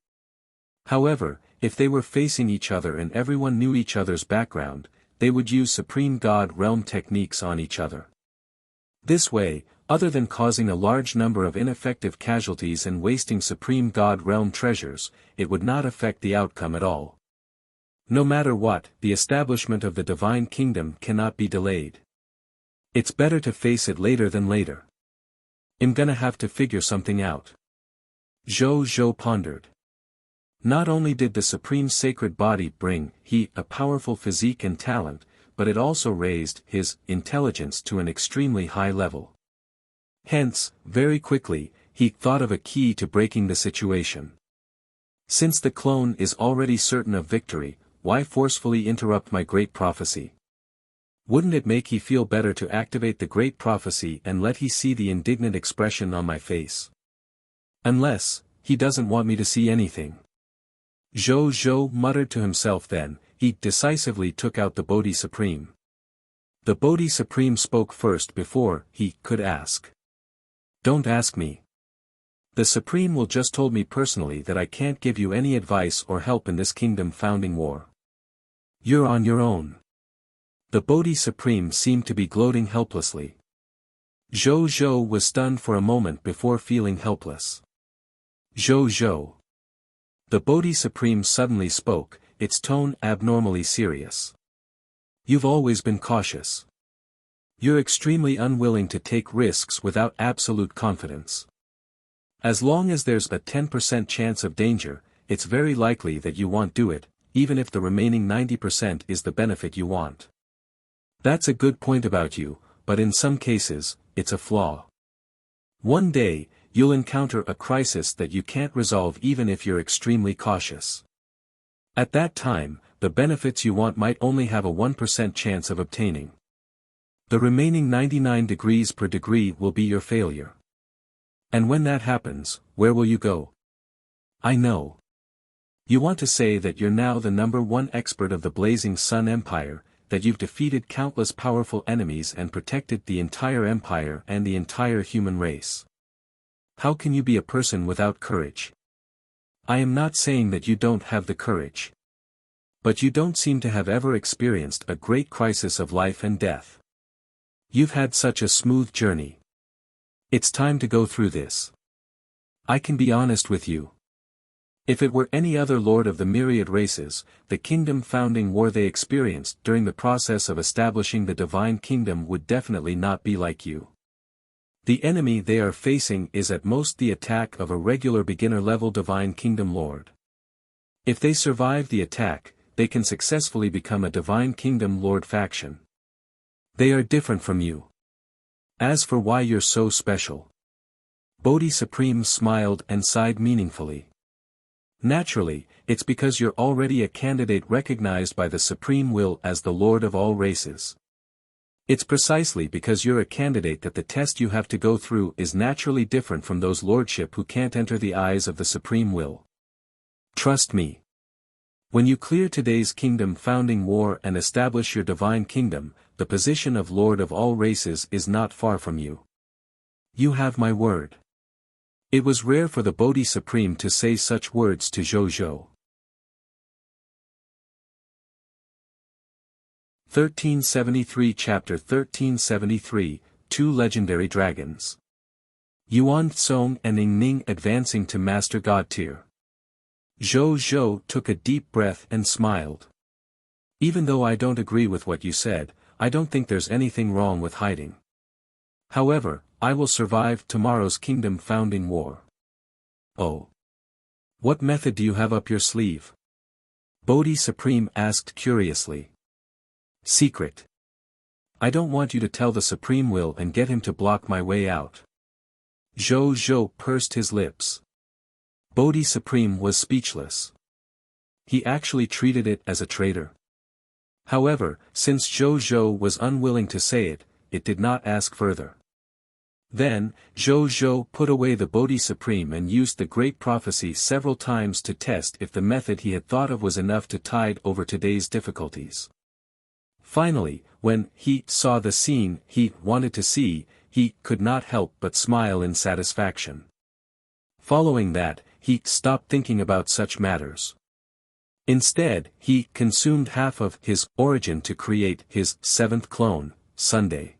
However, if they were facing each other and everyone knew each other's background, they would use supreme god realm techniques on each other. This way, other than causing a large number of ineffective casualties and wasting supreme god realm treasures, it would not affect the outcome at all. No matter what, the establishment of the divine kingdom cannot be delayed. It's better to face it later than later. I'm gonna have to figure something out. Zhou pondered. Not only did the supreme sacred body bring he a powerful physique and talent, but it also raised his intelligence to an extremely high level. Hence, very quickly, he thought of a key to breaking the situation. Since the clone is already certain of victory, why forcefully interrupt my great prophecy? Wouldn't it make he feel better to activate the great prophecy and let he see the indignant expression on my face? Unless, he doesn't want me to see anything. Zhou muttered to himself then, he decisively took out the Bodhi Supreme. The Bodhi Supreme spoke first before he could ask. Don't ask me. The Supreme will just told me personally that I can't give you any advice or help in this Kingdom Founding War. You're on your own. The Bodhi Supreme seemed to be gloating helplessly. Zhou was stunned for a moment before feeling helpless. Zhou. The Bodhi Supreme suddenly spoke, its tone abnormally serious. You've always been cautious. You're extremely unwilling to take risks without absolute confidence. As long as there's a 10% chance of danger, it's very likely that you won't do it, even if the remaining 90% is the benefit you want. That's a good point about you, but in some cases, it's a flaw. One day, you'll encounter a crisis that you can't resolve even if you're extremely cautious. At that time, the benefits you want might only have a 1% chance of obtaining. The remaining 99 degrees per degree will be your failure. And when that happens, where will you go? I know. You want to say that you're now the #1 expert of the Blazing Sun Empire, that you've defeated countless powerful enemies and protected the entire empire and the entire human race. How can you be a person without courage? I am not saying that you don't have the courage. But you don't seem to have ever experienced a great crisis of life and death. You've had such a smooth journey. It's time to go through this. I can be honest with you. If it were any other lord of the myriad races, the kingdom-founding war they experienced during the process of establishing the divine kingdom would definitely not be like you. The enemy they are facing is at most the attack of a regular beginner-level divine kingdom lord. If they survive the attack, they can successfully become a divine kingdom lord faction. They are different from you. As for why you're so special, Bodhi Supreme smiled and sighed meaningfully. Naturally, it's because you're already a candidate recognized by the Supreme Will as the Lord of all races. It's precisely because you're a candidate that the test you have to go through is naturally different from those lordship who can't enter the eyes of the Supreme Will. Trust me. When you clear today's kingdom-founding war and establish your divine kingdom, the position of Lord of all races is not far from you. You have my word. It was rare for the Bodhi Supreme to say such words to Zhou. 1373 Chapter 1373, Two Legendary Dragons. Yuan Tsong and Ning Ning advancing to Master God tier. Zhou took a deep breath and smiled. Even though I don't agree with what you said, I don't think there's anything wrong with hiding. However, I will survive tomorrow's kingdom-founding war. Oh. What method do you have up your sleeve? Bodhi Supreme asked curiously. Secret. I don't want you to tell the Supreme Will and get him to block my way out. Zhou pursed his lips. Bodhi Supreme was speechless. He actually treated it as a traitor. However, since Zhou was unwilling to say it, it did not ask further. Then, Zhou put away the Bodhi Supreme and used the great prophecy several times to test if the method he had thought of was enough to tide over today's difficulties. Finally, when he saw the scene he wanted to see, he could not help but smile in satisfaction. Following that, he stopped thinking about such matters. Instead, he consumed half of his origin to create his seventh clone, Sunday.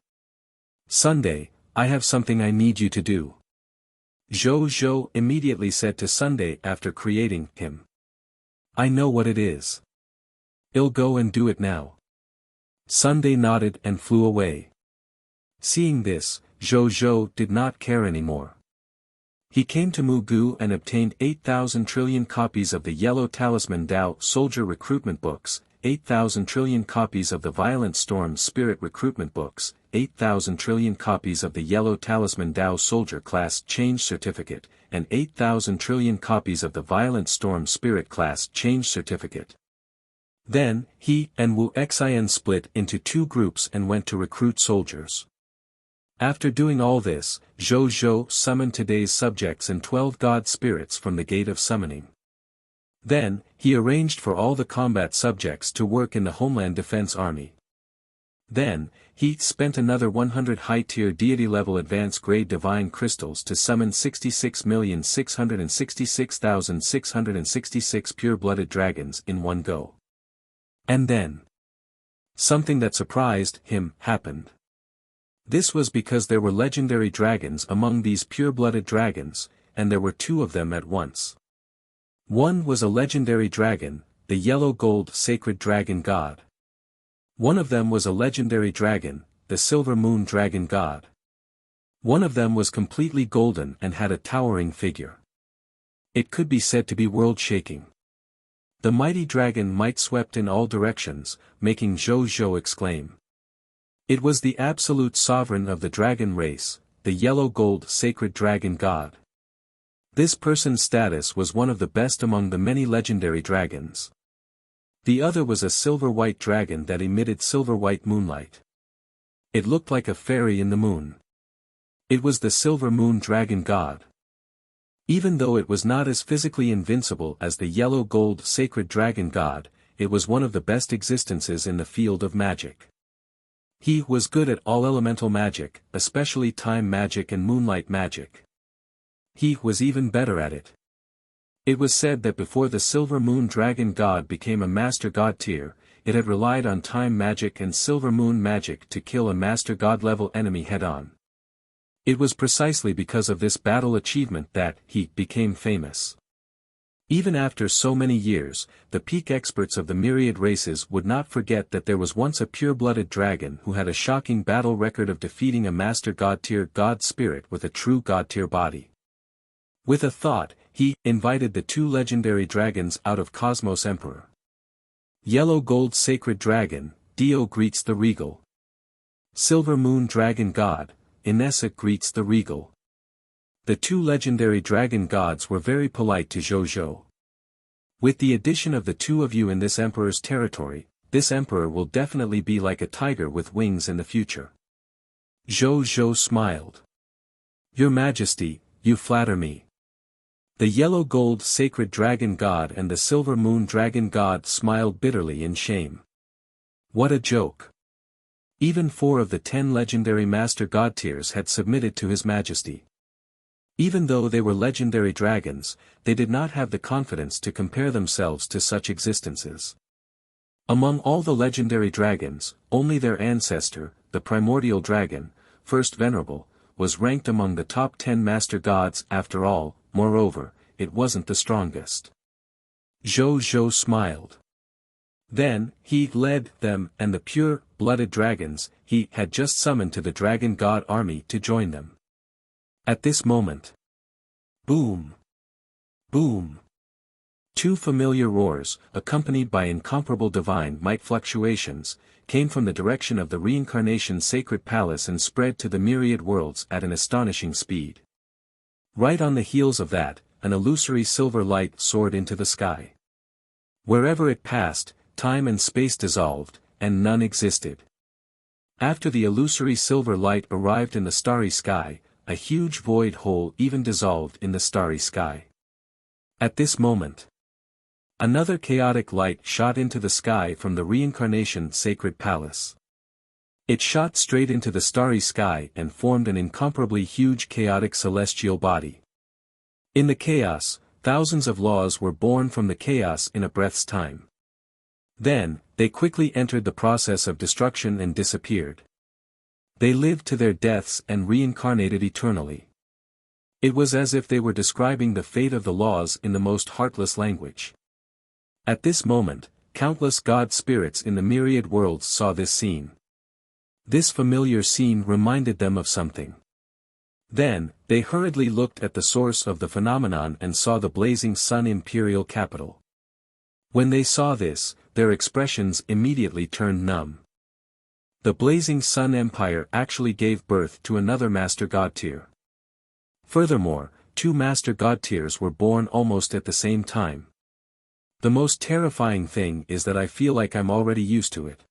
Sunday, I have something I need you to do. Zhou immediately said to Sunday after creating him. I know what it is. I'll go and do it now. Sunday nodded and flew away. Seeing this, Zhou did not care anymore. He came to Mugu and obtained 8,000 trillion copies of the Yellow Talisman Dao Soldier Recruitment Books, 8,000 trillion copies of the Violent Storm Spirit Recruitment Books, 8,000 trillion copies of the Yellow Talisman Dao Soldier Class Change Certificate, and 8,000 trillion copies of the Violent Storm Spirit Class Change Certificate. Then, he and Wuxia split into two groups and went to recruit soldiers. After doing all this, Zhou summoned today's subjects and 12 god spirits from the Gate of Summoning. Then, he arranged for all the combat subjects to work in the Homeland Defense Army. Then, he spent another 100 high-tier deity-level advanced-grade divine crystals to summon 66,666,666 pure-blooded dragons in one go. And then, something that surprised him happened. This was because there were legendary dragons among these pure-blooded dragons, and there were two of them at once. One was a legendary dragon, the yellow-gold sacred dragon god. One of them was a legendary dragon, the silver moon dragon god. One of them was completely golden and had a towering figure. It could be said to be world-shaking. The mighty dragon might swept in all directions, making Zhou exclaim. It was the absolute sovereign of the dragon race, the yellow-gold sacred dragon god. This person's status was one of the best among the many legendary dragons. The other was a silver-white dragon that emitted silver-white moonlight. It looked like a fairy in the moon. It was the silver moon dragon god. Even though it was not as physically invincible as the yellow-gold sacred dragon god, it was one of the best existences in the field of magic. He was good at all elemental magic, especially time magic and moonlight magic. He was even better at it. It was said that before the Silver Moon Dragon God became a Master God tier, it had relied on time magic and Silver Moon magic to kill a Master God level enemy head-on. It was precisely because of this battle achievement that he became famous. Even after so many years, the peak experts of the myriad races would not forget that there was once a pure-blooded dragon who had a shocking battle record of defeating a Master God tier God spirit with a true God tier body. With a thought, he invited the two legendary dragons out of Cosmos Emperor. Yellow Gold Sacred Dragon, Dio greets the Regal. Silver Moon Dragon God, Inessa greets the Regal. The two legendary dragon gods were very polite to Zhou. With the addition of the two of you in this emperor's territory, this emperor will definitely be like a tiger with wings in the future. Zhou smiled. Your Majesty, you flatter me. The Yellow Gold Sacred Dragon God and the Silver Moon Dragon God smiled bitterly in shame. What a joke. Even 4 of the 10 legendary Master God tiers had submitted to His Majesty. Even though they were legendary dragons, they did not have the confidence to compare themselves to such existences. Among all the legendary dragons, only their ancestor, the primordial dragon, first venerable, was ranked among the top 10 Master Gods after all. Moreover, it wasn't the strongest. Zhou smiled. Then, he led them and the pure-blooded dragons he had just summoned to the Dragon God army to join them. At this moment, boom! Boom! 2 familiar roars, accompanied by incomparable divine might fluctuations, came from the direction of the Reincarnation Sacred Palace and spread to the myriad worlds at an astonishing speed. Right on the heels of that, an illusory silver light soared into the sky. Wherever it passed, time and space dissolved, and none existed. After the illusory silver light arrived in the starry sky, a huge void hole even dissolved in the starry sky. At this moment, another chaotic light shot into the sky from the Reincarnation Sacred Palace. It shot straight into the starry sky and formed an incomparably huge chaotic celestial body. In the chaos, thousands of laws were born from the chaos in a breath's time. Then, they quickly entered the process of destruction and disappeared. They lived to their deaths and reincarnated eternally. It was as if they were describing the fate of the laws in the most heartless language. At this moment, countless god spirits in the myriad worlds saw this scene. This familiar scene reminded them of something. Then, they hurriedly looked at the source of the phenomenon and saw the blazing sun imperial capital. When they saw this, their expressions immediately turned numb. The blazing sun empire actually gave birth to another Master God tier. Furthermore, 2 Master God tiers were born almost at the same time. The most terrifying thing is that I feel like I'm already used to it.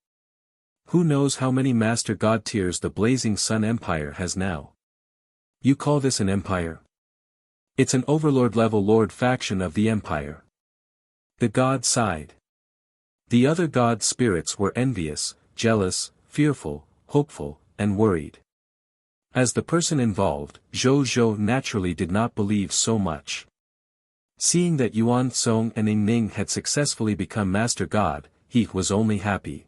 Who knows how many Master God tiers the blazing sun empire has now? You call this an empire? It's an overlord-level lord faction of the empire. The god sighed. The other god spirits were envious, jealous, fearful, hopeful, and worried. As the person involved, Zhou naturally did not believe so much. Seeing that Yuan Song and Ning Ning had successfully become Master God, he was only happy.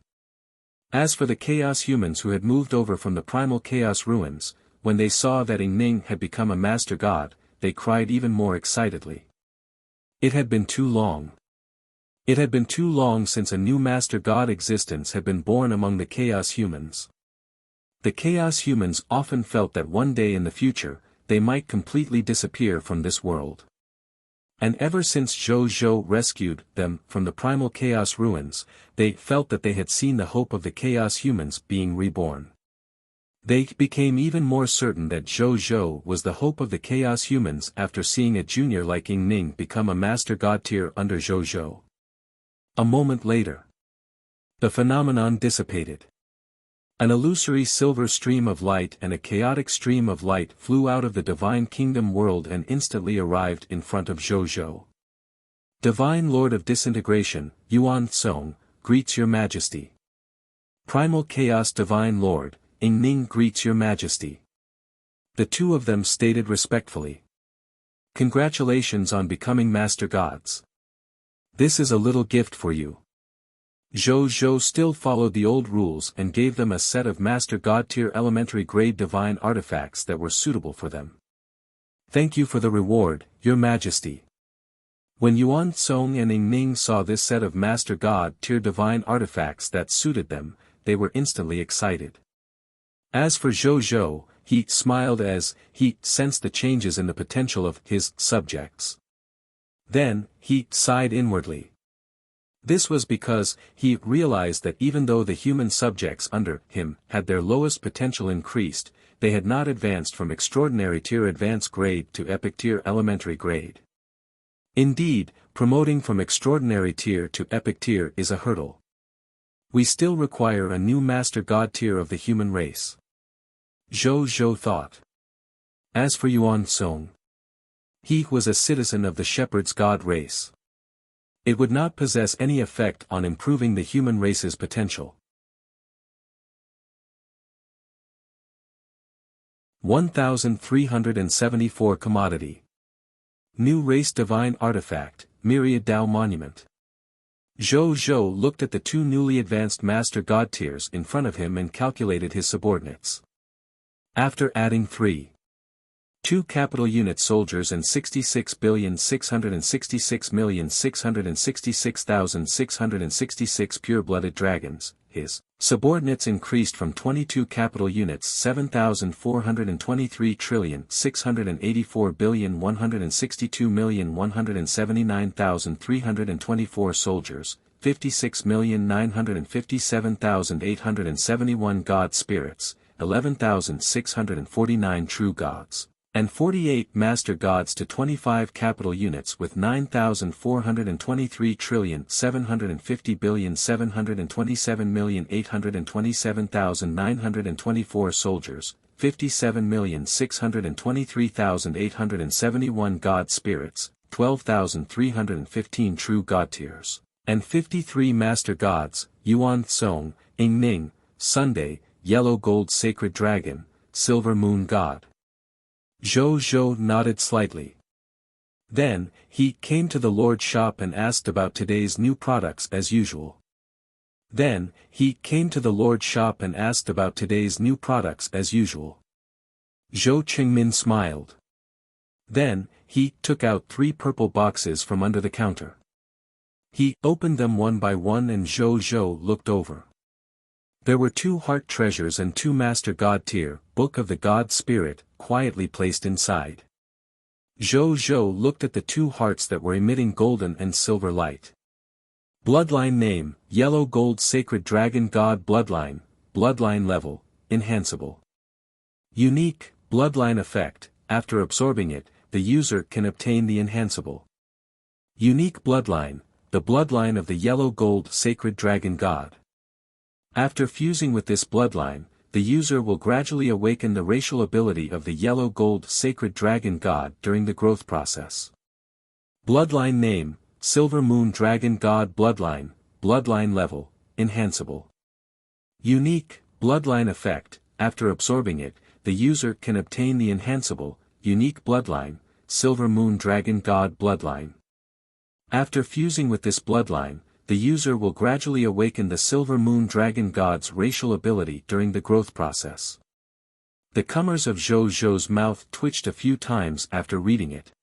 As for the Chaos humans who had moved over from the Primal Chaos ruins, when they saw that Ning Ning had become a Master God, they cried even more excitedly. It had been too long. It had been too long since a new Master God existence had been born among the Chaos humans. The Chaos humans often felt that one day in the future, they might completely disappear from this world. And ever since Zhou rescued them from the Primal Chaos ruins, they felt that they had seen the hope of the Chaos humans being reborn. They became even more certain that Zhou was the hope of the Chaos humans after seeing a junior like Ning Ning become a Master God tier under Zhou. A moment later, the phenomenon dissipated. An illusory silver stream of light and a chaotic stream of light flew out of the Divine Kingdom world and instantly arrived in front of Zhou. Divine Lord of Disintegration, Yuan Song, greets your Majesty. Primal Chaos Divine Lord, Ning Ning greets your Majesty. The two of them stated respectfully. Congratulations on becoming Master Gods. This is a little gift for you. Zhou Zhou still followed the old rules and gave them a set of Master God tier elementary grade divine artifacts that were suitable for them. Thank you for the reward, Your Majesty. When Yuan Song and Ning Ning saw this set of Master God tier divine artifacts that suited them, they were instantly excited. As for Zhou Zhou, he smiled as he sensed the changes in the potential of his subjects. Then, he sighed inwardly. This was because he realized that even though the human subjects under him had their lowest potential increased, they had not advanced from extraordinary tier advanced grade to epic tier elementary grade. Indeed, promoting from extraordinary tier to epic tier is a hurdle. We still require a new Master God tier of the human race. Zhou Zhou thought. As for Yuan Song, he was a citizen of the Shepherd's God race. It would not possess any effect on improving the human race's potential. 1374 Commodity. New Race Divine Artifact, Myriad Dao Monument. Zhou Zhou looked at the two newly advanced Master God tiers in front of him and calculated his subordinates. After adding 2 capital unit soldiers and 66,666,666,666 pure-blooded dragons, his subordinates increased from 22 capital units 7,423,684,162,179,324 soldiers, 56,957,871 god spirits, 11,649 true gods, and 48 master gods to 25 capital units with 9,423,750,727,827,924 soldiers, 57,623,871 god spirits, 12,315 true god tiers, and 53 master gods, Yuan Song, Ing Ning, Sunday, Yellow Gold Sacred Dragon, Silver Moon God. Zhou Zhou nodded slightly. Then, he came to the Lord's shop and asked about today's new products as usual. Zhou Qingmin smiled. Then, he took out 3 purple boxes from under the counter. He opened them one by one and Zhou Zhou looked over. There were 2 heart treasures and 2 Master God tier, Book of the God Spirit, quietly placed inside. Zhou Zhou looked at the 2 hearts that were emitting golden and silver light. Bloodline name, Yellow Gold Sacred Dragon God Bloodline, Bloodline level, enhanceable. Unique, Bloodline effect, after absorbing it, the user can obtain the enhanceable. Unique Bloodline, the bloodline of the Yellow Gold Sacred Dragon God. After fusing with this bloodline, the user will gradually awaken the racial ability of the Yellow Gold Sacred Dragon God during the growth process. Bloodline name, Silver Moon Dragon God Bloodline, Bloodline level, enhanceable. Unique, Bloodline effect, after absorbing it, the user can obtain the enhanceable, Unique Bloodline, Silver Moon Dragon God Bloodline. After fusing with this bloodline, the user will gradually awaken the Silver Moon Dragon God's racial ability during the growth process. The comers of Zhou Zhou's mouth twitched a few times after reading it.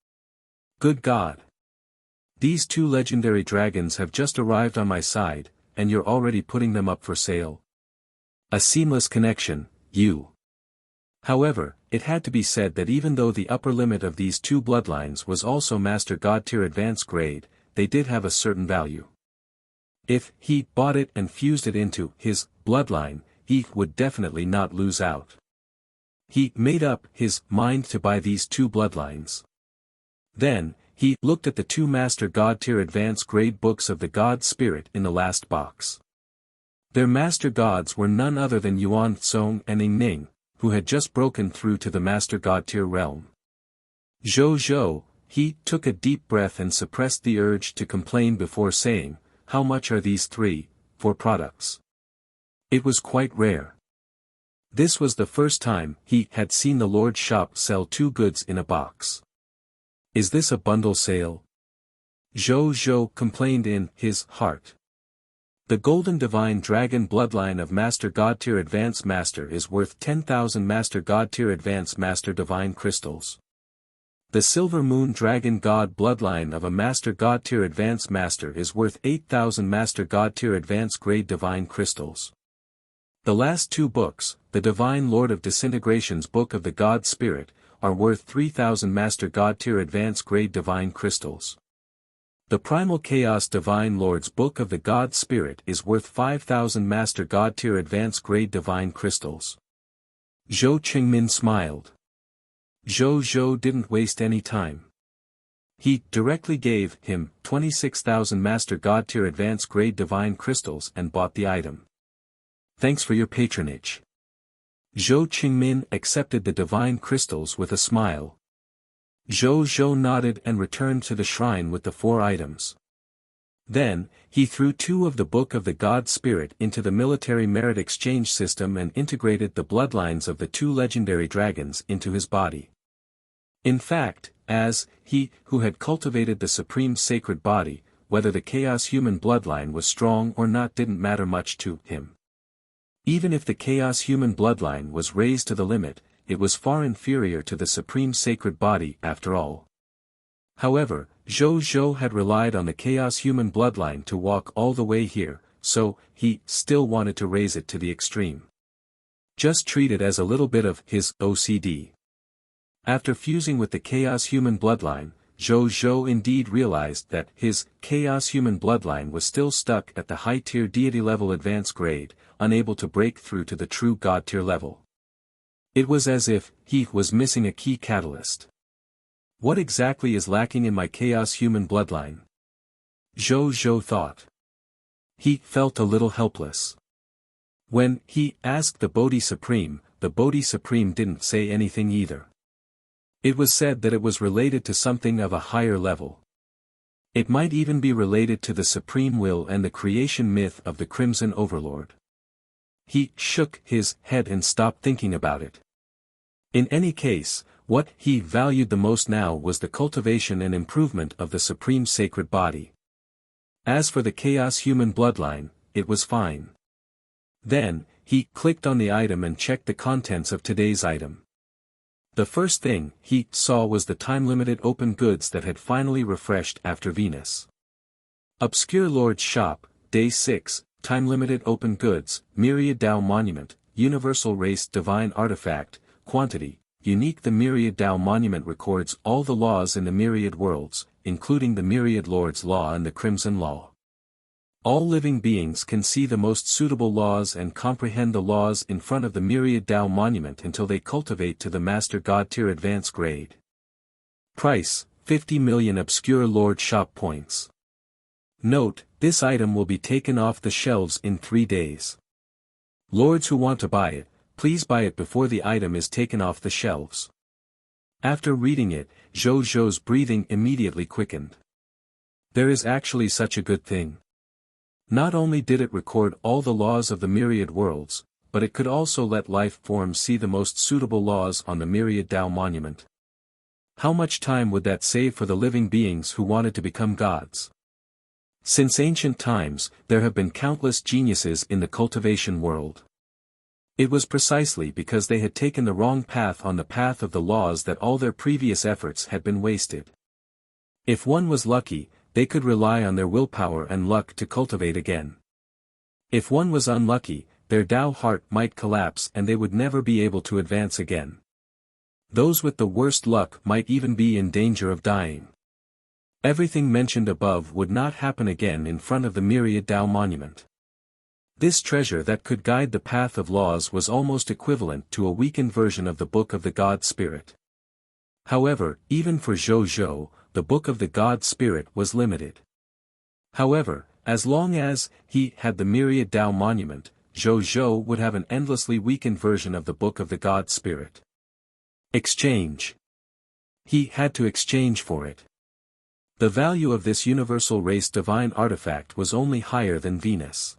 Good God! These 2 legendary dragons have just arrived on my side, and you're already putting them up for sale. A seamless connection, you. However, it had to be said that even though the upper limit of these 2 bloodlines was also Master God tier advanced grade, they did have a certain value. If he bought it and fused it into his bloodline, he would definitely not lose out. He made up his mind to buy these 2 bloodlines. Then, he looked at the 2 Master God tier advanced grade books of the God Spirit in the last box. Their Master Gods were none other than Yuan Song and Ing Ning, who had just broken through to the Master God tier realm. Zhou Zhou, he took a deep breath and suppressed the urge to complain before saying, how much are these 4 products? It was quite rare. This was the first time he had seen the Lord's shop sell 2 goods in a box. Is this a bundle sale? Zhou Zhou complained in his heart. The golden divine dragon bloodline of Master God Tier Advanced Master is worth 10,000 Master God Tier Advanced Master Divine Crystals. The silver moon dragon god bloodline of a Master God Tier Advanced Master is worth 8,000 Master God Tier Advanced Grade Divine Crystals. The last two books, the Divine Lord of Disintegration's Book of the God Spirit, are worth 3,000 Master God Tier Advanced Grade Divine Crystals. The Primal Chaos Divine Lord's Book of the God Spirit is worth 5,000 Master God Tier Advanced Grade Divine Crystals. Zhou Qingmin smiled. Zhou Zhou didn't waste any time. He directly gave him 26,000 Master God Tier Advanced Grade Divine Crystals and bought the item. Thanks for your patronage. Zhou Qingmin accepted the divine crystals with a smile. Zhou Zhou nodded and returned to the shrine with the 4 items. Then, he threw 2 of the Book of the God Spirit into the military merit exchange system and integrated the bloodlines of the 2 legendary dragons into his body. In fact, as he who had cultivated the supreme sacred body, whether the chaos human bloodline was strong or not didn't matter much to him. Even if the chaos human bloodline was raised to the limit, it was far inferior to the supreme sacred body after all. However, Zhou Zhou had relied on the chaos human bloodline to walk all the way here, so he still wanted to raise it to the extreme. Just treat it as a little bit of his OCD. After fusing with the chaos human bloodline, Zhou Zhou indeed realized that his chaos human bloodline was still stuck at the high-tier deity level advanced grade, unable to break through to the true god tier level. It was as if he was missing a key catalyst. What exactly is lacking in my chaos human bloodline? Zhou Zhou thought. He felt a little helpless. When he asked the Bodhi Supreme didn't say anything either. It was said that it was related to something of a higher level. It might even be related to the supreme will and the creation myth of the Crimson Overlord. He shook his head and stopped thinking about it. In any case, what he valued the most now was the cultivation and improvement of the supreme sacred body. As for the chaos human bloodline, it was fine. Then, he clicked on the item and checked the contents of today's item. The first thing he saw was the time-limited open goods that had finally refreshed after Venus. Obscure Lord's Shop, Day 6, Time-limited open goods, Myriad Tao Monument, Universal Race Divine Artifact, Quantity, Unique. The Myriad Tao Monument records all the laws in the myriad worlds, including the Myriad Lord's Law and the Crimson Law. All living beings can see the most suitable laws and comprehend the laws in front of the Myriad Tao Monument until they cultivate to the Master God Tier Advanced Grade. Price, 50 million Obscure Lord Shop Points. Note, this item will be taken off the shelves in 3 days. Lords who want to buy it, please buy it before the item is taken off the shelves. After reading it, Zhou Zhou's breathing immediately quickened. There is actually such a good thing. Not only did it record all the laws of the myriad worlds, but it could also let life forms see the most suitable laws on the Myriad Tao Monument. How much time would that save for the living beings who wanted to become gods? Since ancient times, there have been countless geniuses in the cultivation world. It was precisely because they had taken the wrong path on the path of the laws that all their previous efforts had been wasted. If one was lucky, they could rely on their willpower and luck to cultivate again. If one was unlucky, their Tao heart might collapse and they would never be able to advance again. Those with the worst luck might even be in danger of dying. Everything mentioned above would not happen again in front of the Myriad Tao Monument. This treasure that could guide the path of laws was almost equivalent to a weakened version of the Book of the God Spirit. However, even for Zhou Zhou, the Book of the God Spirit was limited. However, as long as he had the Myriad Tao Monument, Zhou Zhou would have an endlessly weakened version of the Book of the God Spirit. Exchange. He had to exchange for it. The value of this universal race divine artifact was only higher than Venus.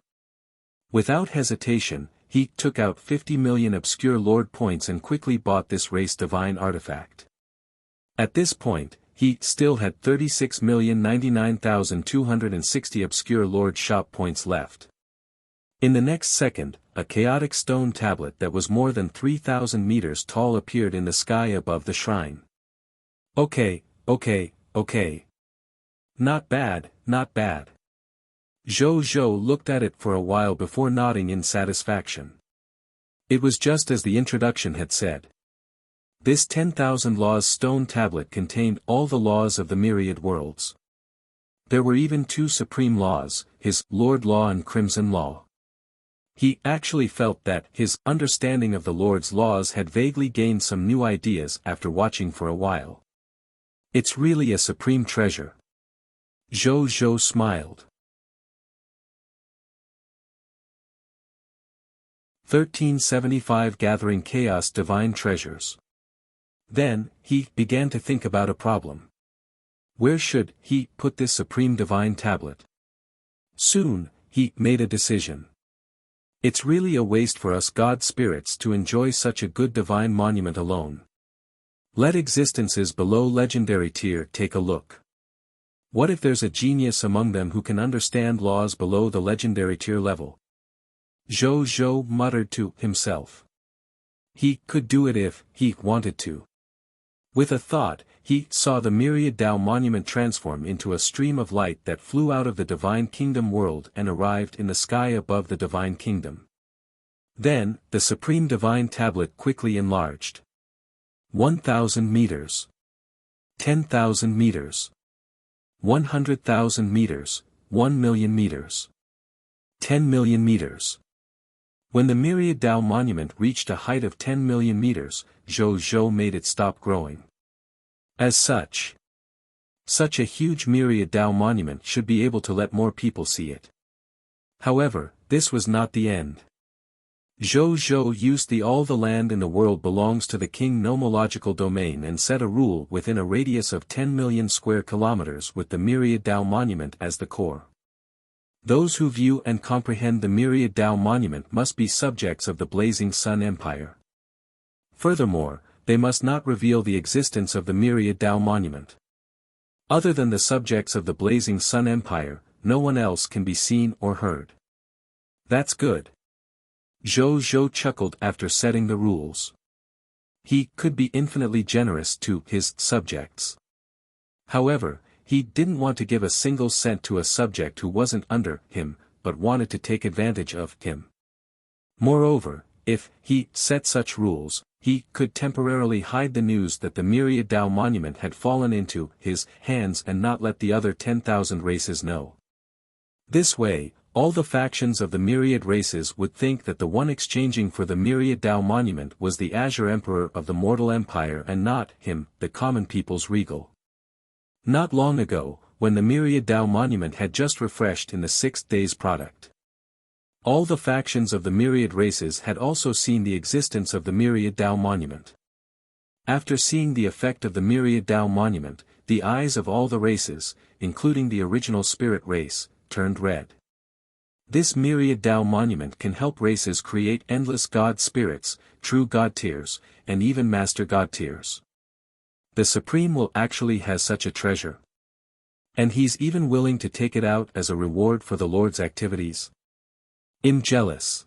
Without hesitation, he took out 50 million obscure lord points and quickly bought this race divine artifact. At this point, he still had 36,099,260 obscure Lord shop points left. In the next second, a chaotic stone tablet that was more than 3,000 meters tall appeared in the sky above the shrine. Okay. Not bad, not bad. Zhou looked at it for a while before nodding in satisfaction. It was just as the introduction had said. This 10,000 laws stone tablet contained all the laws of the myriad worlds. There were even 2 supreme laws, his Lord Law and Crimson Law. He actually felt that his understanding of the Lord's laws had vaguely gained some new ideas after watching for a while. It's really a supreme treasure. Zhou smiled. 1375 Gathering Chaos Divine Treasures. Then, he began to think about a problem. Where should he put this supreme divine tablet? Soon, he made a decision. It's really a waste for us God spirits to enjoy such a good divine monument alone. Let existences below legendary tier take a look. What if there's a genius among them who can understand laws below the legendary tier level? Zhou muttered to himself. He could do it if he wanted to. With a thought, he saw the myriad Tao monument transform into a stream of light that flew out of the Divine Kingdom world and arrived in the sky above the Divine Kingdom. Then, the Supreme Divine Tablet quickly enlarged. 1,000 meters. 10,000 meters. 100,000 meters, 1 million meters. 10 million meters. When the myriad Tao monument reached a height of 10 million meters, Zhou made it stop growing. As such a huge myriad Tao monument should be able to let more people see it. However, this was not the end. Zhou used all the land in the world belongs to the king nomological domain and set a rule within a radius of 10 million square kilometers with the myriad Tao monument as the core. Those who view and comprehend the myriad Tao monument must be subjects of the Blazing Sun Empire. Furthermore, they must not reveal the existence of the myriad Tao monument. Other than the subjects of the Blazing Sun Empire, no one else can be seen or heard. That's good. Zhou chuckled after setting the rules. He could be infinitely generous to his subjects. However, he didn't want to give a single cent to a subject who wasn't under him, but wanted to take advantage of him. Moreover, if he set such rules, he could temporarily hide the news that the myriad Tao monument had fallen into his hands and not let the other 10,000 races know. This way, all the factions of the myriad races would think that the one exchanging for the myriad Tao monument was the Azure Emperor of the Mortal Empire and not him, the common people's regal. Not long ago, when the myriad Tao monument had just refreshed in the 6th day's product. All the factions of the myriad races had also seen the existence of the myriad Tao monument. After seeing the effect of the myriad Tao monument, the eyes of all the races, including the original spirit race, turned red. This myriad Tao monument can help races create endless god spirits, true god tiers, and even master god tiers. The Supreme will actually has such a treasure. And he's even willing to take it out as a reward for the Lord's activities. I'm jealous.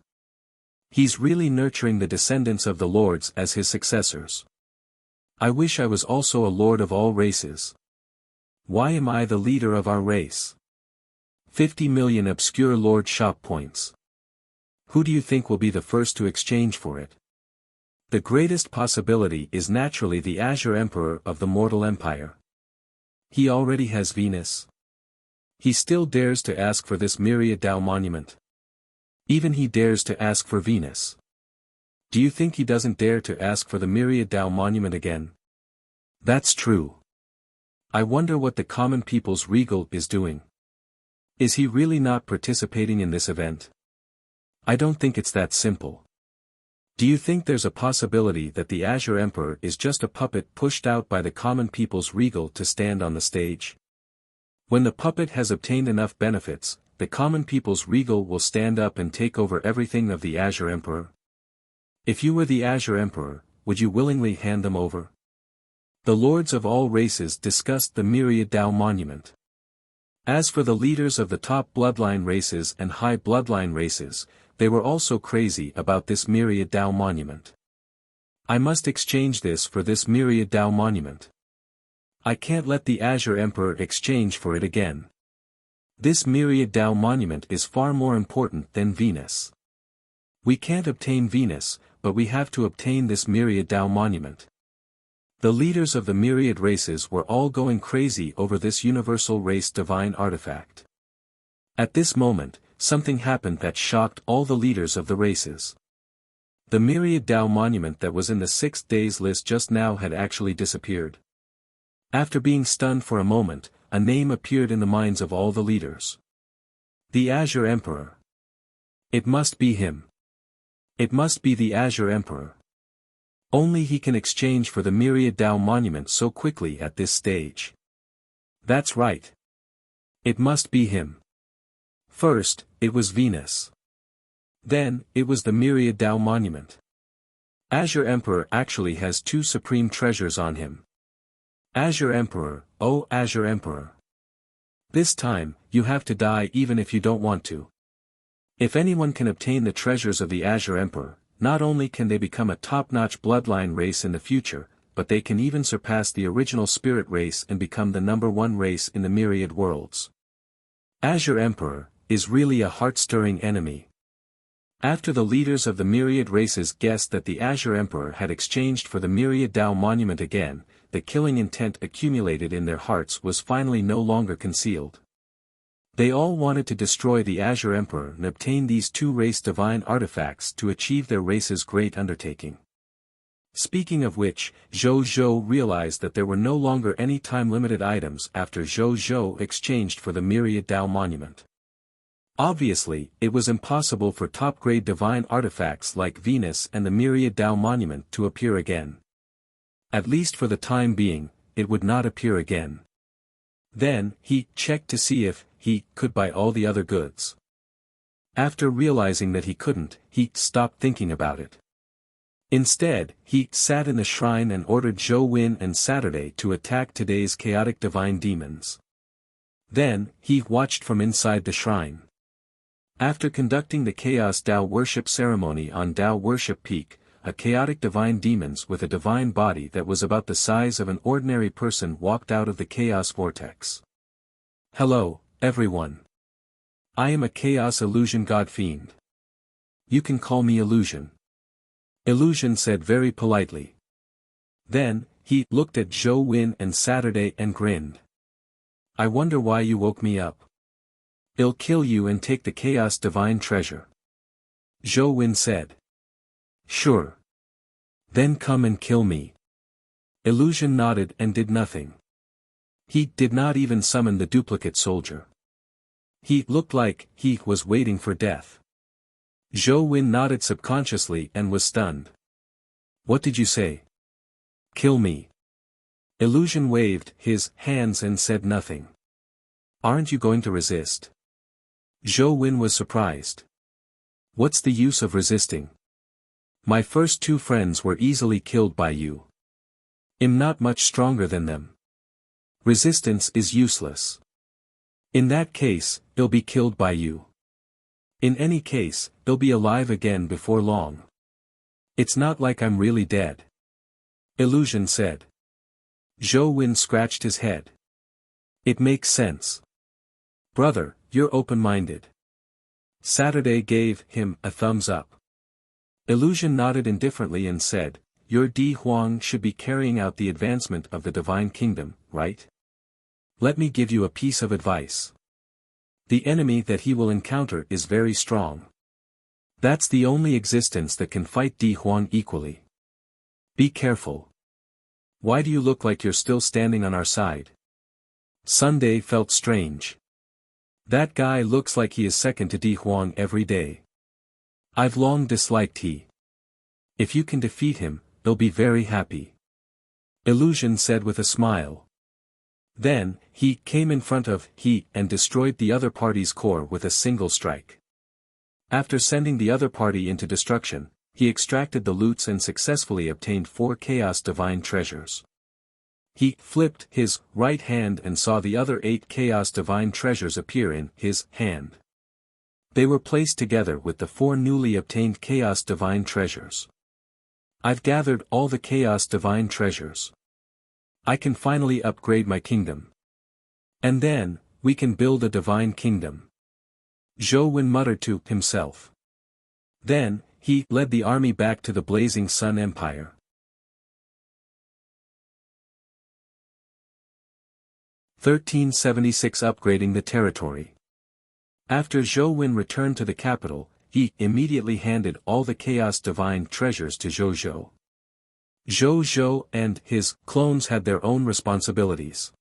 He's really nurturing the descendants of the Lords as his successors. I wish I was also a Lord of all races. Why am I the leader of our race? 50 million obscure Lord shop points. Who do you think will be the first to exchange for it? The greatest possibility is naturally the Azure Emperor of the Mortal Empire. He already has Venus. He still dares to ask for this myriad Tao monument. Even he dares to ask for Venus. Do you think he doesn't dare to ask for the myriad Tao monument again? That's true. I wonder what the common people's regal is doing. Is he really not participating in this event? I don't think it's that simple. Do you think there's a possibility that the Azure Emperor is just a puppet pushed out by the common people's regal to stand on the stage? When the puppet has obtained enough benefits, the common people's regal will stand up and take over everything of the Azure Emperor? If you were the Azure Emperor, would you willingly hand them over? The lords of all races discussed the myriad Tao monument. As for the leaders of the top bloodline races and high bloodline races, they were also crazy about this myriad Tao monument. I must exchange this for this myriad Tao monument. I can't let the Azure Emperor exchange for it again. This myriad Tao monument is far more important than Venus. We can't obtain Venus, but we have to obtain this myriad Tao monument. The leaders of the myriad races were all going crazy over this universal race divine artifact. At this moment, something happened that shocked all the leaders of the races. The myriad Tao monument that was in the 6 days list just now had actually disappeared. After being stunned for a moment, a name appeared in the minds of all the leaders. The Azure Emperor. It must be him. It must be the Azure Emperor. Only he can exchange for the myriad Tao monument so quickly at this stage. That's right. It must be him. First, it was Venus. Then, it was the myriad Tao monument. Azure Emperor actually has 2 supreme treasures on him. Azure Emperor, oh Azure Emperor. This time, you have to die even if you don't want to. If anyone can obtain the treasures of the Azure Emperor, not only can they become a top-notch bloodline race in the future, but they can even surpass the original spirit race and become the #1 race in the myriad worlds. Azure Emperor is really a heart-stirring enemy. After the leaders of the myriad races guessed that the Azure Emperor had exchanged for the myriad Tao monument again, the killing intent accumulated in their hearts was finally no longer concealed. They all wanted to destroy the Azure Emperor and obtain these 2 race divine artifacts to achieve their race's great undertaking. Speaking of which, Zhou Zhou realized that there were no longer any time-limited items after Zhou Zhou exchanged for the myriad Tao monument. Obviously, it was impossible for top-grade divine artifacts like Venus and the myriad Tao monument to appear again. At least for the time being, it would not appear again. Then, he checked to see if he could buy all the other goods. After realizing that he couldn't, he stopped thinking about it. Instead, he sat in the shrine and ordered Zhou Wen and Saturday to attack today's chaotic divine demons. Then, he watched from inside the shrine. After conducting the Chaos Tao worship ceremony on Tao Worship Peak, a chaotic divine demons with a divine body that was about the size of an ordinary person walked out of the chaos vortex. Hello, everyone. I am a chaos illusion god fiend. You can call me Illusion. Illusion said very politely. Then, he looked at Zhou Wen and Saturday and grinned. I wonder why you woke me up. I'll kill you and take the chaos divine treasure. Zhou Wen said. Sure. Then come and kill me. Illusion nodded and did nothing. He did not even summon the duplicate soldier. He looked like he was waiting for death. Zhou Wen nodded subconsciously and was stunned. What did you say? Kill me. Illusion waved his hands and said nothing. Aren't you going to resist? Zhou Wen was surprised. What's the use of resisting? My first 2 friends were easily killed by you. I'm not much stronger than them. Resistance is useless. In that case, they'll be killed by you. In any case, they'll be alive again before long. It's not like I'm really dead. Illusion said. Zhou Wen scratched his head. It makes sense. Brother, you're open-minded. Saturday gave him a thumbs up. Illusion nodded indifferently and said, Your Di Huang should be carrying out the advancement of the Divine Kingdom, right? Let me give you a piece of advice. The enemy that he will encounter is very strong. That's the only existence that can fight Di Huang equally. Be careful. Why do you look like you're still standing on our side? Sunday felt strange. That guy looks like he is second to Di Huang every day. I've long disliked he. If you can defeat him, they'll be very happy. Illusion said with a smile. Then, he came in front of he and destroyed the other party's core with a single strike. After sending the other party into destruction, he extracted the loots and successfully obtained 4 chaos divine treasures. He flipped his right hand and saw the other 8 Chaos Divine Treasures appear in his hand. They were placed together with the 4 newly obtained Chaos Divine Treasures. I've gathered all the Chaos Divine Treasures. I can finally upgrade my kingdom. And then, we can build a divine kingdom. Zhou Wen muttered to himself. Then, he led the army back to the Blazing Sun Empire. Upgrading the territory. After Zhou Wen returned to the capital, he immediately handed all the Chaos Divine Treasures to Zhou Zhou. Zhou Zhou and his clones had their own responsibilities.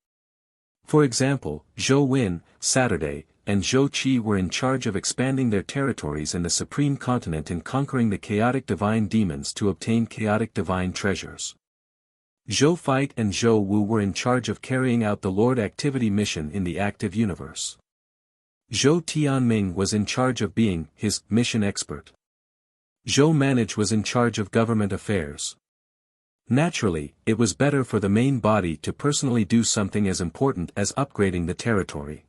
For example, Zhou Wen, Saturday, and Zhou Qi were in charge of expanding their territories in the Supreme Continent and conquering the chaotic divine demons to obtain chaotic divine treasures. Zhou Fight and Zhou Wu were in charge of carrying out the Lord Activity mission in the active universe. Zhou Tianming was in charge of being his mission expert. Zhou Manage was in charge of government affairs. Naturally, it was better for the main body to personally do something as important as upgrading the territory.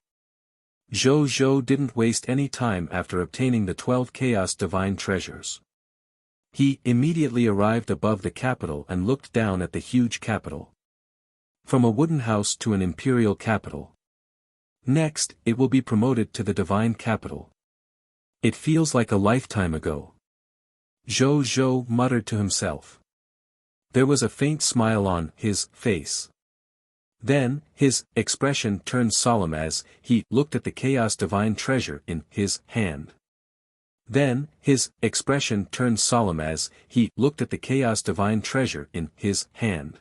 Zhou Zhou didn't waste any time after obtaining the 12 Chaos Divine Treasures. He immediately arrived above the capital and looked down at the huge capital. From a wooden house to an imperial capital. Next, it will be promoted to the divine capital. It feels like a lifetime ago. Zhou Zhou muttered to himself. There was a faint smile on his face. Then, his expression turned solemn as he looked at the Chaos Divine Treasure in his hand. Then, his expression turned solemn as he looked at the Chaos Divine Treasure in his hand.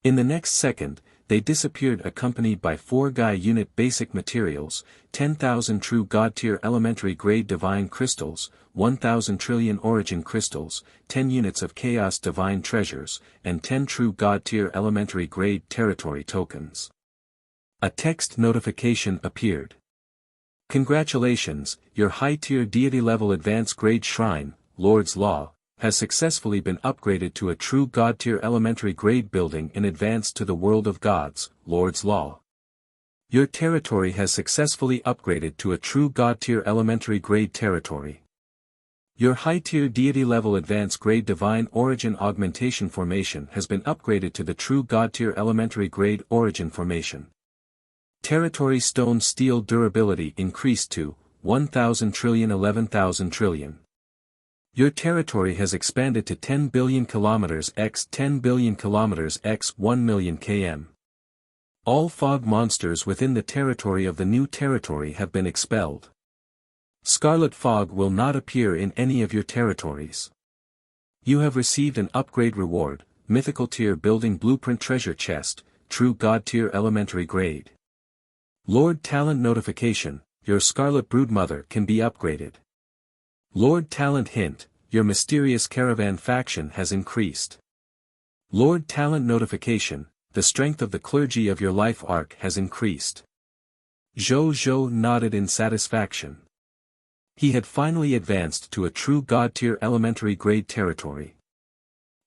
In the next second, they disappeared accompanied by 4 Gaia Unit Basic Materials, 10,000 True God Tier Elementary Grade Divine Crystals, 1,000 Trillion Origin Crystals, 10 units of Chaos Divine Treasures, and 10 True God Tier Elementary Grade Territory Tokens. A text notification appeared. Congratulations, your high-tier deity-level advanced grade shrine, Lord's Law, has successfully been upgraded to a true God-tier elementary grade building and advanced to the world of gods, Lord's Law. Your territory has successfully upgraded to a true God-tier elementary grade territory. Your high-tier deity-level advanced grade divine origin augmentation formation has been upgraded to the true God-tier elementary grade origin formation. Territory stone steel durability increased to 1,000 trillion 11,000 trillion. Your territory has expanded to 10 billion kilometers x 10 billion kilometers x 1 million km. All fog monsters within the territory of the new territory have been expelled. Scarlet fog will not appear in any of your territories. You have received an upgrade reward, Mythical Tier Building Blueprint Treasure Chest, True God Tier Elementary Grade. Lord Talent Notification, your Scarlet Broodmother can be upgraded. Lord Talent Hint, your mysterious caravan faction has increased. Lord Talent Notification, the strength of the clergy of your life arc has increased. Zhou Zhou nodded in satisfaction. He had finally advanced to a true God-tier elementary grade territory.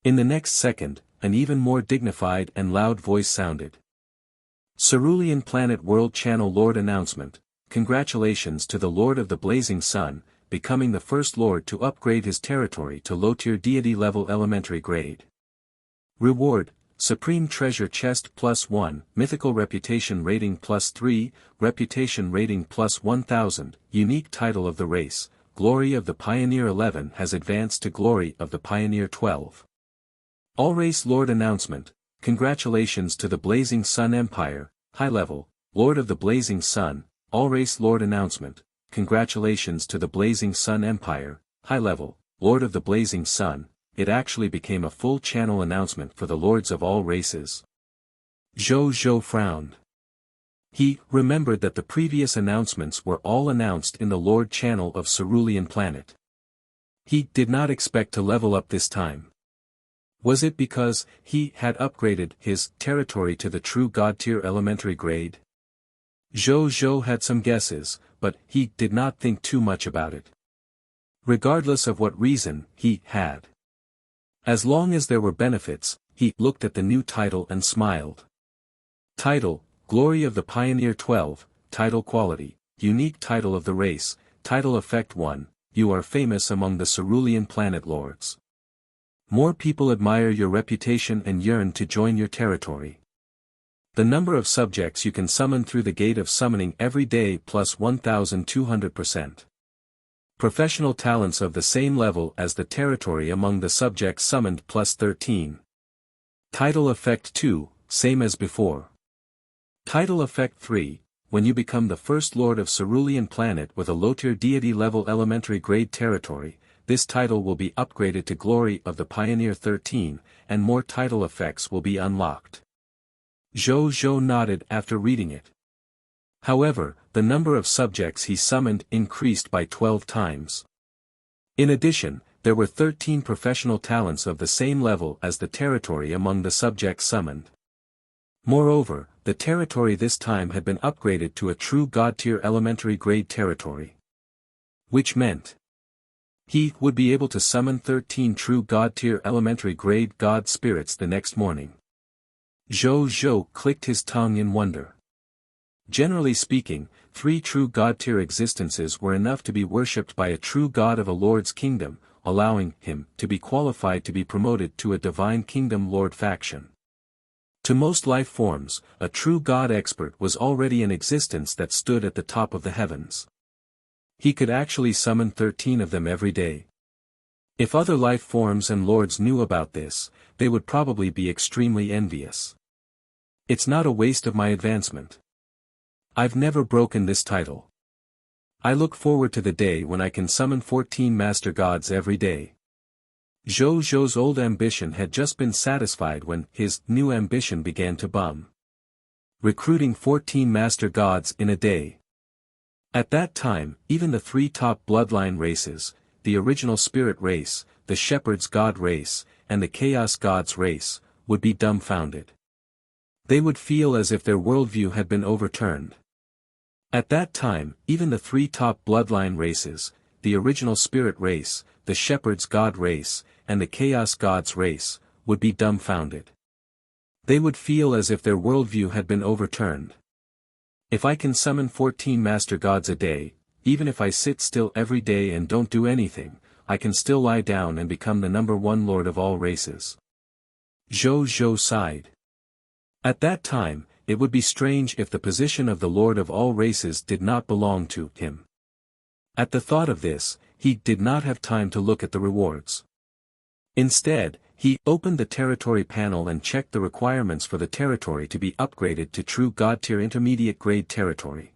In the next second, an even more dignified and loud voice sounded. Cerulean Planet World Channel Lord Announcement, congratulations to the Lord of the Blazing Sun, becoming the first Lord to upgrade his territory to low-tier deity-level elementary grade. Reward, Supreme Treasure Chest +1, Mythical Reputation Rating +3, Reputation Rating +1000, Unique Title of the Race, Glory of the Pioneer 11 has advanced to Glory of the Pioneer 12. All-Race Lord Announcement, congratulations to the Blazing Sun Empire, High Level, Lord of the Blazing Sun, All-Race Lord Announcement, congratulations to the Blazing Sun Empire, High Level, Lord of the Blazing Sun. It actually became a full channel announcement for the lords of all races. Zhou Zhou frowned. He remembered that the previous announcements were all announced in the Lord channel of Cerulean Planet. He did not expect to level up this time. Was it because he had upgraded his territory to the true God-tier elementary grade? Zhou Zhou had some guesses, but he did not think too much about it. Regardless of what reason he had. As long as there were benefits, he looked at the new title and smiled. Title, Glory of the Pioneer 12, Title Quality, Unique Title of the Race, Title Effect 1, You are famous among the Cerulean Planet Lords. More people admire your reputation and yearn to join your territory. The number of subjects you can summon through the gate of summoning every day plus 1,200%. Professional talents of the same level as the territory among the subjects summoned plus 13. Title Effect 2, same as before. Title Effect 3, when you become the first Lord of Cerulean Planet with a low-tier deity level elementary grade territory, this title will be upgraded to Glory of the Pioneer 13, and more title effects will be unlocked. Zhou nodded after reading it. However, the number of subjects he summoned increased by 12 times. In addition, there were 13 professional talents of the same level as the territory among the subjects summoned. Moreover, the territory this time had been upgraded to a true God-tier elementary grade territory. Which meant he would be able to summon 13 true God-tier elementary grade God spirits the next morning. Zhou clicked his tongue in wonder. Generally speaking, 3 true God-tier existences were enough to be worshipped by a true God of a Lord's kingdom, allowing him to be qualified to be promoted to a Divine Kingdom Lord faction. To most life forms, a true God expert was already in existence that stood at the top of the heavens. He could actually summon 13 of them every day. If other life forms and lords knew about this, they would probably be extremely envious. It's not a waste of my advancement. I've never broken this title. I look forward to the day when I can summon 14 Master Gods every day. Zhou's old ambition had just been satisfied when his new ambition began to bum. Recruiting 14 Master Gods in a day. At that time, even the 3 top bloodline races, the original Spirit race, the Shepherd's God race, and the Chaos Gods race, would be dumbfounded. They would feel as if their worldview had been overturned. At that time, even the 3 top bloodline races, the original Spirit race, the Shepherd's God race, and the Chaos Gods race, would be dumbfounded. They would feel as if their worldview had been overturned. If I can summon 14 Master Gods a day, even if I sit still every day and don't do anything, I can still lie down and become the number 1 Lord of all races. Zhou sighed. At that time, it would be strange if the position of the Lord of all races did not belong to him. At the thought of this, he did not have time to look at the rewards. Instead, he opened the territory panel and checked the requirements for the territory to be upgraded to true God-tier intermediate grade territory.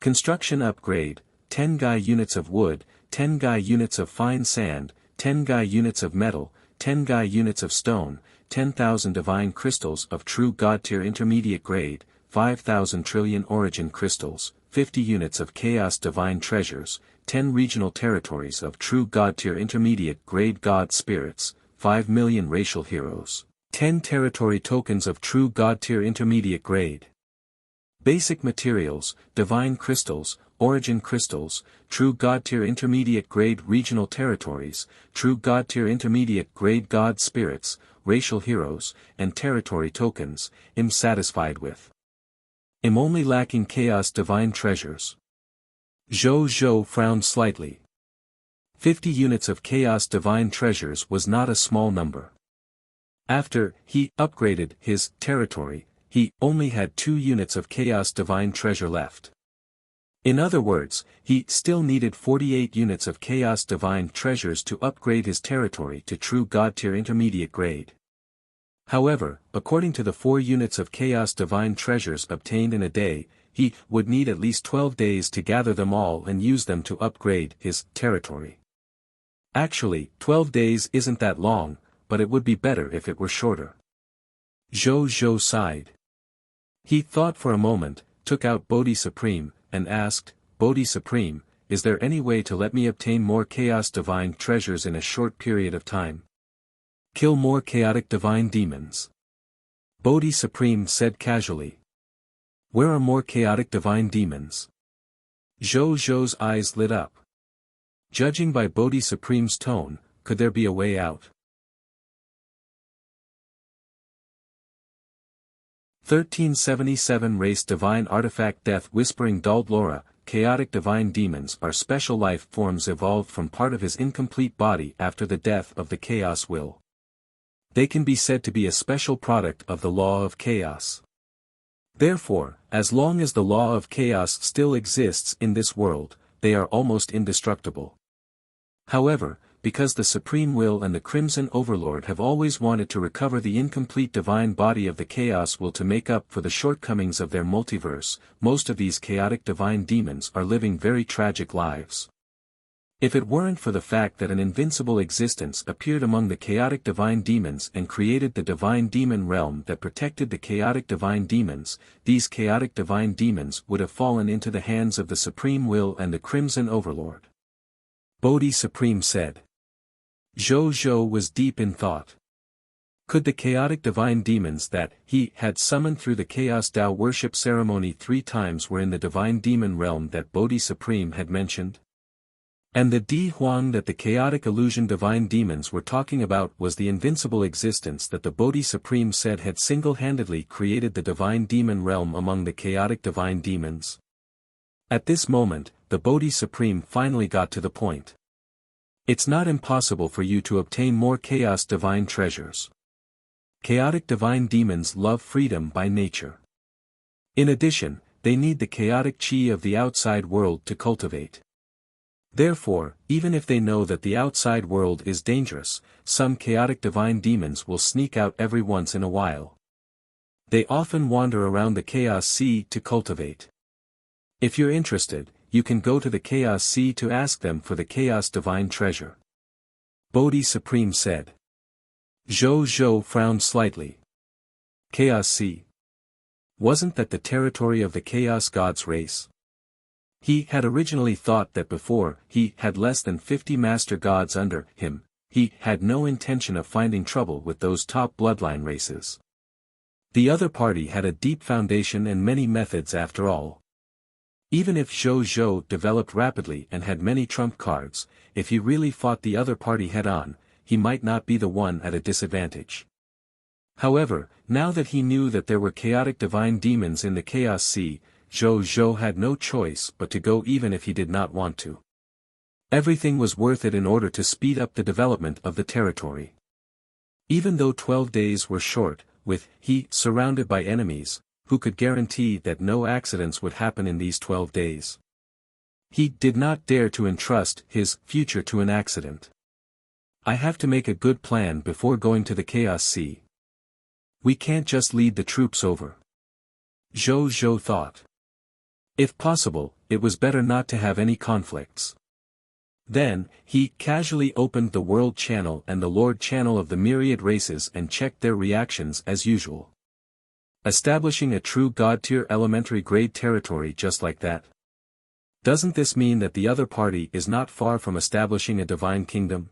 Construction upgrade, 10 Gai units of wood, 10 Gai units of fine sand, 10 Gai units of metal, 10 Gai units of stone, 10,000 divine crystals of true God-tier intermediate grade, 5,000 trillion origin crystals, 50 units of chaos divine treasures, 10 regional territories of true God-tier intermediate grade God spirits, 5 million racial heroes, 10 territory tokens of true God-tier intermediate grade. Basic materials, divine crystals, origin crystals, true God-tier intermediate grade regional territories, true God-tier intermediate grade God spirits, racial heroes, and territory tokens, I'm satisfied with. I'm only lacking chaos divine treasures. Zhou frowned slightly. 50 units of chaos divine treasures was not a small number. After he upgraded his territory, he only had 2 units of chaos divine treasure left. In other words, he still needed 48 units of chaos divine treasures to upgrade his territory to true God-tier intermediate grade. However, according to the 4 units of chaos divine treasures obtained in a day, he would need at least 12 days to gather them all and use them to upgrade his territory. Actually, 12 days isn't that long, but it would be better if it were shorter. Zhou sighed. He thought for a moment, took out Bodhi Supreme, and asked, Bodhi Supreme, is there any way to let me obtain more chaos divine treasures in a short period of time? Kill more chaotic divine demons. Bodhi Supreme said casually. Where are more chaotic divine demons? Zhou's eyes lit up. Judging by Bodhi Supreme's tone, could there be a way out? 1377 Race Divine Artifact Death Whispering Dulled Laura. Chaotic divine demons are special life forms evolved from part of his incomplete body after the death of the chaos will. They can be said to be a special product of the law of chaos. Therefore, as long as the law of chaos still exists in this world, they are almost indestructible. However, because the Supreme Will and the Crimson Overlord have always wanted to recover the incomplete divine body of the Chaos Will to make up for the shortcomings of their multiverse, most of these chaotic divine demons are living very tragic lives. If it weren't for the fact that an invincible existence appeared among the chaotic divine demons and created the divine demon realm that protected the chaotic divine demons, these chaotic divine demons would have fallen into the hands of the Supreme Will and the Crimson Overlord. Bodhi Supreme said. Zhou was deep in thought. Could the chaotic divine demons that he had summoned through the Chaos Tao worship ceremony 3 times were in the divine demon realm that Bodhi Supreme had mentioned? And the Di Huang that the chaotic illusion divine demons were talking about was the invincible existence that the Bodhi Supreme said had single-handedly created the divine demon realm among the chaotic divine demons. At this moment, the Bodhi Supreme finally got to the point. It's not impossible for you to obtain more chaos divine treasures. Chaotic divine demons love freedom by nature. In addition, they need the chaotic chi of the outside world to cultivate. Therefore, even if they know that the outside world is dangerous, some chaotic divine demons will sneak out every once in a while. They often wander around the Chaos Sea to cultivate. If you're interested, you can go to the Chaos Sea to ask them for the Chaos Divine Treasure. Bodhi Supreme said. Zhou frowned slightly. Chaos Sea. Wasn't that the territory of the Chaos God's race? He had originally thought that before he had less than 50 master gods under him, he had no intention of finding trouble with those top bloodline races. The other party had a deep foundation and many methods after all. Even if Zhou developed rapidly and had many trump cards, if he really fought the other party head-on, he might not be the one at a disadvantage. However, now that he knew that there were chaotic divine demons in the Chaos Sea, Zhou had no choice but to go even if he did not want to. Everything was worth it in order to speed up the development of the territory. Even though 12 days were short, with he surrounded by enemies, who could guarantee that no accidents would happen in these 12 days? He did not dare to entrust his future to an accident. I have to make a good plan before going to the Chaos Sea. We can't just lead the troops over. Zhou thought. If possible, it was better not to have any conflicts. Then, he casually opened the World Channel and the Lord Channel of the myriad races and checked their reactions as usual. Establishing a true God-tier elementary grade territory just like that? Doesn't this mean that the other party is not far from establishing a divine kingdom?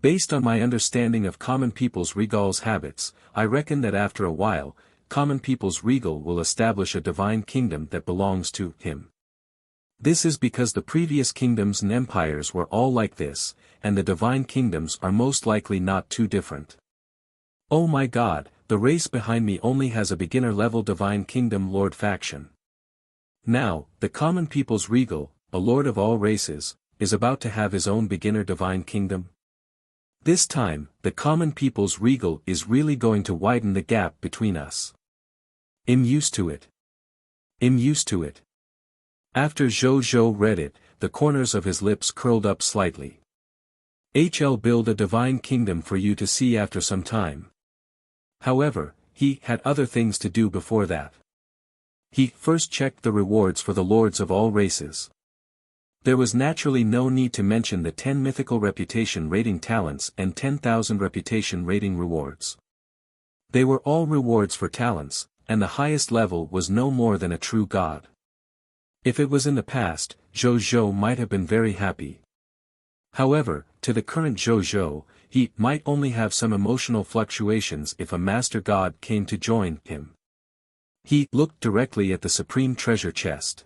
Based on my understanding of common people's regal's habits, I reckon that after a while, common people's regal will establish a divine kingdom that belongs to him. This is because the previous kingdoms and empires were all like this, and the divine kingdoms are most likely not too different. Oh my God, the race behind me only has a beginner-level divine kingdom lord faction. Now, the common people's regal, a lord of all races, is about to have his own beginner divine kingdom. This time, the common people's regal is really going to widen the gap between us. I'm used to it. After Zhou read it, the corners of his lips curled up slightly. I'll build a divine kingdom for you to see after some time. However, he had other things to do before that. He first checked the rewards for the lords of all races. There was naturally no need to mention the 10 mythical reputation rating talents and 10,000 reputation rating rewards. They were all rewards for talents, and the highest level was no more than a true god. If it was in the past, Zhou might have been very happy. However, to the current Zhou, he might only have some emotional fluctuations if a master god came to join him. He looked directly at the supreme treasure chest.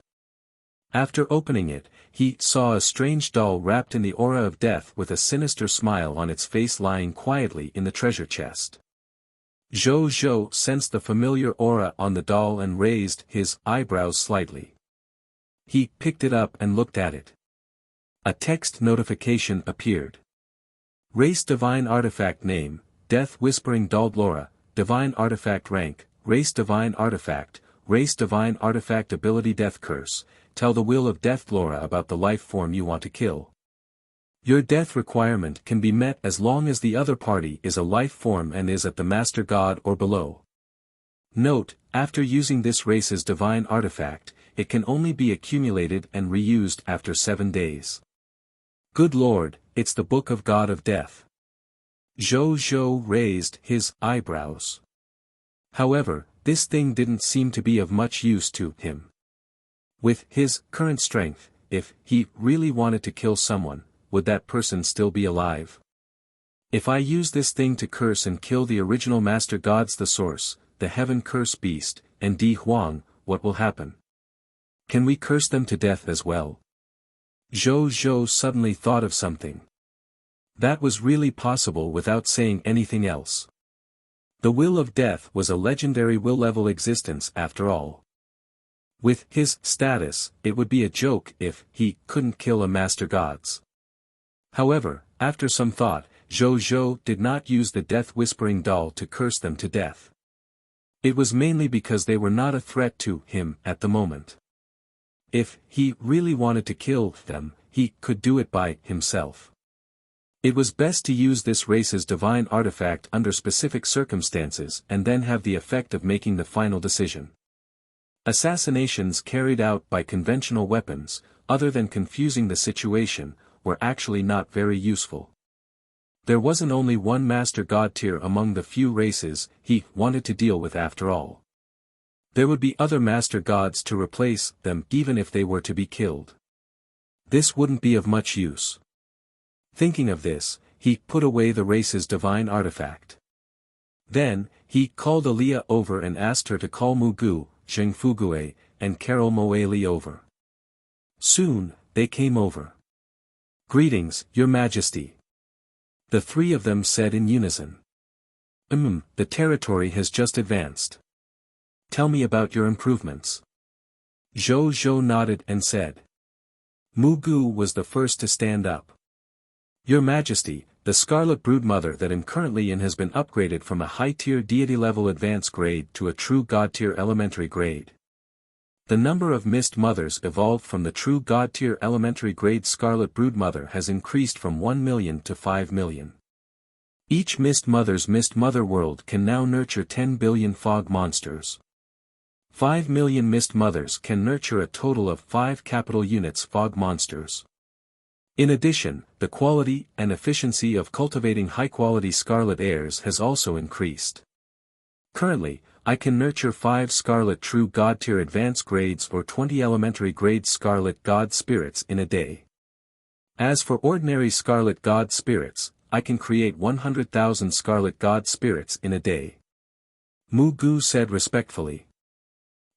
After opening it, he saw a strange doll wrapped in the aura of death with a sinister smile on its face lying quietly in the treasure chest. Zhou Zhou sensed the familiar aura on the doll and raised his eyebrows slightly. He picked it up and looked at it. A text notification appeared. Race Divine Artifact Name, Death Whispering Doll Laura, Divine Artifact Rank, Race Divine Artifact Ability Death Curse, tell the Will of Death Laura about the life form you want to kill. Your death requirement can be met as long as the other party is a life form and is at the Master God or below. Note, after using this race's divine artifact, it can only be accumulated and reused after 7 days. Good Lord, it's the Book of God of Death. Zhou Zhou raised his eyebrows. However, this thing didn't seem to be of much use to him. With his current strength, if he really wanted to kill someone, would that person still be alive? If I use this thing to curse and kill the original Master Gods, the Source, the Heaven Curse Beast, and Di Huang, what will happen? Can we curse them to death as well? Zhou Zhou suddenly thought of something. That was really possible without saying anything else. The Will of Death was a legendary will-level existence after all. With his status, it would be a joke if he couldn't kill a Master Gods. However, after some thought, Zhou Zhou did not use the death-whispering doll to curse them to death. It was mainly because they were not a threat to him at the moment. If he really wanted to kill them, he could do it by himself. It was best to use this race's divine artifact under specific circumstances and then have the effect of making the final decision. Assassinations carried out by conventional weapons, other than confusing the situation, were actually not very useful. There wasn't only one Master God tier among the few races he wanted to deal with after all. There would be other Master Gods to replace them even if they were to be killed. This wouldn't be of much use. Thinking of this, he put away the race's divine artifact. Then, he called Aaliyah over and asked her to call Mugu, Zheng Fugue, and Carol Moeli over. Soon, they came over. Greetings, Your Majesty. The three of them said in unison. The territory has just advanced. Tell me about your improvements. Zhou Zhou nodded and said. Mugu was the first to stand up. Your Majesty, the Scarlet Broodmother that I'm currently in has been upgraded from a high-tier deity-level advanced grade to a true God-tier elementary grade. The number of Mist Mothers evolved from the true God-tier elementary grade Scarlet Broodmother has increased from 1 million to 5 million. Each Mist Mother's Mist Mother world can now nurture 10 billion fog monsters. 5 million Mist Mothers can nurture a total of 5 capital units fog monsters. In addition, the quality and efficiency of cultivating high-quality Scarlet Heirs has also increased. Currently, I can nurture 5 Scarlet True God tier advanced grades or 20 elementary grade Scarlet God Spirits in a day. As for ordinary Scarlet God Spirits, I can create 100,000 Scarlet God Spirits in a day. Mugu said respectfully.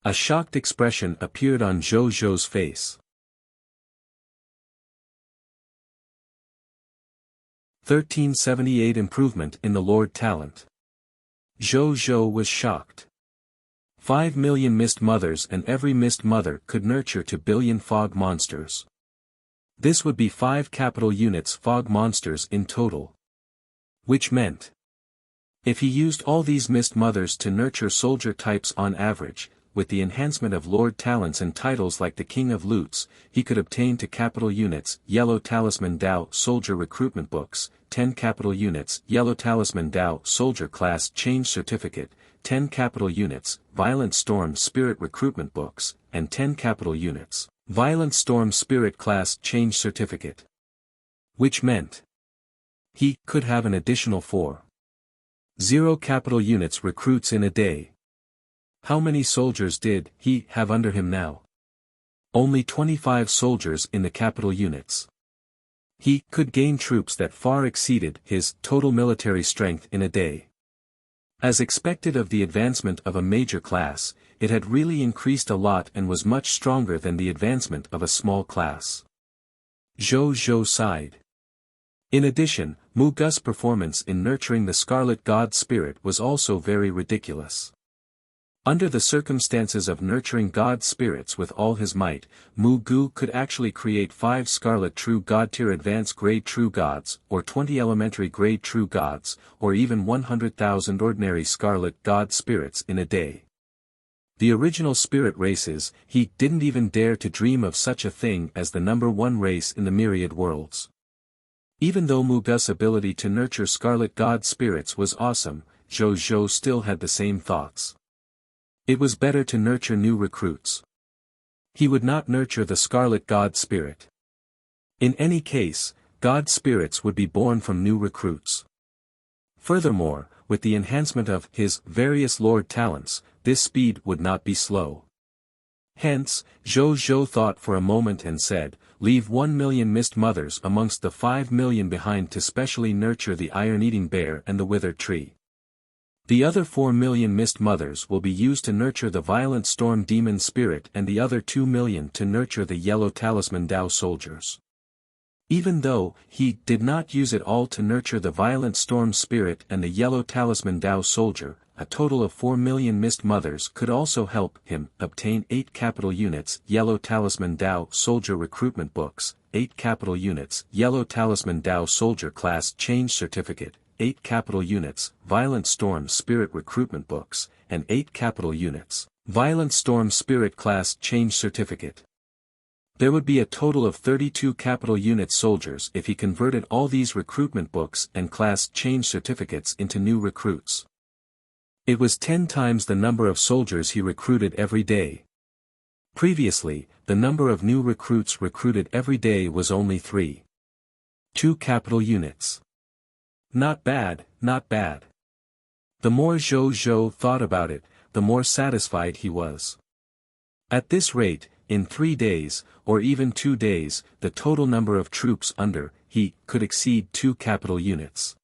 A shocked expression appeared on Zhou Zhou's face. 1378 Improvement in the Lord Talent. Zhou Zhou was shocked. 5 million Mist Mothers and every Mist Mother could nurture 2 billion fog monsters. This would be 5 capital units fog monsters in total. Which meant, if he used all these Mist Mothers to nurture soldier types on average, with the enhancement of Lord Talents and titles like the King of Loots, he could obtain 2 capital units Yellow Talisman Dao Soldier Recruitment Books, 10 capital units Yellow Talisman Dao Soldier Class Change Certificate, 10 capital units Violent Storm Spirit Recruitment Books, and 10 capital units Violent Storm Spirit Class Change Certificate. Which meant, he could have an additional 4.0 capital units recruits in a day. How many soldiers did he have under him now? Only 25 soldiers in the capital units. He could gain troops that far exceeded his total military strength in a day. As expected of the advancement of a major class, it had really increased a lot and was much stronger than the advancement of a small class. Zhou Zhou sighed. In addition, Mu Gu's performance in nurturing the Scarlet God Spirit was also very ridiculous. Under the circumstances of nurturing God spirits with all his might, Mu Gu could actually create 5 Scarlet True God Tier Advanced Grade True Gods, or 20 Elementary Grade True Gods, or even 100,000 ordinary Scarlet God Spirits in a day. The original spirit races, he didn't even dare to dream of such a thing as the number 1 race in the myriad worlds. Even though Mu Gu's ability to nurture Scarlet God Spirits was awesome, Zhou Zhou still had the same thoughts. It was better to nurture new recruits. He would not nurture the Scarlet God Spirit. In any case, God Spirits would be born from new recruits. Furthermore, with the enhancement of his various Lord talents, this speed would not be slow. Hence, Zhou Zhou thought for a moment and said, "Leave 1 million mist mothers amongst the 5 million behind to specially nurture the iron-eating bear and the withered tree. The other 4 million mist mothers will be used to nurture the violent storm demon spirit and the other 2 million to nurture the yellow talisman Dao soldiers." Even though he did not use it all to nurture the violent storm spirit and the yellow talisman Dao soldier, a total of 4 million mist mothers could also help him obtain 8 capital units Yellow Talisman Dao Soldier Recruitment Books, 8 capital units Yellow Talisman Dao Soldier Class Change Certificate, 8 capital units Violent Storm Spirit Recruitment Books, and 8 capital units Violent Storm Spirit Class Change Certificate. There would be a total of 32 capital unit soldiers if he converted all these recruitment books and class change certificates into new recruits. It was 10 times the number of soldiers he recruited every day. Previously, the number of new recruits recruited every day was only 3. 2 capital units. Not bad, not bad. The more Zhou Zhou thought about it, the more satisfied he was. At this rate, in 3 days, or even 2 days, the total number of troops under he could exceed 2 capital units.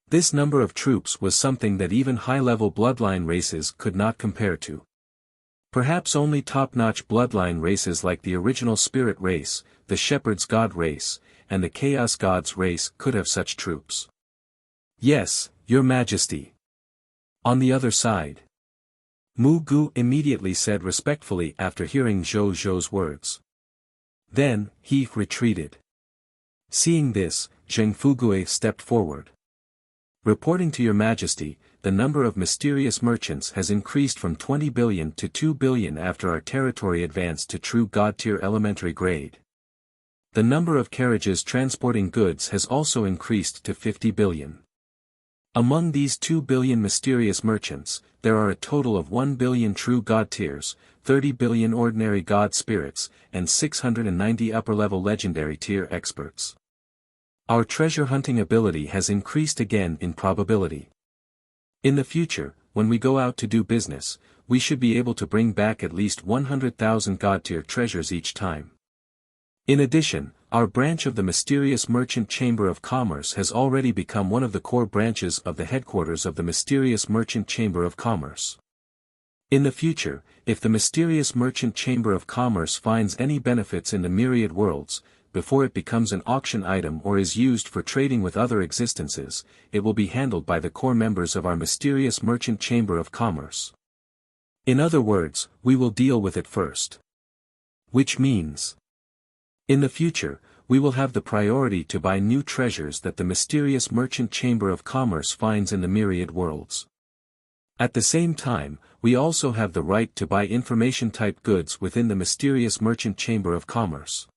This number of troops was something that even high-level bloodline races could not compare to. Perhaps only top-notch bloodline races like the original Spirit race, the Shepherd's God race, and the Chaos Gods race could have such troops. Yes, Your Majesty. On the other side. Mu Gu immediately said respectfully after hearing Zhou Zhou's words. Then, he retreated. Seeing this, Zheng Fugue stepped forward. Reporting to Your Majesty, the number of mysterious merchants has increased from 20 billion to 2 billion after our territory advanced to true God-tier elementary grade. The number of carriages transporting goods has also increased to 50 billion. Among these 2 billion mysterious merchants, there are a total of 1 billion true God tiers, 30 billion ordinary God spirits, and 690 upper-level legendary tier experts. Our treasure hunting ability has increased again in probability. In the future, when we go out to do business, we should be able to bring back at least 100,000 God tier treasures each time. In addition, our branch of the Mysterious Merchant Chamber of Commerce has already become one of the core branches of the headquarters of the Mysterious Merchant Chamber of Commerce. In the future, if the Mysterious Merchant Chamber of Commerce finds any benefits in the myriad worlds, before it becomes an auction item or is used for trading with other existences, it will be handled by the core members of our Mysterious Merchant Chamber of Commerce. In other words, we will deal with it first. Which means, in the future, we will have the priority to buy new treasures that the Mysterious Merchant Chamber of Commerce finds in the myriad worlds. At the same time, we also have the right to buy information-type goods within the Mysterious Merchant Chamber of Commerce.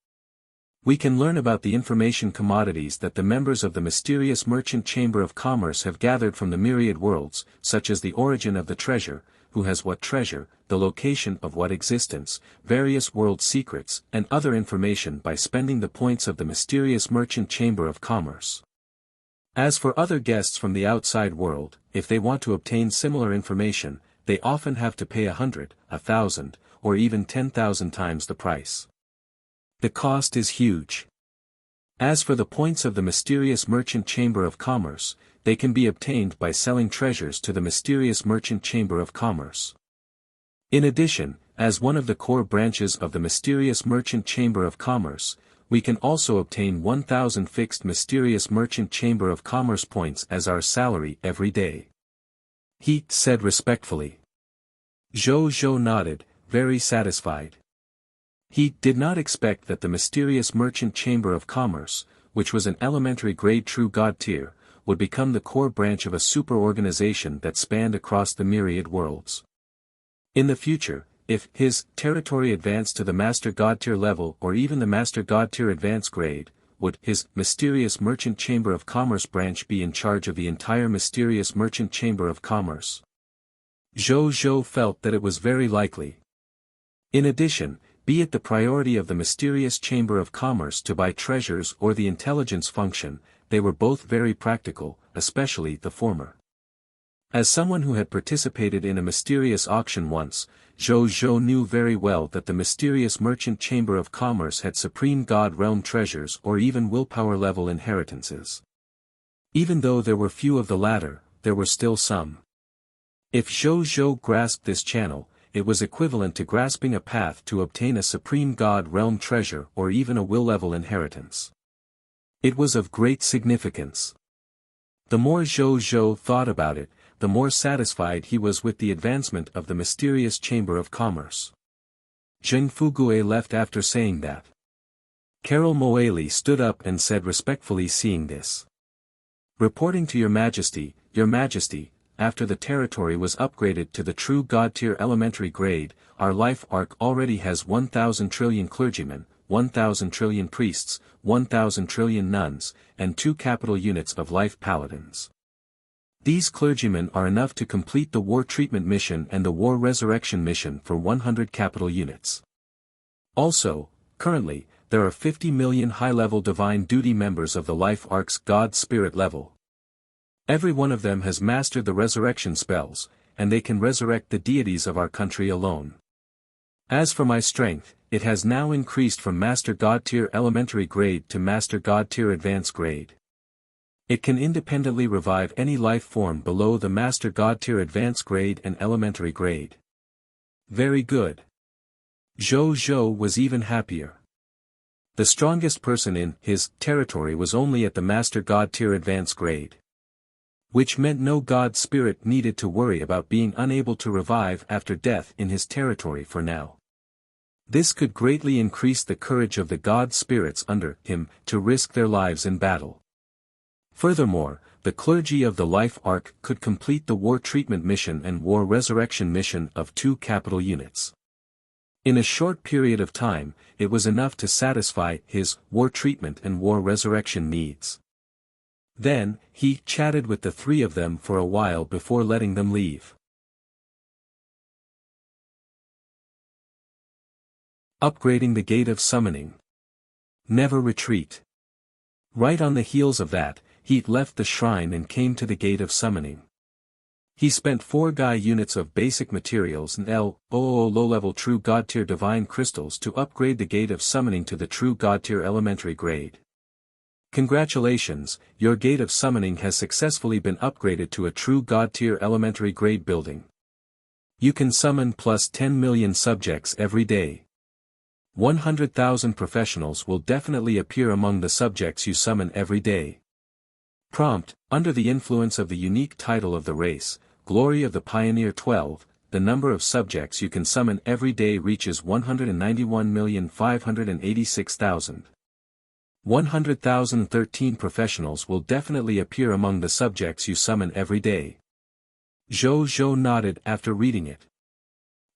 We can learn about the information commodities that the members of the Mysterious Merchant Chamber of Commerce have gathered from the myriad worlds, such as the origin of the treasure, who has what treasure, the location of what existence, various world secrets, and other information by spending the points of the Mysterious Merchant Chamber of Commerce. As for other guests from the outside world, if they want to obtain similar information, they often have to pay 100, 1,000, or even 10,000 times the price. The cost is huge. As for the points of the Mysterious Merchant Chamber of Commerce, they can be obtained by selling treasures to the Mysterious Merchant Chamber of Commerce. In addition, as one of the core branches of the Mysterious Merchant Chamber of Commerce, we can also obtain 1,000 fixed mysterious merchant chamber of commerce points as our salary every day. He said respectfully. Zhou Zhou nodded, very satisfied. He did not expect that the mysterious merchant chamber of commerce, which was an elementary grade true god tier, would become the core branch of a super organization that spanned across the myriad worlds. In the future, if his territory advanced to the Master God tier level or even the Master God tier advanced grade, would his mysterious merchant chamber of commerce branch be in charge of the entire mysterious merchant chamber of commerce? Zhou Zhou felt that it was very likely. In addition, be it the priority of the mysterious chamber of commerce to buy treasures or the intelligence function, they were both very practical, especially the former. As someone who had participated in a mysterious auction once, Zhou Zhou knew very well that the mysterious merchant chamber of commerce had supreme god realm treasures or even willpower level inheritances. Even though there were few of the latter, there were still some. If Zhou Zhou grasped this channel, it was equivalent to grasping a path to obtain a supreme god realm treasure or even a will level inheritance. It was of great significance. The more Zhou Zhou thought about it, the more satisfied he was with the advancement of the mysterious chamber of commerce. Zheng Fugue left after saying that. Carol Moeli stood up and said respectfully, seeing this. Reporting to Your Majesty, after the territory was upgraded to the true god tier elementary grade, our life arc already has 1,000 trillion clergymen, 1,000 trillion priests, 1,000 trillion nuns, and 2 capital units of life paladins. These clergymen are enough to complete the war treatment mission and the war resurrection mission for 100 capital units. Also, currently, there are 50 million high-level divine duty members of the life arc's god spirit level. Every one of them has mastered the resurrection spells, and they can resurrect the deities of our country alone. As for my strength, it has now increased from Master God tier elementary grade to Master God tier advanced grade. It can independently revive any life form below the Master God tier advanced grade and elementary grade. Very good. Zhou Zhou was even happier. The strongest person in his territory was only at the Master God tier advanced grade. Which meant no god spirit needed to worry about being unable to revive after death in his territory for now. This could greatly increase the courage of the god spirits under him to risk their lives in battle. Furthermore, the clergy of the life arc could complete the war treatment mission and war resurrection mission of 2 capital units. In a short period of time, it was enough to satisfy his war treatment and war resurrection needs. Then, he chatted with the 3 of them for a while before letting them leave. Upgrading the Gate of Summoning. Never retreat. Right on the heels of that, he left the shrine and came to the Gate of Summoning. He spent 4 Gai units of basic materials and low-level true god tier divine crystals to upgrade the Gate of Summoning to the true god tier elementary grade. Congratulations, your Gate of Summoning has successfully been upgraded to a true god tier elementary grade building. You can summon plus 10 million subjects every day. 100,000 professionals will definitely appear among the subjects you summon every day. Prompt, under the influence of the unique title of the race, Glory of the Pioneer 12, the number of subjects you can summon every day reaches 191,586,000. 100,013 professionals will definitely appear among the subjects you summon every day. Zhou Zhou nodded after reading it.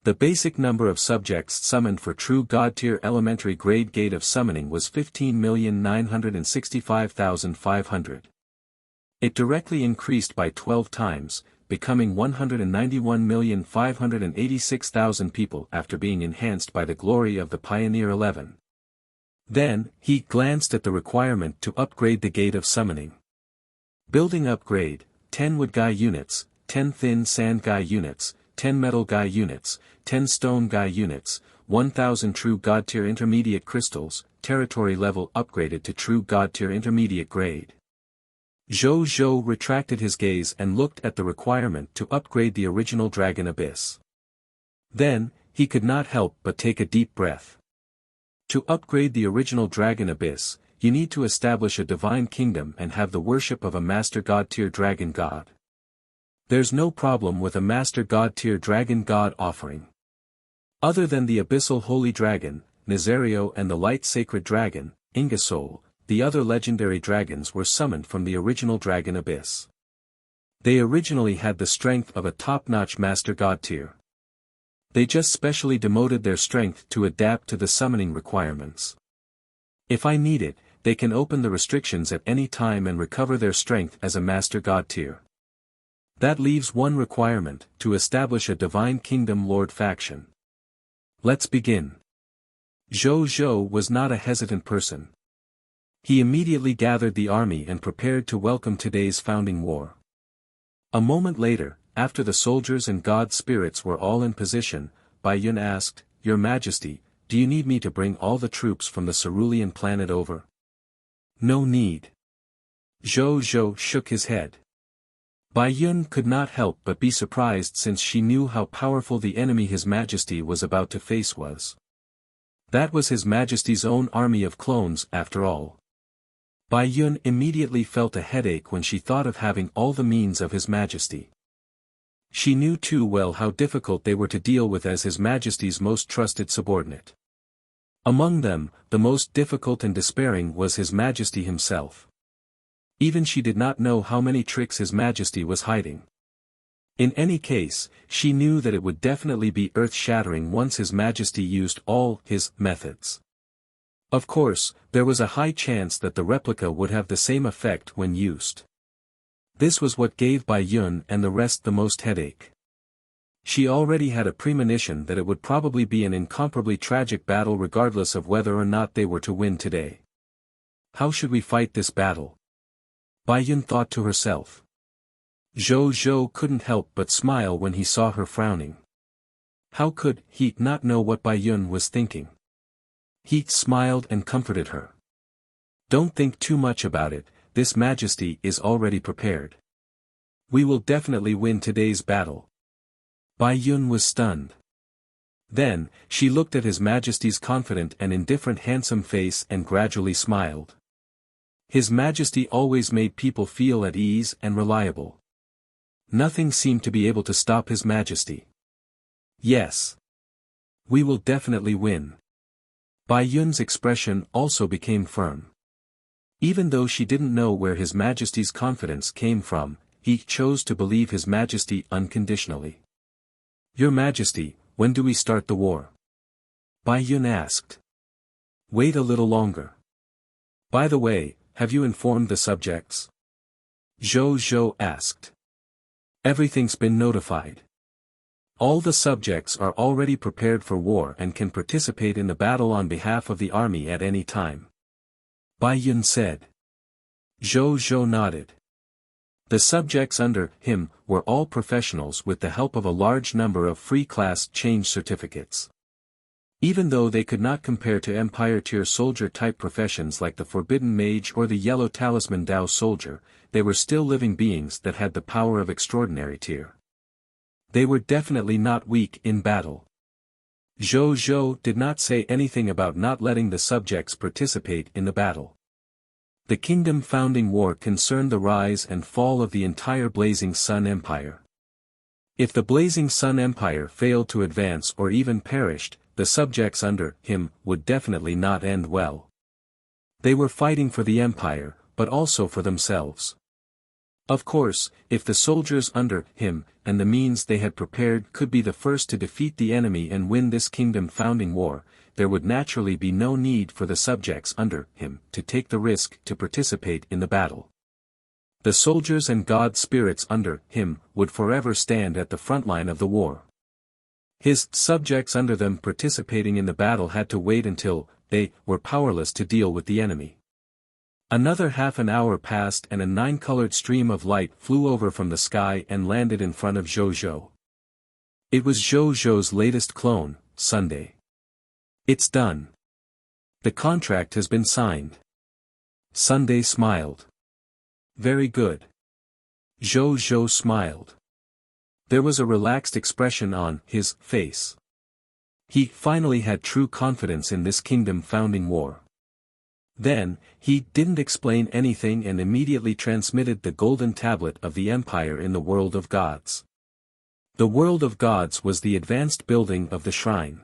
The basic number of subjects summoned for true god tier elementary grade Gate of Summoning was 15,965,500. It directly increased by 12 times, becoming 191,586,000 people after being enhanced by the glory of the Pioneer 11. Then, he glanced at the requirement to upgrade the Gate of Summoning. Building upgrade, 10 wood Gai units, 10 thin sand Gai units, 10 metal Gai units, 10 stone Gai units, 1,000 true god tier intermediate crystals, territory level upgraded to true god tier intermediate grade. Zhou Zhou retracted his gaze and looked at the requirement to upgrade the original Dragon Abyss. Then, he could not help but take a deep breath. To upgrade the original Dragon Abyss, you need to establish a divine kingdom and have the worship of a Master God tier Dragon God. There's no problem with a Master God tier Dragon God offering. Other than the Abyssal Holy Dragon, Nazario and the Light Sacred Dragon, Ingersoll, the other legendary dragons were summoned from the original Dragon Abyss. They originally had the strength of a top-notch Master God tier. They just specially demoted their strength to adapt to the summoning requirements. If I need it, they can open the restrictions at any time and recover their strength as a Master God tier. That leaves one requirement, to establish a Divine Kingdom Lord faction. Let's begin. Zhou Zhou was not a hesitant person. He immediately gathered the army and prepared to welcome today's founding war. A moment later, after the soldiers and god spirits were all in position, Bai Yun asked, "Your Majesty, do you need me to bring all the troops from the Cerulean planet over?" "No need." Zhou Zhou shook his head. Bai Yun could not help but be surprised since she knew how powerful the enemy His Majesty was about to face was. That was His Majesty's own army of clones, after all. Bai Yun immediately felt a headache when she thought of having all the means of His Majesty. She knew too well how difficult they were to deal with as His Majesty's most trusted subordinate. Among them, the most difficult and despairing was His Majesty himself. Even she did not know how many tricks His Majesty was hiding. In any case, she knew that it would definitely be earth-shattering once His Majesty used all his methods. Of course, there was a high chance that the replica would have the same effect when used. This was what gave Bai Yun and the rest the most headache. She already had a premonition that it would probably be an incomparably tragic battle regardless of whether or not they were to win today. How should we fight this battle? Bai Yun thought to herself. Zhou Zhou couldn't help but smile when he saw her frowning. How could he not know what Bai Yun was thinking? He smiled and comforted her. "Don't think too much about it, this Majesty is already prepared. We will definitely win today's battle." Bai Yun was stunned. Then, she looked at His Majesty's confident and indifferent handsome face and gradually smiled. His Majesty always made people feel at ease and reliable. Nothing seemed to be able to stop His Majesty. "Yes. We will definitely win." Bai Yun's expression also became firm. Even though she didn't know where His Majesty's confidence came from, he chose to believe His Majesty unconditionally. "Your Majesty, when do we start the war?" Bai Yun asked. "Wait a little longer. By the way, have you informed the subjects?" Zhou Zhou asked. "Everything's been notified. All the subjects are already prepared for war and can participate in the battle on behalf of the army at any time," Bai Yun said. Zhou Zhou nodded. The subjects under him were all professionals with the help of a large number of free-class change certificates. Even though they could not compare to Empire-tier soldier-type professions like the Forbidden Mage or the Yellow Talisman Dao Soldier, they were still living beings that had the power of extraordinary tier. They were definitely not weak in battle. Zhou Zhou did not say anything about not letting the subjects participate in the battle. The Kingdom Founding War concerned the rise and fall of the entire Blazing Sun Empire. If the Blazing Sun Empire failed to advance or even perished, the subjects under him would definitely not end well. They were fighting for the Empire, but also for themselves. Of course, if the soldiers under him, and the means they had prepared could be the first to defeat the enemy and win this Kingdom Founding War, there would naturally be no need for the subjects under him to take the risk to participate in the battle. The soldiers and god spirits under him would forever stand at the front line of the war. His subjects under them participating in the battle had to wait until they were powerless to deal with the enemy. Another half an hour passed and a 9-colored stream of light flew over from the sky and landed in front of Zhou Zhou. It was Zhou Zhou's latest clone, Sunday. "It's done. The contract has been signed." Sunday smiled. "Very good." Zhou Zhou smiled. There was a relaxed expression on his face. He finally had true confidence in this kingdom-founding war. Then, he didn't explain anything and immediately transmitted the golden tablet of the empire in the world of gods. The world of gods was the advanced building of the shrine.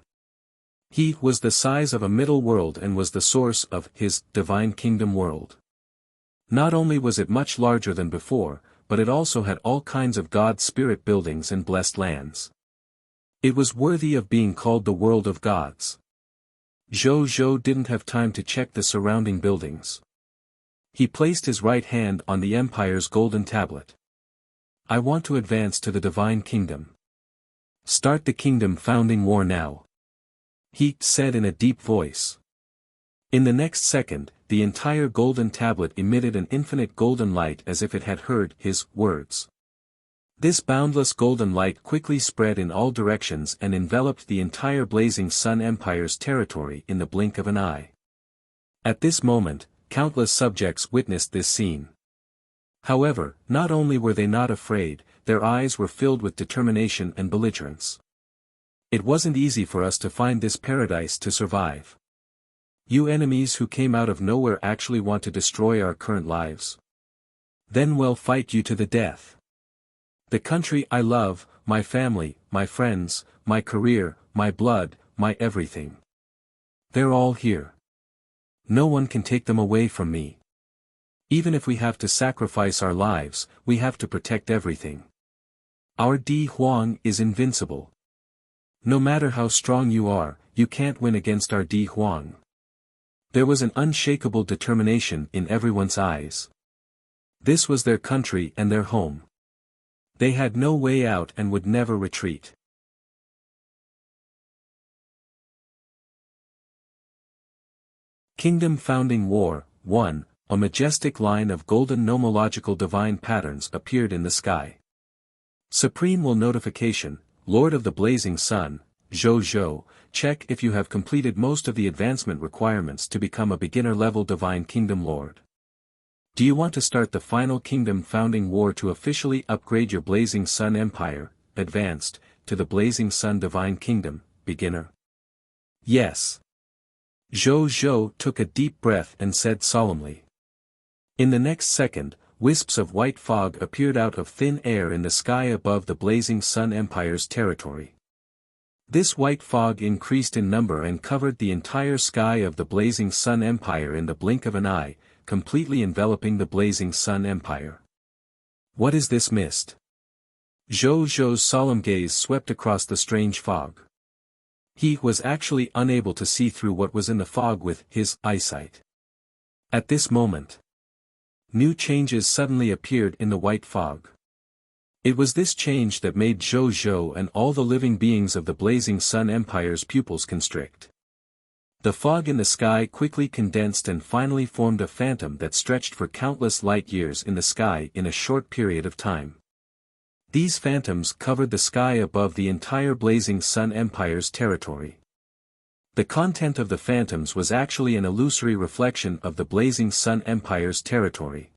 He was the size of a middle world and was the source of his divine kingdom world. Not only was it much larger than before, but it also had all kinds of God spirit buildings and blessed lands. It was worthy of being called the world of gods. Zhou didn't have time to check the surrounding buildings. He placed his right hand on the empire's golden tablet. I want to advance to the divine kingdom. Start the kingdom-founding war now, he said in a deep voice. In the next second, the entire golden tablet emitted an infinite golden light as if it had heard his words. This boundless golden light quickly spread in all directions and enveloped the entire blazing Sun Empire's territory in the blink of an eye. At this moment, countless subjects witnessed this scene. However, not only were they not afraid, their eyes were filled with determination and belligerence. It wasn't easy for us to find this paradise to survive. You enemies who came out of nowhere actually want to destroy our current lives. Then we'll fight you to the death. The country I love, my family, my friends, my career, my blood, my everything. They're all here. No one can take them away from me. Even if we have to sacrifice our lives, we have to protect everything. Our Di Huang is invincible. No matter how strong you are, you can't win against our Di Huang. There was an unshakable determination in everyone's eyes. This was their country and their home. They had no way out and would never retreat. Kingdom Founding War 1. A majestic line of golden nomological divine patterns appeared in the sky. Supreme will notification, Lord of the Blazing Sun, Zhou, check if you have completed most of the advancement requirements to become a beginner-level Divine Kingdom Lord. Do you want to start the final Kingdom Founding War to officially upgrade your Blazing Sun Empire, Advanced, to the Blazing Sun Divine Kingdom, Beginner? Yes. Zhou took a deep breath and said solemnly. In the next second, wisps of white fog appeared out of thin air in the sky above the Blazing Sun Empire's territory. This white fog increased in number and covered the entire sky of the Blazing Sun Empire in the blink of an eye, completely enveloping the Blazing Sun Empire. What is this mist? Zhou's solemn gaze swept across the strange fog. He was actually unable to see through what was in the fog with his eyesight. At this moment, new changes suddenly appeared in the white fog. It was this change that made Zhou and all the living beings of the Blazing Sun Empire's pupils constrict. The fog in the sky quickly condensed and finally formed a phantom that stretched for countless light years in the sky in a short period of time. These phantoms covered the sky above the entire Blazing Sun Empire's territory. The content of the phantoms was actually an illusory reflection of the Blazing Sun Empire's territory.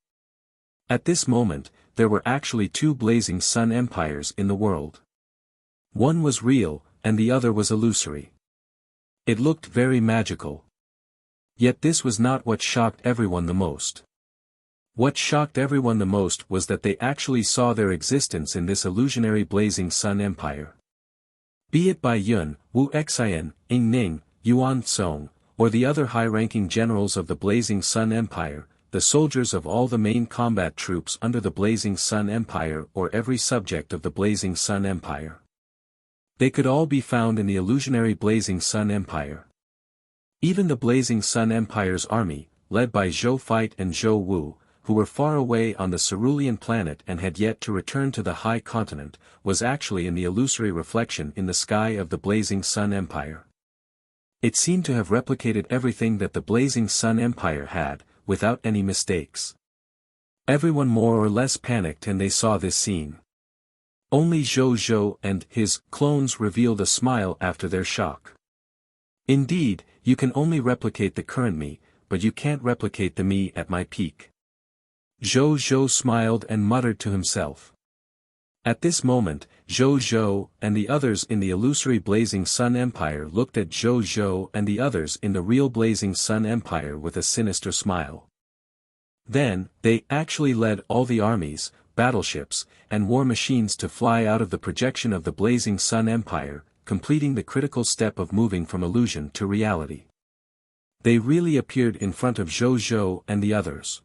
At this moment, there were actually two Blazing Sun Empires in the world. One was real, and the other was illusory. It looked very magical. Yet this was not what shocked everyone the most. What shocked everyone the most was that they actually saw their existence in this illusionary Blazing Sun Empire. Be it by Yun, Wu Xian, Ying Ning, Yuan Song, or the other high-ranking generals of the Blazing Sun Empire, the soldiers of all the main combat troops under the Blazing Sun Empire or every subject of the Blazing Sun Empire. They could all be found in the illusionary Blazing Sun Empire. Even the Blazing Sun Empire's army, led by Zhou Feit and Zhou Wu, who were far away on the cerulean planet and had yet to return to the high continent, was actually in the illusory reflection in the sky of the Blazing Sun Empire. It seemed to have replicated everything that the Blazing Sun Empire had, without any mistakes. Everyone more or less panicked and they saw this scene. Only Zhou and his clones revealed a smile after their shock. Indeed, you can only replicate the current me, but you can't replicate the me at my peak. Zhou smiled and muttered to himself. At this moment, Zhou Zhou and the others in the illusory Blazing Sun Empire looked at Zhou Zhou and the others in the real Blazing Sun Empire with a sinister smile. Then, they actually led all the armies, battleships, and war machines to fly out of the projection of the Blazing Sun Empire, completing the critical step of moving from illusion to reality. They really appeared in front of Zhou Zhou and the others.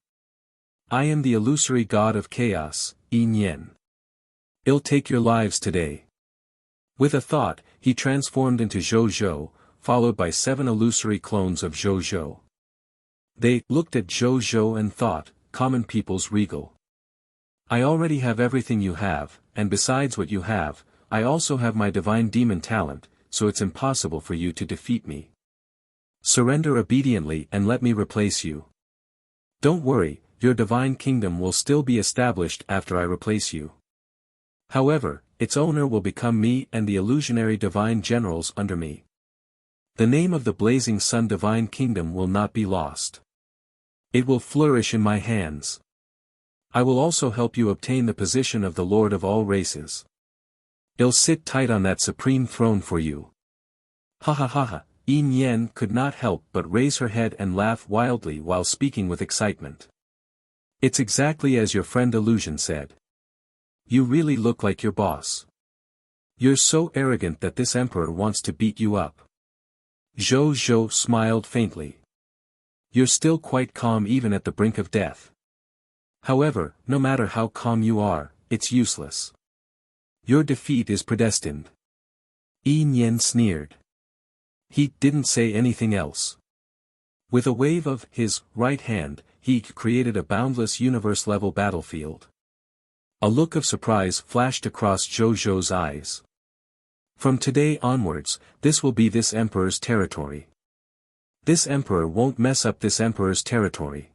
I am the illusory god of chaos, Yin Yen. I'll take your lives today. With a thought, he transformed into Zhou Zhou, followed by 7 illusory clones of Zhou Zhou. They looked at Zhou Zhou and thought, common people's regal. I already have everything you have, and besides what you have, I also have my divine demon talent, so it's impossible for you to defeat me. Surrender obediently and let me replace you. Don't worry, your divine kingdom will still be established after I replace you. However, its owner will become me and the illusionary divine generals under me. The name of the Blazing Sun Divine Kingdom will not be lost. It will flourish in my hands. I will also help you obtain the position of the Lord of all races. I'll sit tight on that supreme throne for you. Ha ha ha ha, Yin Yen could not help but raise her head and laugh wildly while speaking with excitement. It's exactly as your friend Illusion said. You really look like your boss. You're so arrogant that this emperor wants to beat you up. Zhou Zhou smiled faintly. You're still quite calm even at the brink of death. However, no matter how calm you are, it's useless. Your defeat is predestined. Yin Yen sneered. He didn't say anything else. With a wave of his right hand, he created a boundless universe-level battlefield. A look of surprise flashed across Zhou Zhou's eyes. From today onwards, this will be this emperor's territory. This emperor won't mess up this emperor's territory.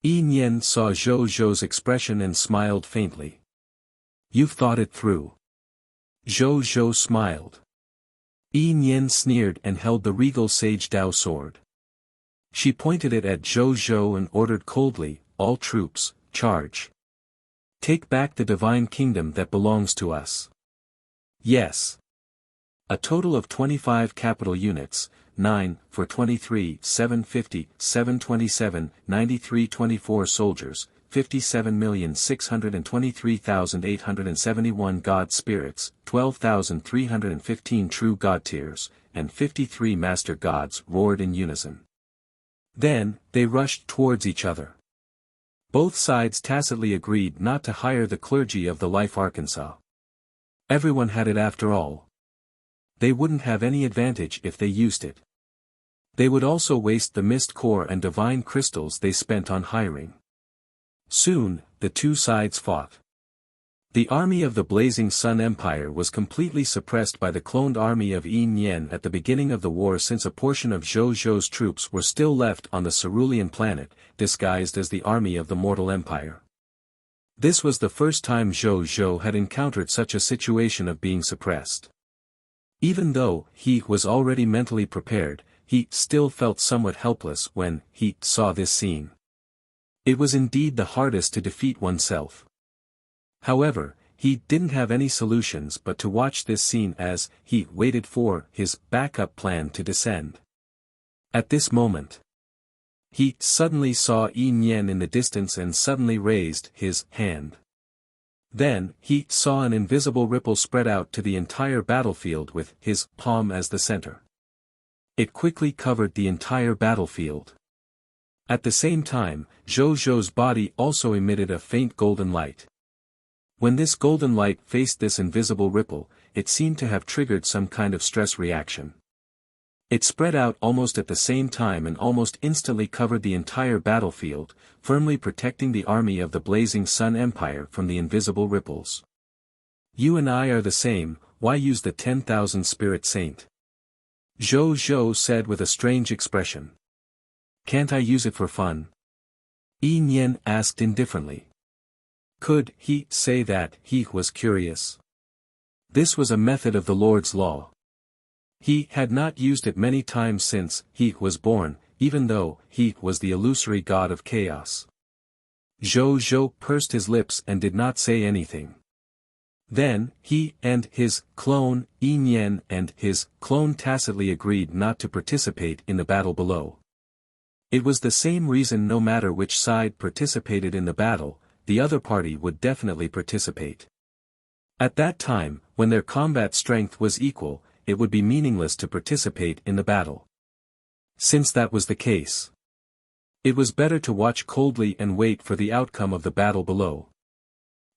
Yin Yen saw Zhou Zhou's expression and smiled faintly. You've thought it through. Zhou Zhou smiled. Yin Yen sneered and held the regal Sage Dao sword. She pointed it at Zhou Zhou and ordered coldly, all troops, charge. Take back the divine kingdom that belongs to us. Yes. A total of 25 capital units, 9, for 23, 750, 727, 9324 soldiers, 57,623,871 god spirits, 12,315 true god tiers, and 53 master gods roared in unison. Then, they rushed towards each other. Both sides tacitly agreed not to hire the clergy of the Life Arkansas. Everyone had it after all. They wouldn't have any advantage if they used it. They would also waste the mist core and divine crystals they spent on hiring. Soon, the two sides fought. The army of the Blazing Sun Empire was completely suppressed by the cloned army of Yin Yen at the beginning of the war, since a portion of Zhou Zhou's troops were still left on the cerulean planet, disguised as the army of the Mortal Empire. This was the first time Zhou Zhou had encountered such a situation of being suppressed. Even though he was already mentally prepared, he still felt somewhat helpless when he saw this scene. It was indeed the hardest to defeat oneself. However, he didn't have any solutions but to watch this scene as he waited for his backup plan to descend. At this moment, he suddenly saw Yin Yen in the distance and suddenly raised his hand. Then, he saw an invisible ripple spread out to the entire battlefield with his palm as the center. It quickly covered the entire battlefield. At the same time, Zhou Zhou's body also emitted a faint golden light. When this golden light faced this invisible ripple, it seemed to have triggered some kind of stress reaction. It spread out almost at the same time and almost instantly covered the entire battlefield, firmly protecting the army of the Blazing Sun Empire from the invisible ripples. You and I are the same, why use the 10,000 Spirit Saint? Zhou Zhou said with a strange expression. Can't I use it for fun? Yin Yen asked indifferently. Could he say that he was curious? This was a method of the Lord's law. He had not used it many times since he was born, even though he was the illusory god of chaos. Zhou Zhou pursed his lips and did not say anything. Then, he and his clone, Yi Nian and his clone tacitly agreed not to participate in the battle below. It was the same reason no matter which side participated in the battle, the other party would definitely participate. At that time, when their combat strength was equal, it would be meaningless to participate in the battle. Since that was the case, it was better to watch coldly and wait for the outcome of the battle below.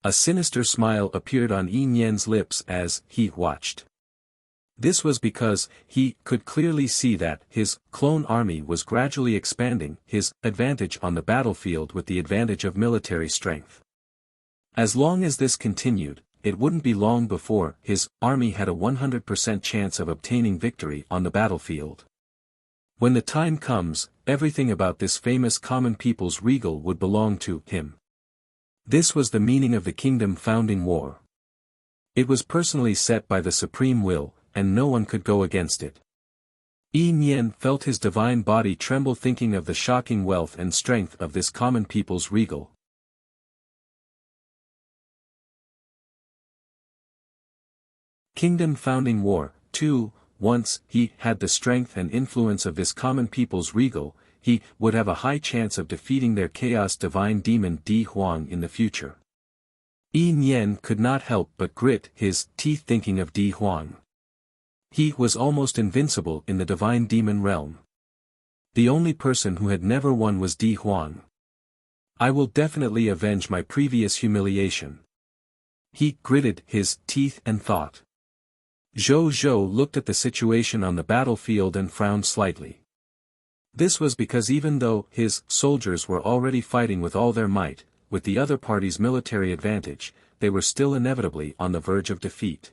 A sinister smile appeared on Yi Nian's lips as he watched. This was because he could clearly see that his clone army was gradually expanding his advantage on the battlefield with the advantage of military strength. As long as this continued, it wouldn't be long before his army had a 100% chance of obtaining victory on the battlefield. When the time comes, everything about this famous common people's regal would belong to him. This was the meaning of the kingdom founding war. It was personally set by the supreme will, and no one could go against it. Yi Nian felt his divine body tremble thinking of the shocking wealth and strength of this common people's regal. Kingdom Founding War, 2. Once he had the strength and influence of this common people's regal, he would have a high chance of defeating their chaos divine demon Di Huang in the future. Yi Nian could not help but grit his teeth thinking of Di Huang. He was almost invincible in the divine demon realm. The only person who had never won was Di Huang. I will definitely avenge my previous humiliation. He gritted his teeth and thought. Zhou Zhou looked at the situation on the battlefield and frowned slightly. This was because even though his soldiers were already fighting with all their might, with the other party's military advantage, they were still inevitably on the verge of defeat.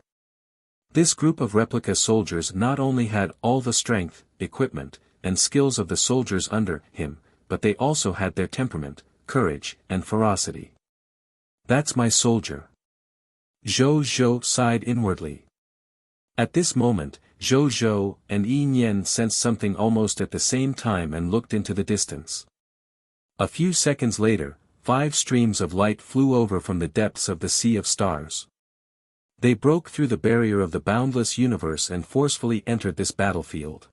This group of replica soldiers not only had all the strength, equipment, and skills of the soldiers under him, but they also had their temperament, courage, and ferocity. That's my soldier. Zhou Zhou sighed inwardly. At this moment, Zhou Zhou and Yi Nian sensed something almost at the same time and looked into the distance. A few seconds later, 5 streams of light flew over from the depths of the sea of stars. They broke through the barrier of the boundless universe and forcefully entered this battlefield.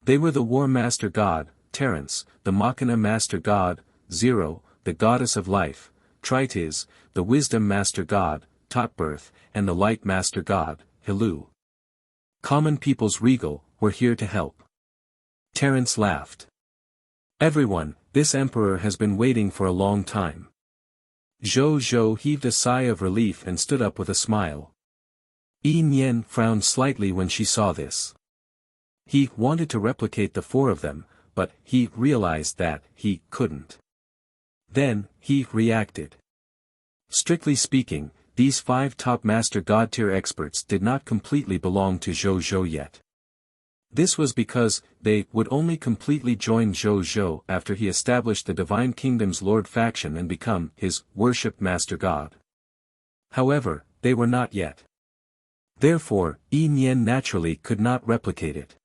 They were the War Master God, Terence, the Machina Master God, Zero, the Goddess of Life, Tritis, the Wisdom Master God, Totbirth, and the Light Master God, Hilu. Common people's regal, were here to help. Terence laughed. Everyone, this emperor has been waiting for a long time. Zhou Zhou heaved a sigh of relief and stood up with a smile. Yi Nian frowned slightly when she saw this. He wanted to replicate the 4 of them, but he realized that he couldn't. Then, he reacted. Strictly speaking, these 5 top Master God tier experts did not completely belong to Zhou Zhou yet. This was because they would only completely join Zhou Zhou after he established the Divine Kingdom's Lord faction and become his worshipped Master God. However, they were not yet. Therefore, Yi Nian naturally could not replicate it.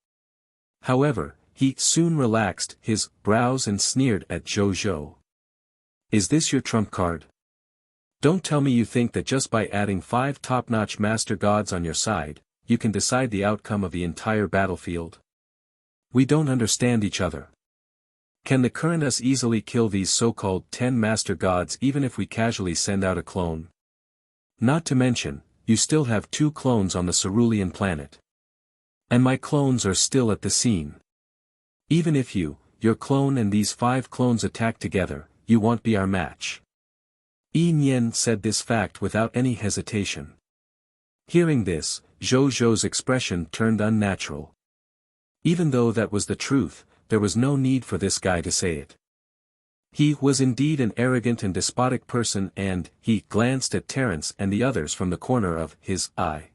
However, he soon relaxed his brows and sneered at Zhou Zhou. Is this your trump card? Don't tell me you think that just by adding 5 top-notch Master Gods on your side, you can decide the outcome of the entire battlefield? We don't understand each other. Can the current us easily kill these so-called 10 Master Gods even if we casually send out a clone? Not to mention, you still have 2 clones on the Cerulean planet. And my clones are still at the scene. Even if your clone and these 5 clones attack together, you won't be our match. Yi Nian said this fact without any hesitation. Hearing this, Zhou Zhou's expression turned unnatural. Even though that was the truth, there was no need for this guy to say it. He was indeed an arrogant and despotic person, and he glanced at Terence and the others from the corner of his eye.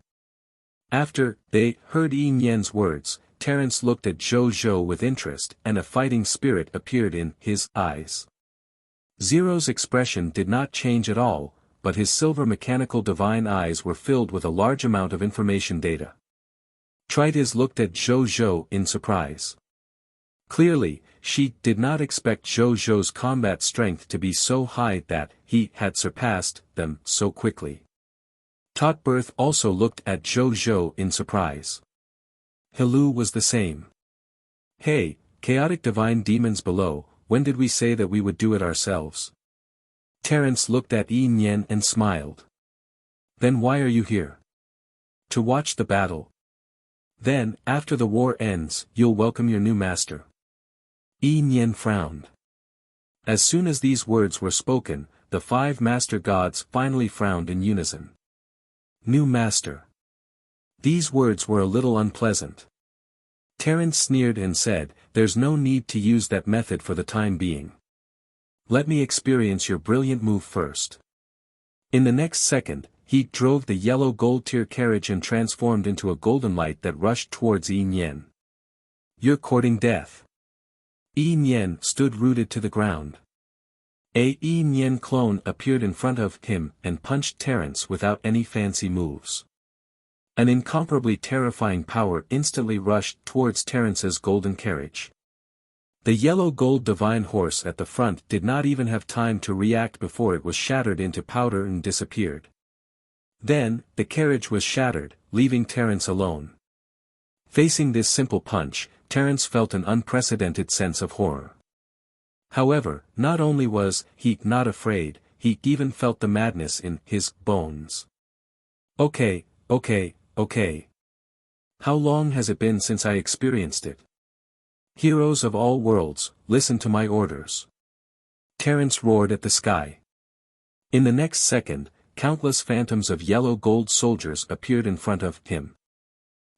After they heard Yi Nian's words, Terence looked at Zhou Zhou with interest and a fighting spirit appeared in his eyes. Zero's expression did not change at all, but his silver mechanical divine eyes were filled with a large amount of information data. Tritis looked at Zhou Zhou in surprise. Clearly, she did not expect Zhou Zhou's combat strength to be so high that he had surpassed them so quickly. Totberth also looked at Zhou Zhou in surprise. Hilu was the same. Hey, chaotic divine demons below, when did we say that we would do it ourselves? Terence looked at Yi Nian and smiled. Then why are you here? To watch the battle. Then, after the war ends, you'll welcome your new master. Yi Nian frowned. As soon as these words were spoken, the 5 master gods finally frowned in unison. New master. These words were a little unpleasant. Terence sneered and said, there's no need to use that method for the time being. Let me experience your brilliant move first. In the next second, he drove the yellow gold tier carriage and transformed into a golden light that rushed towards Yi Nian. You're courting death. Yi Nian stood rooted to the ground. A Yi Nian clone appeared in front of him and punched Terence without any fancy moves. An incomparably terrifying power instantly rushed towards Terence's golden carriage. The yellow gold divine horse at the front did not even have time to react before it was shattered into powder and disappeared. Then, the carriage was shattered, leaving Terence alone. Facing this simple punch, Terence felt an unprecedented sense of horror. However, not only was he not afraid, he even felt the madness in his bones. Okay. How long has it been since I experienced it? Heroes of all worlds, listen to my orders. Terence roared at the sky. In the next second, countless phantoms of yellow gold soldiers appeared in front of him.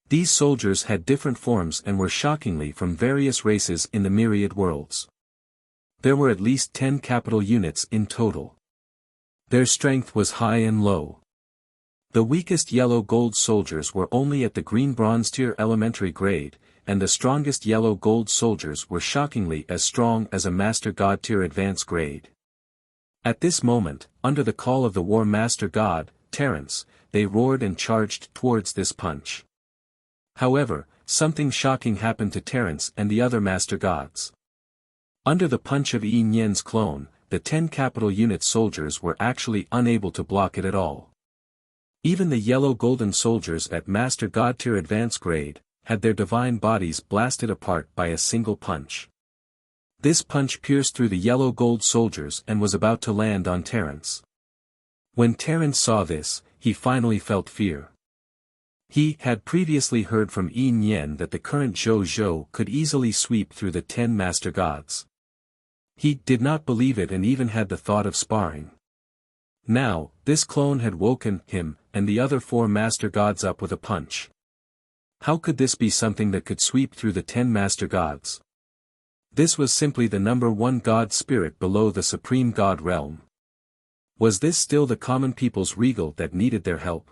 These soldiers had different forms and were shockingly from various races in the myriad worlds. There were at least 10 capital units in total. Their strength was high and low. The weakest yellow gold soldiers were only at the green bronze tier elementary grade, and the strongest yellow gold soldiers were shockingly as strong as a master god tier advanced grade. At this moment, under the call of the war master god, Terence, they roared and charged towards this punch. However, something shocking happened to Terence and the other master gods. Under the punch of Yi Nian's clone, the 10 capital unit soldiers were actually unable to block it at all. Even the yellow golden soldiers at master god tier advanced grade, had their divine bodies blasted apart by a single punch. This punch pierced through the yellow gold soldiers and was about to land on Terence. When Terence saw this, he finally felt fear. He had previously heard from Yi Nian that the current Zhou Zhou could easily sweep through the 10 master gods. He did not believe it and even had the thought of sparring. Now, this clone had woken him and the other 4 master gods up with a punch. How could this be something that could sweep through the 10 master gods? This was simply the number 1 god spirit below the supreme god realm. Was this still the common people's regal that needed their help?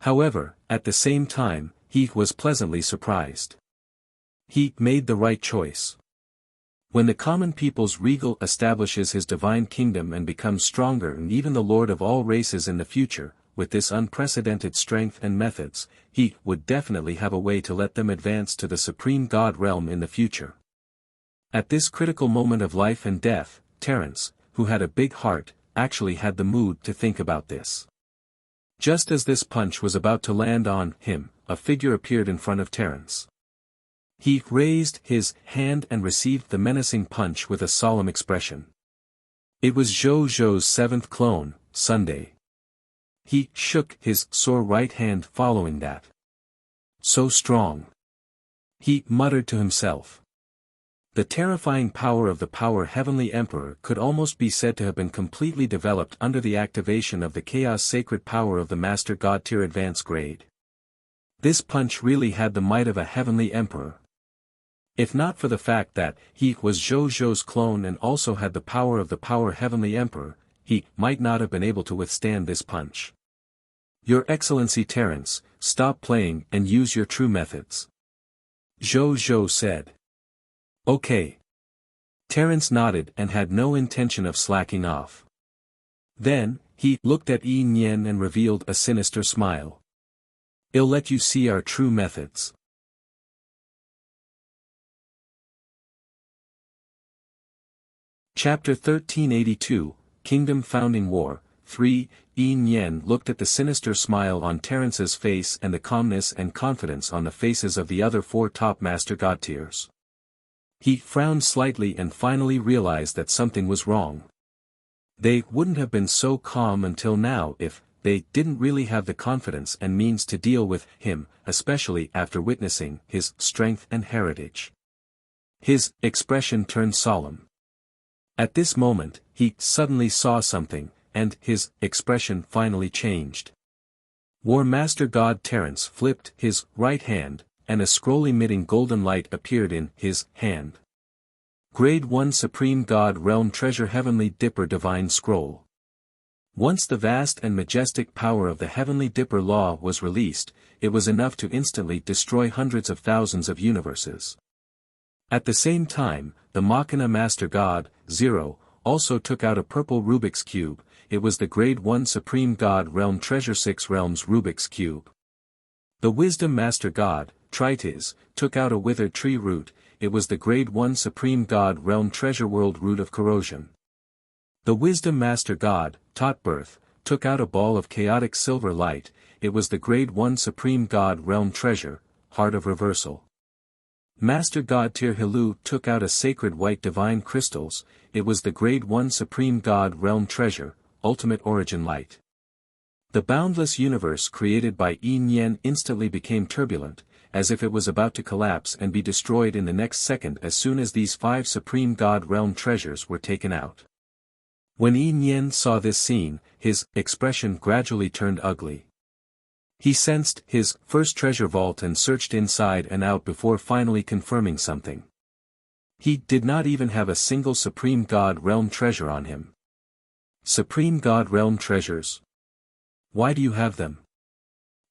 However, at the same time, he was pleasantly surprised. He made the right choice. When the common people's regal establishes his divine kingdom and becomes stronger and even the lord of all races in the future, with this unprecedented strength and methods, he would definitely have a way to let them advance to the supreme god realm in the future. At this critical moment of life and death, Terence, who had a big heart, actually had the mood to think about this. Just as this punch was about to land on him, a figure appeared in front of Terence. He raised his hand and received the menacing punch with a solemn expression. It was Zhou Zhou's 7th clone, Sunday. He shook his sore right hand following that. So strong. He muttered to himself. The terrifying power of the Power Heavenly Emperor could almost be said to have been completely developed under the activation of the Chaos Sacred Power of the Master God Tier Advanced Grade. This punch really had the might of a Heavenly Emperor. If not for the fact that he was Zhou Zhou's clone and also had the power of the Power Heavenly Emperor, he might not have been able to withstand this punch. Your Excellency Terence, stop playing and use your true methods. Zhou Zhou said. Okay. Terence nodded and had no intention of slacking off. Then, he looked at Yi Nian and revealed a sinister smile. I'll let you see our true methods. Chapter 1382, Kingdom Founding War, 3. Yin Yen looked at the sinister smile on Terence's face and the calmness and confidence on the faces of the other 4 top Master God tiers. He frowned slightly and finally realized that something was wrong. They wouldn't have been so calm until now if they didn't really have the confidence and means to deal with him, especially after witnessing his strength and heritage. His expression turned solemn. At this moment, he suddenly saw something, and his expression finally changed. War Master God Terence flipped his right hand, and a scroll emitting golden light appeared in his hand. Grade 1 Supreme God Realm Treasure Heavenly Dipper Divine Scroll. Once the vast and majestic power of the Heavenly Dipper Law was released, it was enough to instantly destroy hundreds of thousands of universes. At the same time, the Machina Master God, Zero, also took out a purple Rubik's Cube. It was the Grade 1 Supreme God Realm Treasure 6 Realms Rubik's Cube. The Wisdom Master God, Tritis, took out a withered tree root. It was the Grade 1 Supreme God Realm Treasure World Root of Corrosion. The Wisdom Master God, Totbirth, took out a ball of chaotic silver light. It was the Grade 1 Supreme God Realm Treasure, Heart of Reversal. Master God Tir Hilu took out a sacred white divine crystals. It was the Grade 1 Supreme God Realm Treasure, Ultimate Origin Light. The boundless universe created by Yin Yen instantly became turbulent, as if it was about to collapse and be destroyed in the next second as soon as these 5 Supreme God Realm treasures were taken out. When Yin Yen saw this scene, his expression gradually turned ugly. He sensed his first treasure vault and searched inside and out before finally confirming something. He did not even have a single Supreme God Realm treasure on him. Supreme God Realm treasures? Why do you have them?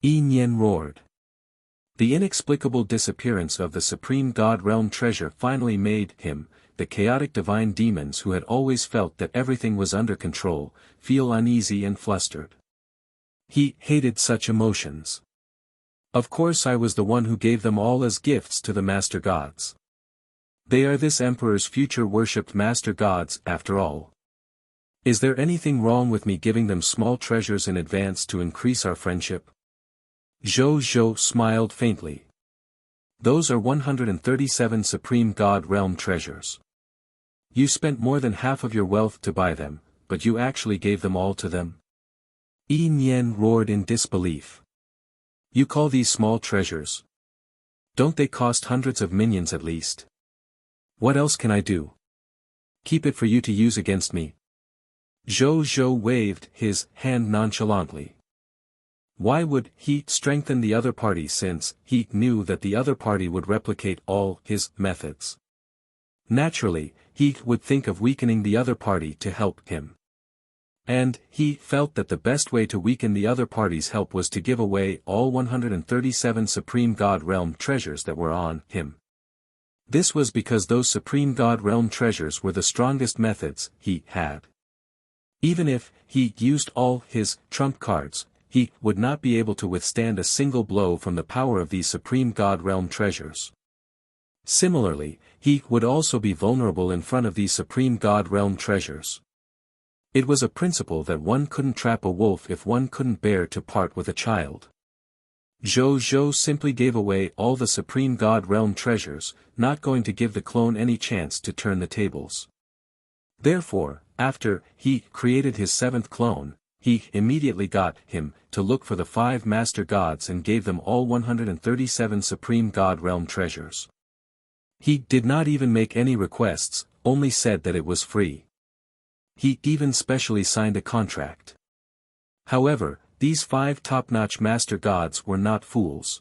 Yin Yen roared. The inexplicable disappearance of the Supreme God Realm treasure finally made him, the chaotic divine demons who had always felt that everything was under control, feel uneasy and flustered. He hated such emotions. Of course I was the one who gave them all as gifts to the Master Gods. They are this Emperor's future worshipped Master Gods, after all. Is there anything wrong with me giving them small treasures in advance to increase our friendship? Zhou Zhou smiled faintly. Those are 137 Supreme God Realm treasures. You spent more than half of your wealth to buy them, but you actually gave them all to them? Yin Yen roared in disbelief. You call these small treasures? Don't they cost hundreds of minions at least? What else can I do? Keep it for you to use against me. Zhou Zhou waved his hand nonchalantly. Why would he strengthen the other party since he knew that the other party would replicate all his methods? Naturally, he would think of weakening the other party to help him. And he felt that the best way to weaken the other party's help was to give away all 137 Supreme God Realm treasures that were on him. This was because those Supreme God Realm treasures were the strongest methods he had. Even if he used all his trump cards, he would not be able to withstand a single blow from the power of these Supreme God Realm treasures. Similarly, he would also be vulnerable in front of these Supreme God Realm treasures. It was a principle that one couldn't trap a wolf if one couldn't bear to part with a child. Zhou Zhou simply gave away all the Supreme God Realm treasures, not going to give the clone any chance to turn the tables. Therefore, after he created his 7th clone, he immediately got him to look for the 5 Master Gods and gave them all 137 Supreme God Realm treasures. He did not even make any requests, only said that it was free. He even specially signed a contract. However, these 5 top-notch Master Gods were not fools.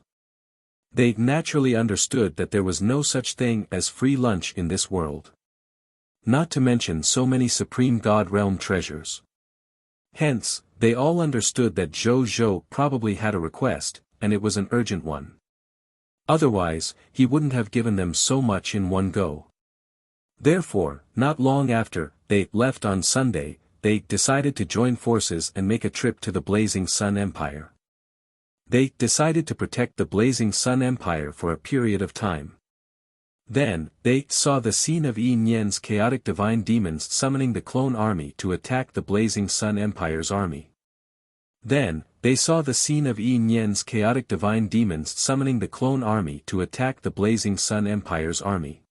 They naturally understood that there was no such thing as free lunch in this world. Not to mention so many Supreme God Realm treasures. Hence, they all understood that Zhou Zhou probably had a request, and it was an urgent one. Otherwise, he wouldn't have given them so much in one go. Therefore, not long after they left on Sunday, they decided to join forces and make a trip to the Blazing Sun Empire. They decided to protect the Blazing Sun Empire for a period of time. Then, they saw the scene of Yi Nian's chaotic divine demons summoning the clone army to attack the Blazing Sun Empire's army. Then, they saw the scene of Yi Nian's chaotic divine demons summoning the clone army to attack the Blazing Sun Empire's army.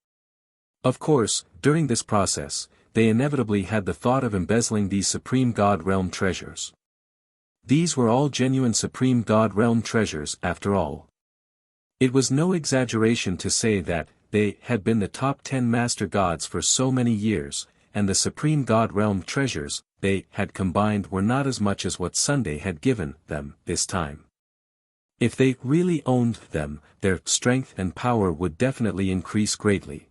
Of course, during this process, they inevitably had the thought of embezzling these Supreme God Realm treasures. These were all genuine Supreme God Realm treasures after all. It was no exaggeration to say that they had been the top 10 Master Gods for so many years, and the Supreme God Realm treasures they had combined were not as much as what Sunday had given them this time. If they really owned them, their strength and power would definitely increase greatly.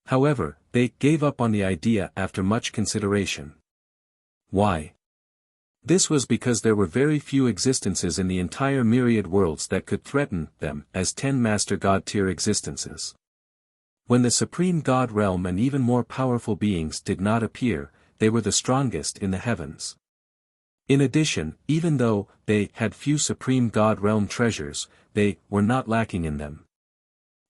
However, they gave up on the idea after much consideration. Why? This was because there were very few existences in the entire myriad worlds that could threaten them as 10 Master God tier existences. When the Supreme God Realm and even more powerful beings did not appear, they were the strongest in the heavens. In addition, even though they had few Supreme God Realm treasures, they were not lacking in them.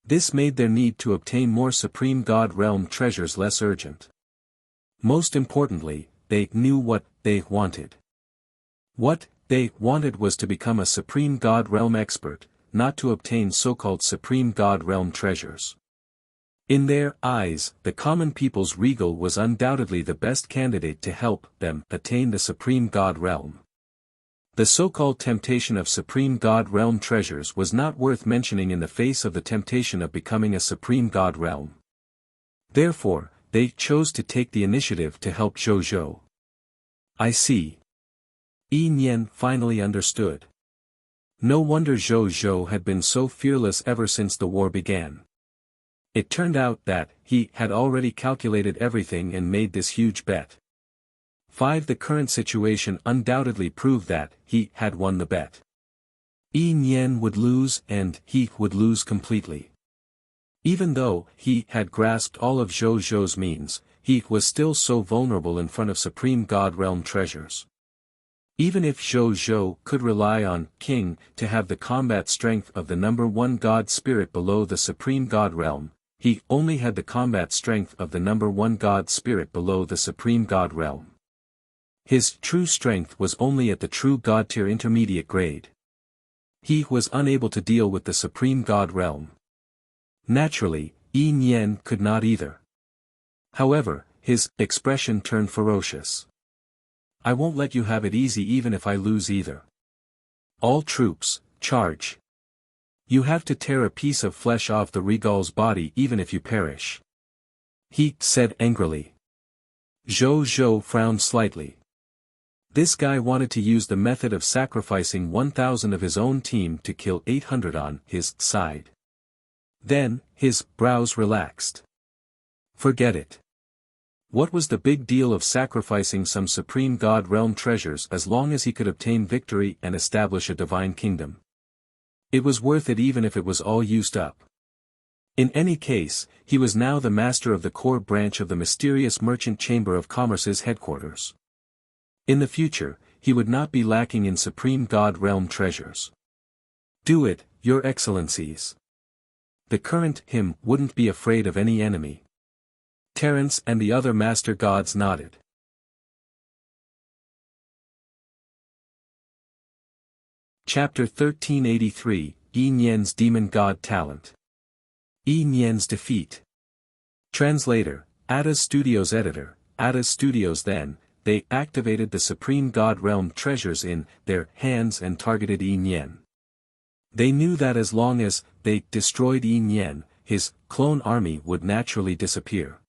This made their need to obtain more Supreme God Realm treasures less urgent. Most importantly, they knew what they wanted. What they wanted was to become a Supreme God Realm expert, not to obtain so-called Supreme God Realm treasures. In their eyes, the common people's Regal was undoubtedly the best candidate to help them attain the Supreme God Realm. The so-called temptation of Supreme God Realm treasures was not worth mentioning in the face of the temptation of becoming a Supreme God Realm. Therefore, they chose to take the initiative to help Zhou. I see. Yi Nian finally understood. No wonder Zhou had been so fearless ever since the war began. It turned out that he had already calculated everything and made this huge bet. The current situation undoubtedly proved that he had won the bet. Yi Nian would lose and he would lose completely. Even though he had grasped all of Zhou's means, he was still so vulnerable in front of Supreme God Realm treasures. Even if Zhou could rely on King to have the combat strength of the number 1 God Spirit below the Supreme God Realm, he only had the combat strength of the number 1 God Spirit below the Supreme God Realm. His true strength was only at the true God tier intermediate grade. He was unable to deal with the Supreme God Realm. Naturally, Yi Nian could not either. However, his expression turned ferocious. I won't let you have it easy even if I lose either. All troops, charge. You have to tear a piece of flesh off the Regal's body even if you perish. He said angrily. Zhou frowned slightly. This guy wanted to use the method of sacrificing 1,000 of his own team to kill 800 on his side. Then, his brows relaxed. Forget it. What was the big deal of sacrificing some Supreme God Realm treasures as long as he could obtain victory and establish a divine kingdom? It was worth it even if it was all used up. In any case, he was now the master of the core branch of the mysterious Merchant Chamber of Commerce's headquarters. In the future, he would not be lacking in Supreme God Realm treasures. Do it, Your Excellencies. The current him wouldn't be afraid of any enemy. Terence and the other Master Gods nodded. Chapter 1383, Yi Nian's Demon God Talent. Yi Nian's Defeat. Translator, Ada's Studios Editor, Ada's Studios. Then, they activated the Supreme God Realm treasures in their hands and targeted Yi Nian. They knew that as long as they destroyed Yi Nian, his clone army would naturally disappear.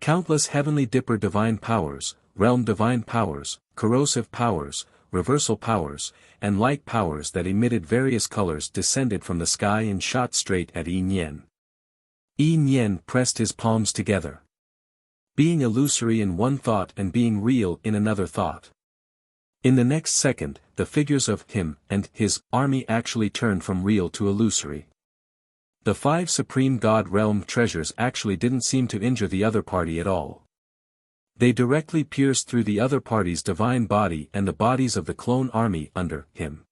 Countless Heavenly Dipper divine powers, realm divine powers, corrosive powers, reversal powers, and light powers that emitted various colors descended from the sky and shot straight at Yi Nian. Yi Nian pressed his palms together. Being illusory in one thought and being real in another thought. In the next second, the figures of him and his army actually turned from real to illusory. The 5 Supreme God Realm treasures actually didn't seem to injure the other party at all. They directly pierced through the other party's divine body and the bodies of the clone army under him.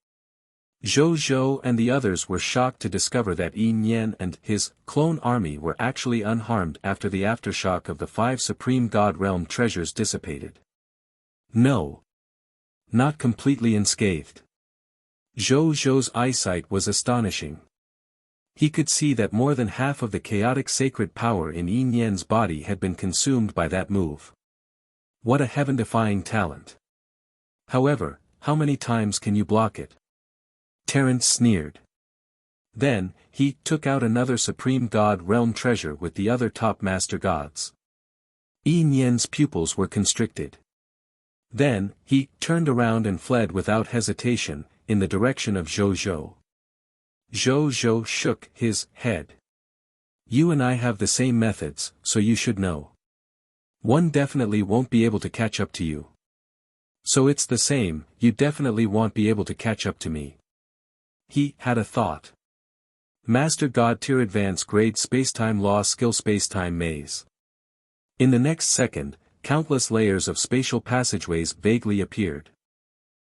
Zhou Zhou and the others were shocked to discover that Yin Yan and his clone army were actually unharmed after the aftershock of the 5 Supreme God Realm treasures dissipated. No. Not completely unscathed. Zhou Zhou's eyesight was astonishing. He could see that more than half of the chaotic sacred power in Yin Yan's body had been consumed by that move. What a heaven-defying talent. However, how many times can you block it? Terence sneered. Then, he took out another Supreme God Realm treasure with the other top Master Gods. Yin Yan's pupils were constricted. Then, he turned around and fled without hesitation, in the direction of Zhou Zhou. Zhou Zhou shook his head. You and I have the same methods, so you should know. One definitely won't be able to catch up to you. So it's the same, you definitely won't be able to catch up to me. He had a thought. Master God Tier Advanced Grade Spacetime Law Skill Spacetime Maze. In the next second, countless layers of spatial passageways vaguely appeared.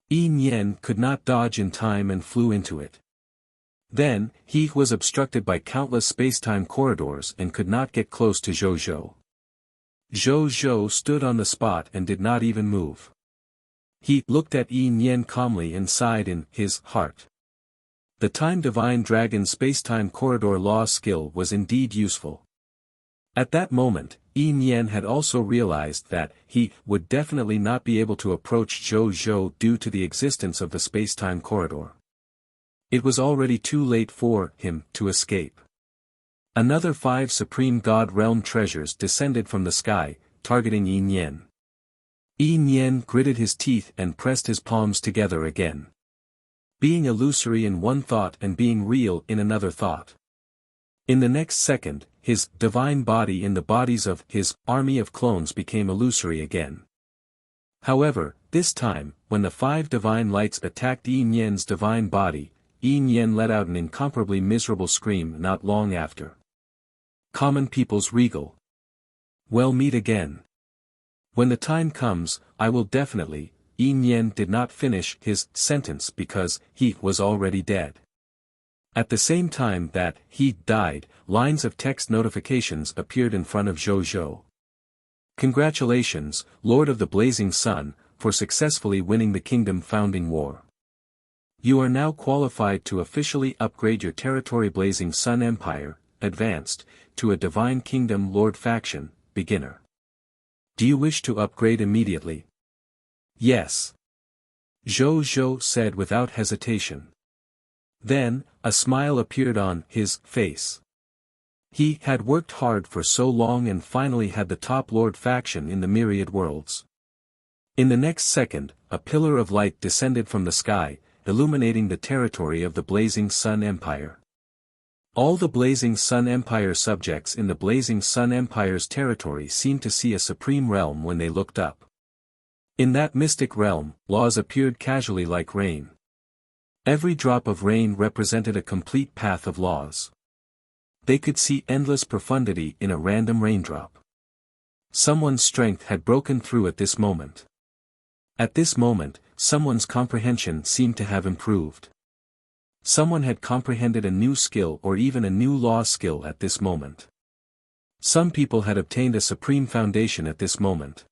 Yin Yan could not dodge in time and flew into it. Then, he was obstructed by countless spacetime corridors and could not get close to Zhou Zhou. Zhou Zhou stood on the spot and did not even move. He looked at Yin Yan calmly and sighed in his heart. The Time Divine Dragon Spacetime Corridor Law skill was indeed useful. At that moment, Yin Yan had also realized that he would definitely not be able to approach Zhou Zhou due to the existence of the spacetime corridor. It was already too late for him to escape. Another 5 Supreme God Realm treasures descended from the sky, targeting Yin Yan. Yin Yan gritted his teeth and pressed his palms together again. Being illusory in one thought and being real in another thought. In the next second, his divine body in the bodies of his army of clones became illusory again. However, this time, when the 5 divine lights attacked Yin Yan's divine body, Yin Yan let out an incomparably miserable scream not long after. Common people's regal. We'll meet again. When the time comes, I will definitely. Yin Yan did not finish his sentence because he was already dead. At the same time that he died, lines of text notifications appeared in front of Zhou Zhou. Congratulations, Lord of the Blazing Sun, for successfully winning the Kingdom Founding War. You are now qualified to officially upgrade your territory Blazing Sun Empire, Advanced, to a Divine Kingdom Lord faction, Beginner. Do you wish to upgrade immediately? Yes. Zhou Zhou said without hesitation. Then, a smile appeared on his face. He had worked hard for so long and finally had the top Lord faction in the myriad worlds. In the next second, a pillar of light descended from the sky, illuminating the territory of the Blazing Sun Empire. All the Blazing Sun Empire subjects in the Blazing Sun Empire's territory seemed to see a supreme realm when they looked up. In that mystic realm, laws appeared casually like rain. Every drop of rain represented a complete path of laws. They could see endless profundity in a random raindrop. Someone's strength had broken through at this moment. At this moment, someone's comprehension seemed to have improved. Someone had comprehended a new skill or even a new law skill at this moment. Some people had obtained a supreme foundation at this moment.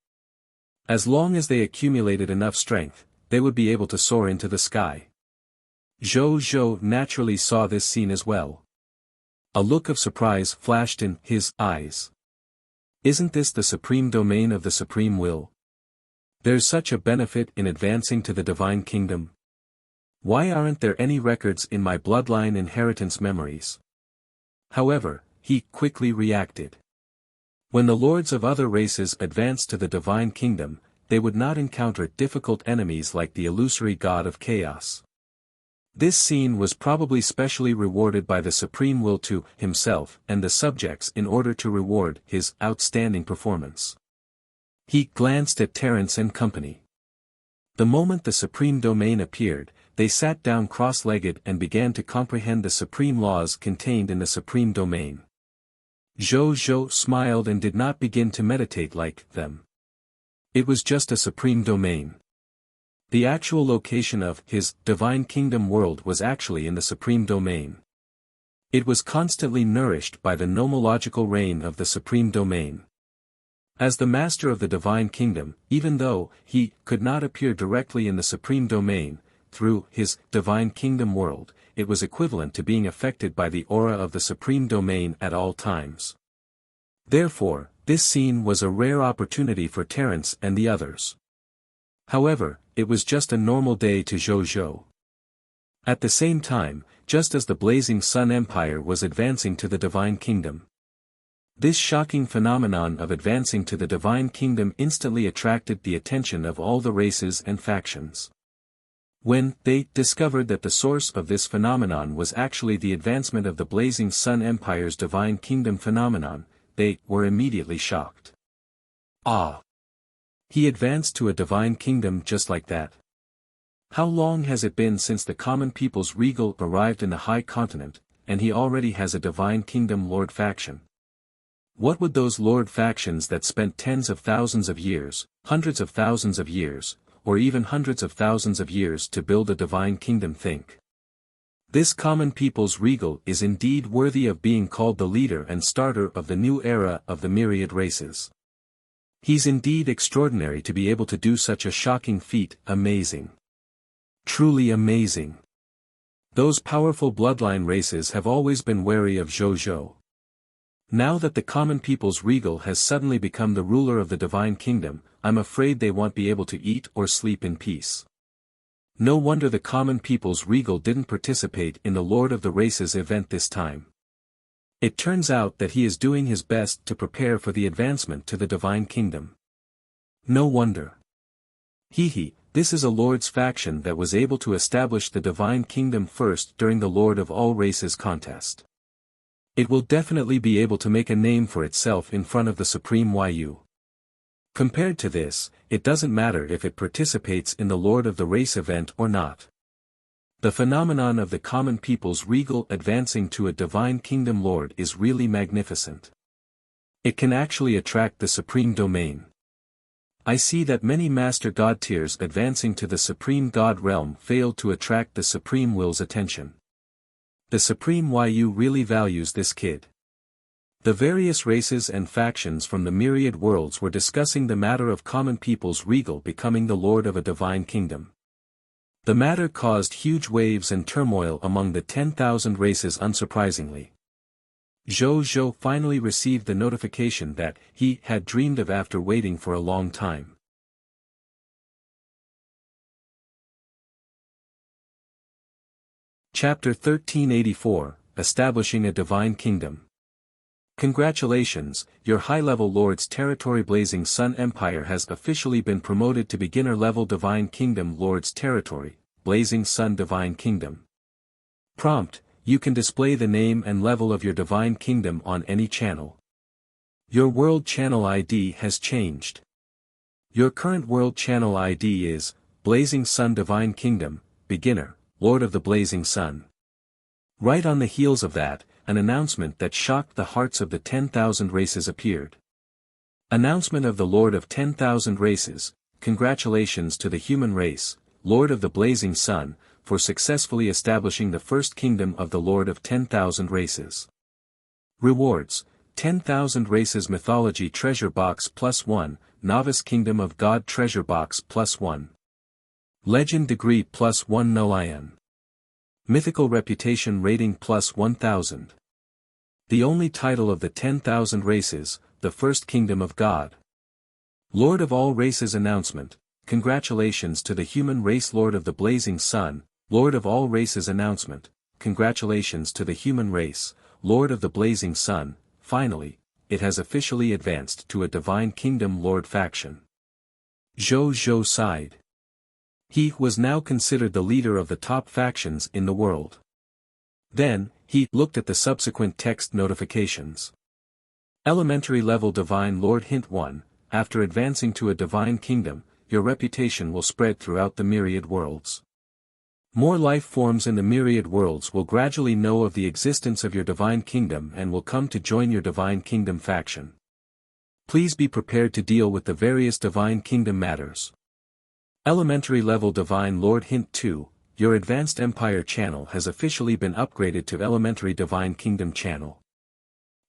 As long as they accumulated enough strength, they would be able to soar into the sky. Zhou Zhou naturally saw this scene as well. A look of surprise flashed in his eyes. Isn't this the supreme domain of the supreme will? There's such a benefit in advancing to the divine kingdom. Why aren't there any records in my bloodline inheritance memories? However, he quickly reacted. When the lords of other races advanced to the divine kingdom, they would not encounter difficult enemies like the illusory god of chaos. This scene was probably specially rewarded by the supreme will to himself and the subjects in order to reward his outstanding performance. He glanced at Terence and company. The moment the supreme domain appeared, they sat down cross-legged and began to comprehend the supreme laws contained in the supreme domain. Zhou Zhou smiled and did not begin to meditate like them. It was just a supreme domain. The actual location of his divine kingdom world was actually in the supreme domain. It was constantly nourished by the nomological reign of the supreme domain. As the master of the divine kingdom, even though he could not appear directly in the supreme domain, through his divine kingdom world, it was equivalent to being affected by the aura of the supreme domain at all times. Therefore, this scene was a rare opportunity for Terence and the others. However, it was just a normal day to Zhou. At the same time, just as the Blazing Sun Empire was advancing to the divine kingdom. This shocking phenomenon of advancing to the divine kingdom instantly attracted the attention of all the races and factions. When they discovered that the source of this phenomenon was actually the advancement of the Blazing Sun Empire's divine kingdom phenomenon, they were immediately shocked. Ah! He advanced to a divine kingdom just like that. How long has it been since the common people's regal arrived in the high continent, and he already has a divine kingdom lord faction? What would those lord factions that spent tens of thousands of years, hundreds of thousands of years, or even hundreds of thousands of years to build a divine kingdom think? This common people's regal is indeed worthy of being called the leader and starter of the new era of the myriad races. He's indeed extraordinary to be able to do such a shocking feat, amazing. Truly amazing. Those powerful bloodline races have always been wary of Zhou. Now that the common people's regal has suddenly become the ruler of the divine kingdom, I'm afraid they won't be able to eat or sleep in peace. No wonder the common people's regal didn't participate in the Lord of the Races event this time. It turns out that he is doing his best to prepare for the advancement to the divine kingdom. No wonder. This is a Lord's faction that was able to establish the divine kingdom first during the Lord of all Races contest. It will definitely be able to make a name for itself in front of the Supreme Yu. Compared to this, it doesn't matter if it participates in the Lord of the Race event or not. The phenomenon of the common people's regal advancing to a divine kingdom lord is really magnificent. It can actually attract the supreme domain. I see that many master god tiers advancing to the supreme god realm failed to attract the supreme will's attention. The supreme Yu really values this kid. The various races and factions from the myriad worlds were discussing the matter of common people's regal becoming the lord of a divine kingdom. The matter caused huge waves and turmoil among the 10,000 races unsurprisingly. Zhou finally received the notification that he had dreamed of after waiting for a long time. Chapter 1384, Establishing a Divine Kingdom. Congratulations, your high-level Lord's Territory Blazing Sun Empire has officially been promoted to beginner-level Divine Kingdom Lord's Territory, Blazing Sun Divine Kingdom. Prompt, you can display the name and level of your Divine Kingdom on any channel. Your World Channel ID has changed. Your current World Channel ID is, Blazing Sun Divine Kingdom, Beginner, Lord of the Blazing Sun. Right on the heels of that, an announcement that shocked the hearts of the 10,000 races appeared. Announcement of the Lord of 10,000 races, congratulations to the human race, Lord of the Blazing Sun, for successfully establishing the first kingdom of the Lord of 10,000 races. Rewards, 10,000 races mythology treasure box +1, novice kingdom of God treasure box +1. Legend degree +1 Nolian. Mythical reputation rating +1000. The only title of the 10,000 races, the first kingdom of God. Lord of all races announcement, congratulations to the human race Lord of the Blazing Sun, Lord of all races announcement, congratulations to the human race, Lord of the Blazing Sun, finally, it has officially advanced to a divine kingdom lord faction. Zhou sighed. He was now considered the leader of the top factions in the world. Then, he looked at the subsequent text notifications. Elementary level Divine Lord Hint 1, after advancing to a divine kingdom, your reputation will spread throughout the myriad worlds. More life forms in the myriad worlds will gradually know of the existence of your divine kingdom and will come to join your divine kingdom faction. Please be prepared to deal with the various divine kingdom matters. Elementary Level Divine Lord Hint 2, your Advanced Empire channel has officially been upgraded to Elementary Divine Kingdom channel.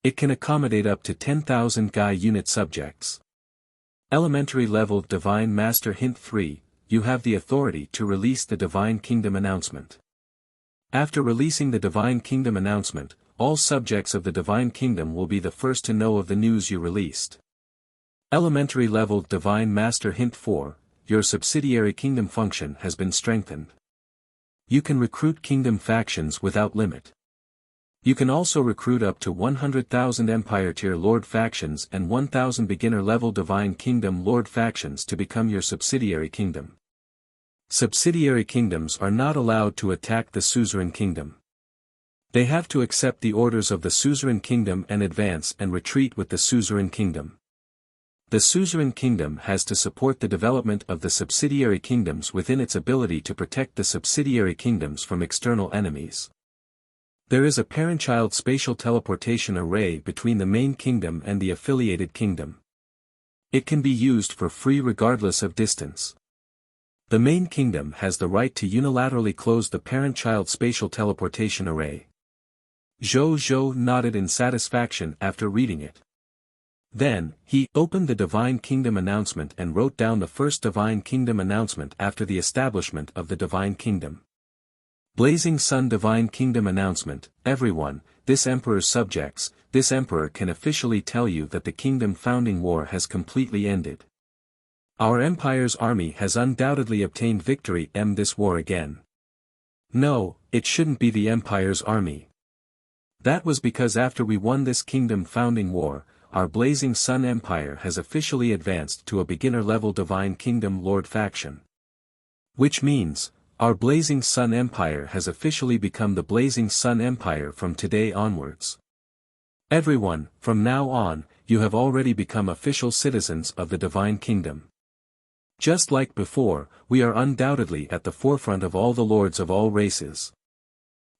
It can accommodate up to 10,000 Guy unit subjects. Elementary Level Divine Master Hint 3, you have the authority to release the Divine Kingdom announcement. After releasing the Divine Kingdom announcement, all subjects of the Divine Kingdom will be the first to know of the news you released. Elementary Level Divine Master Hint 4, your subsidiary kingdom function has been strengthened. You can recruit kingdom factions without limit. You can also recruit up to 100,000 Empire Tier Lord factions and 1,000 Beginner Level Divine Kingdom Lord factions to become your subsidiary kingdom. Subsidiary kingdoms are not allowed to attack the suzerain kingdom. They have to accept the orders of the suzerain kingdom and advance and retreat with the suzerain kingdom. The suzerain kingdom has to support the development of the subsidiary kingdoms within its ability to protect the subsidiary kingdoms from external enemies. There is a parent-child spatial teleportation array between the main kingdom and the affiliated kingdom. It can be used for free regardless of distance. The main kingdom has the right to unilaterally close the parent-child spatial teleportation array. Zhou nodded in satisfaction after reading it. Then, he opened the Divine Kingdom announcement and wrote down the first Divine Kingdom announcement after the establishment of the Divine Kingdom. Blazing Sun Divine Kingdom announcement, everyone, this Emperor's subjects, this Emperor can officially tell you that the Kingdom Founding War has completely ended. Our Empire's army has undoubtedly obtained victory in this war again. No, it shouldn't be the Empire's army. That was because after we won this Kingdom Founding War, our Blazing Sun Empire has officially advanced to a beginner-level Divine Kingdom Lord faction. Which means, our Blazing Sun Empire has officially become the Blazing Sun Empire from today onwards. Everyone, from now on, you have already become official citizens of the Divine Kingdom. Just like before, we are undoubtedly at the forefront of all the lords of all races.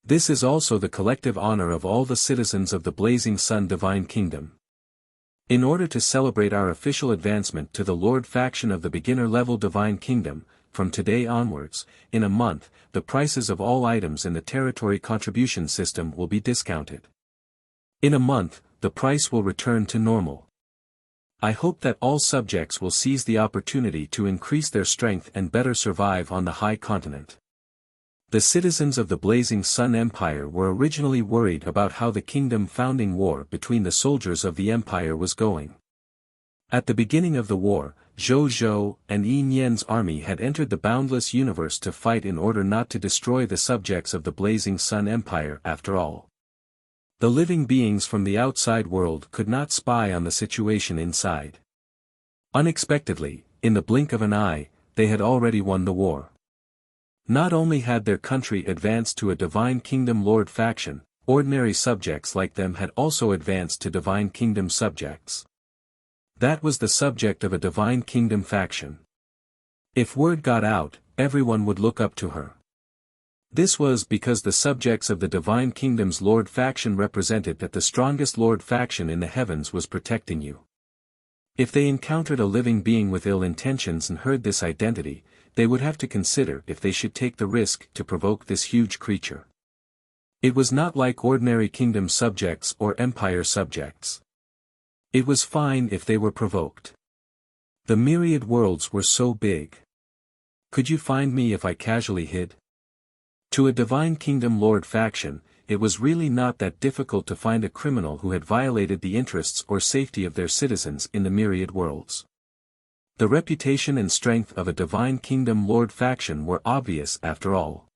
This is also the collective honor of all the citizens of the Blazing Sun Divine Kingdom. In order to celebrate our official advancement to the Lord faction of the beginner-level Divine Kingdom, from today onwards, in a month, the prices of all items in the territory contribution system will be discounted. In a month, the price will return to normal. I hope that all subjects will seize the opportunity to increase their strength and better survive on the high continent. The citizens of the Blazing Sun Empire were originally worried about how the Kingdom Founding War between the soldiers of the Empire was going. At the beginning of the war, Zhou and Yi Nian's army had entered the boundless universe to fight in order not to destroy the subjects of the Blazing Sun Empire after all. The living beings from the outside world could not spy on the situation inside. Unexpectedly, in the blink of an eye, they had already won the war. Not only had their country advanced to a Divine Kingdom Lord faction, ordinary subjects like them had also advanced to Divine Kingdom subjects. That was the subject of a Divine Kingdom faction. If word got out, everyone would look up to her. This was because the subjects of the Divine Kingdom's Lord faction represented that the strongest Lord faction in the heavens was protecting you. If they encountered a living being with ill intentions and heard this identity, they would have to consider if they should take the risk to provoke this huge creature. It was not like ordinary kingdom subjects or empire subjects. It was fine if they were provoked. The myriad worlds were so big. Could you find me if I casually hid? To a Divine Kingdom Lord faction, it was really not that difficult to find a criminal who had violated the interests or safety of their citizens in the myriad worlds. The reputation and strength of a Divine Kingdom Lord faction were obvious after all.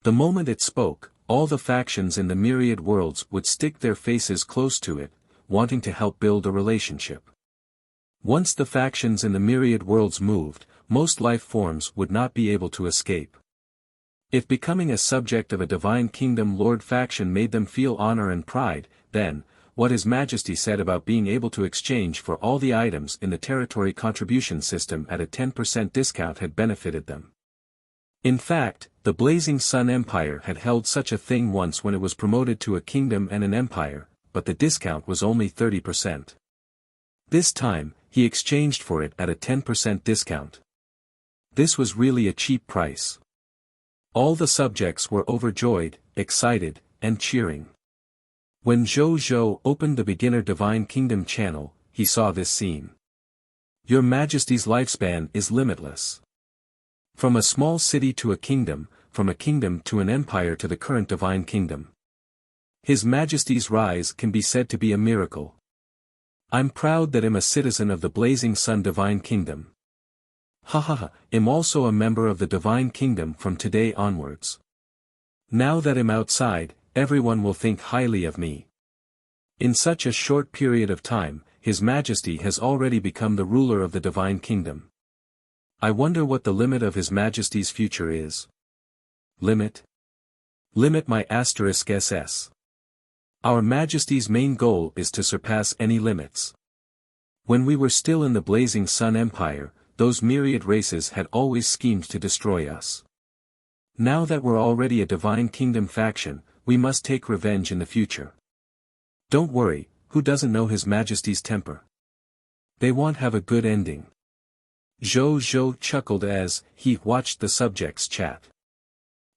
The moment it spoke, all the factions in the myriad worlds would stick their faces close to it, wanting to help build a relationship. Once the factions in the myriad worlds moved, most life forms would not be able to escape. If becoming a subject of a Divine Kingdom Lord faction made them feel honor and pride, then, what His Majesty said about being able to exchange for all the items in the territory contribution system at a 10% discount had benefited them. In fact, the Blazing Sun Empire had held such a thing once when it was promoted to a kingdom and an empire, but the discount was only 30%. This time, he exchanged for it at a 10% discount. This was really a cheap price. All the subjects were overjoyed, excited, and cheering. When Zhou Zhou opened the Beginner Divine Kingdom channel, he saw this scene. Your Majesty's lifespan is limitless. From a small city to a kingdom, from a kingdom to an empire to the current Divine Kingdom. His Majesty's rise can be said to be a miracle. I'm proud that I'm a citizen of the Blazing Sun Divine Kingdom. I'm also a member of the Divine Kingdom from today onwards. Now that I'm outside, everyone will think highly of me. In such a short period of time, His Majesty has already become the ruler of the Divine Kingdom. I wonder what the limit of His Majesty's future is. Limit? Limit my *SS. Our Majesty's main goal is to surpass any limits. When we were still in the Blazing Sun Empire, those myriad races had always schemed to destroy us. Now that we're already a Divine Kingdom faction, we must take revenge in the future. Don't worry, who doesn't know His Majesty's temper? They won't have a good ending. Zhou Zhou chuckled as he watched the subjects chat.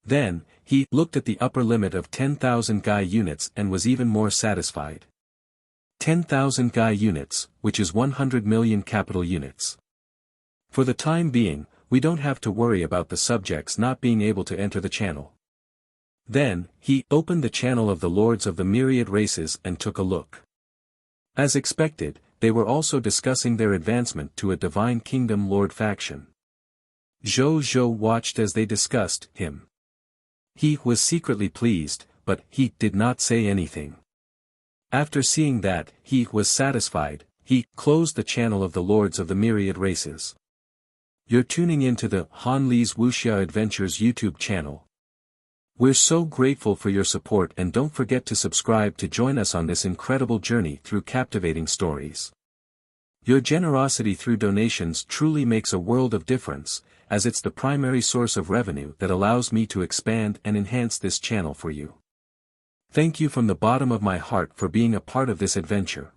Then, he looked at the upper limit of 10,000 Gai units and was even more satisfied. 10,000 Gai units, which is 100 million capital units. For the time being, we don't have to worry about the subjects not being able to enter the channel. Then, he opened the channel of the Lords of the Myriad Races and took a look. As expected, they were also discussing their advancement to a Divine Kingdom Lord faction. Zhou Zhou watched as they discussed him. He was secretly pleased, but he did not say anything. After seeing that he was satisfied, he closed the channel of the Lords of the Myriad Races. You're tuning into the Han Li's Wuxia Adventures YouTube channel. We're so grateful for your support, and don't forget to subscribe to join us on this incredible journey through captivating stories. Your generosity through donations truly makes a world of difference, as it's the primary source of revenue that allows me to expand and enhance this channel for you. Thank you from the bottom of my heart for being a part of this adventure.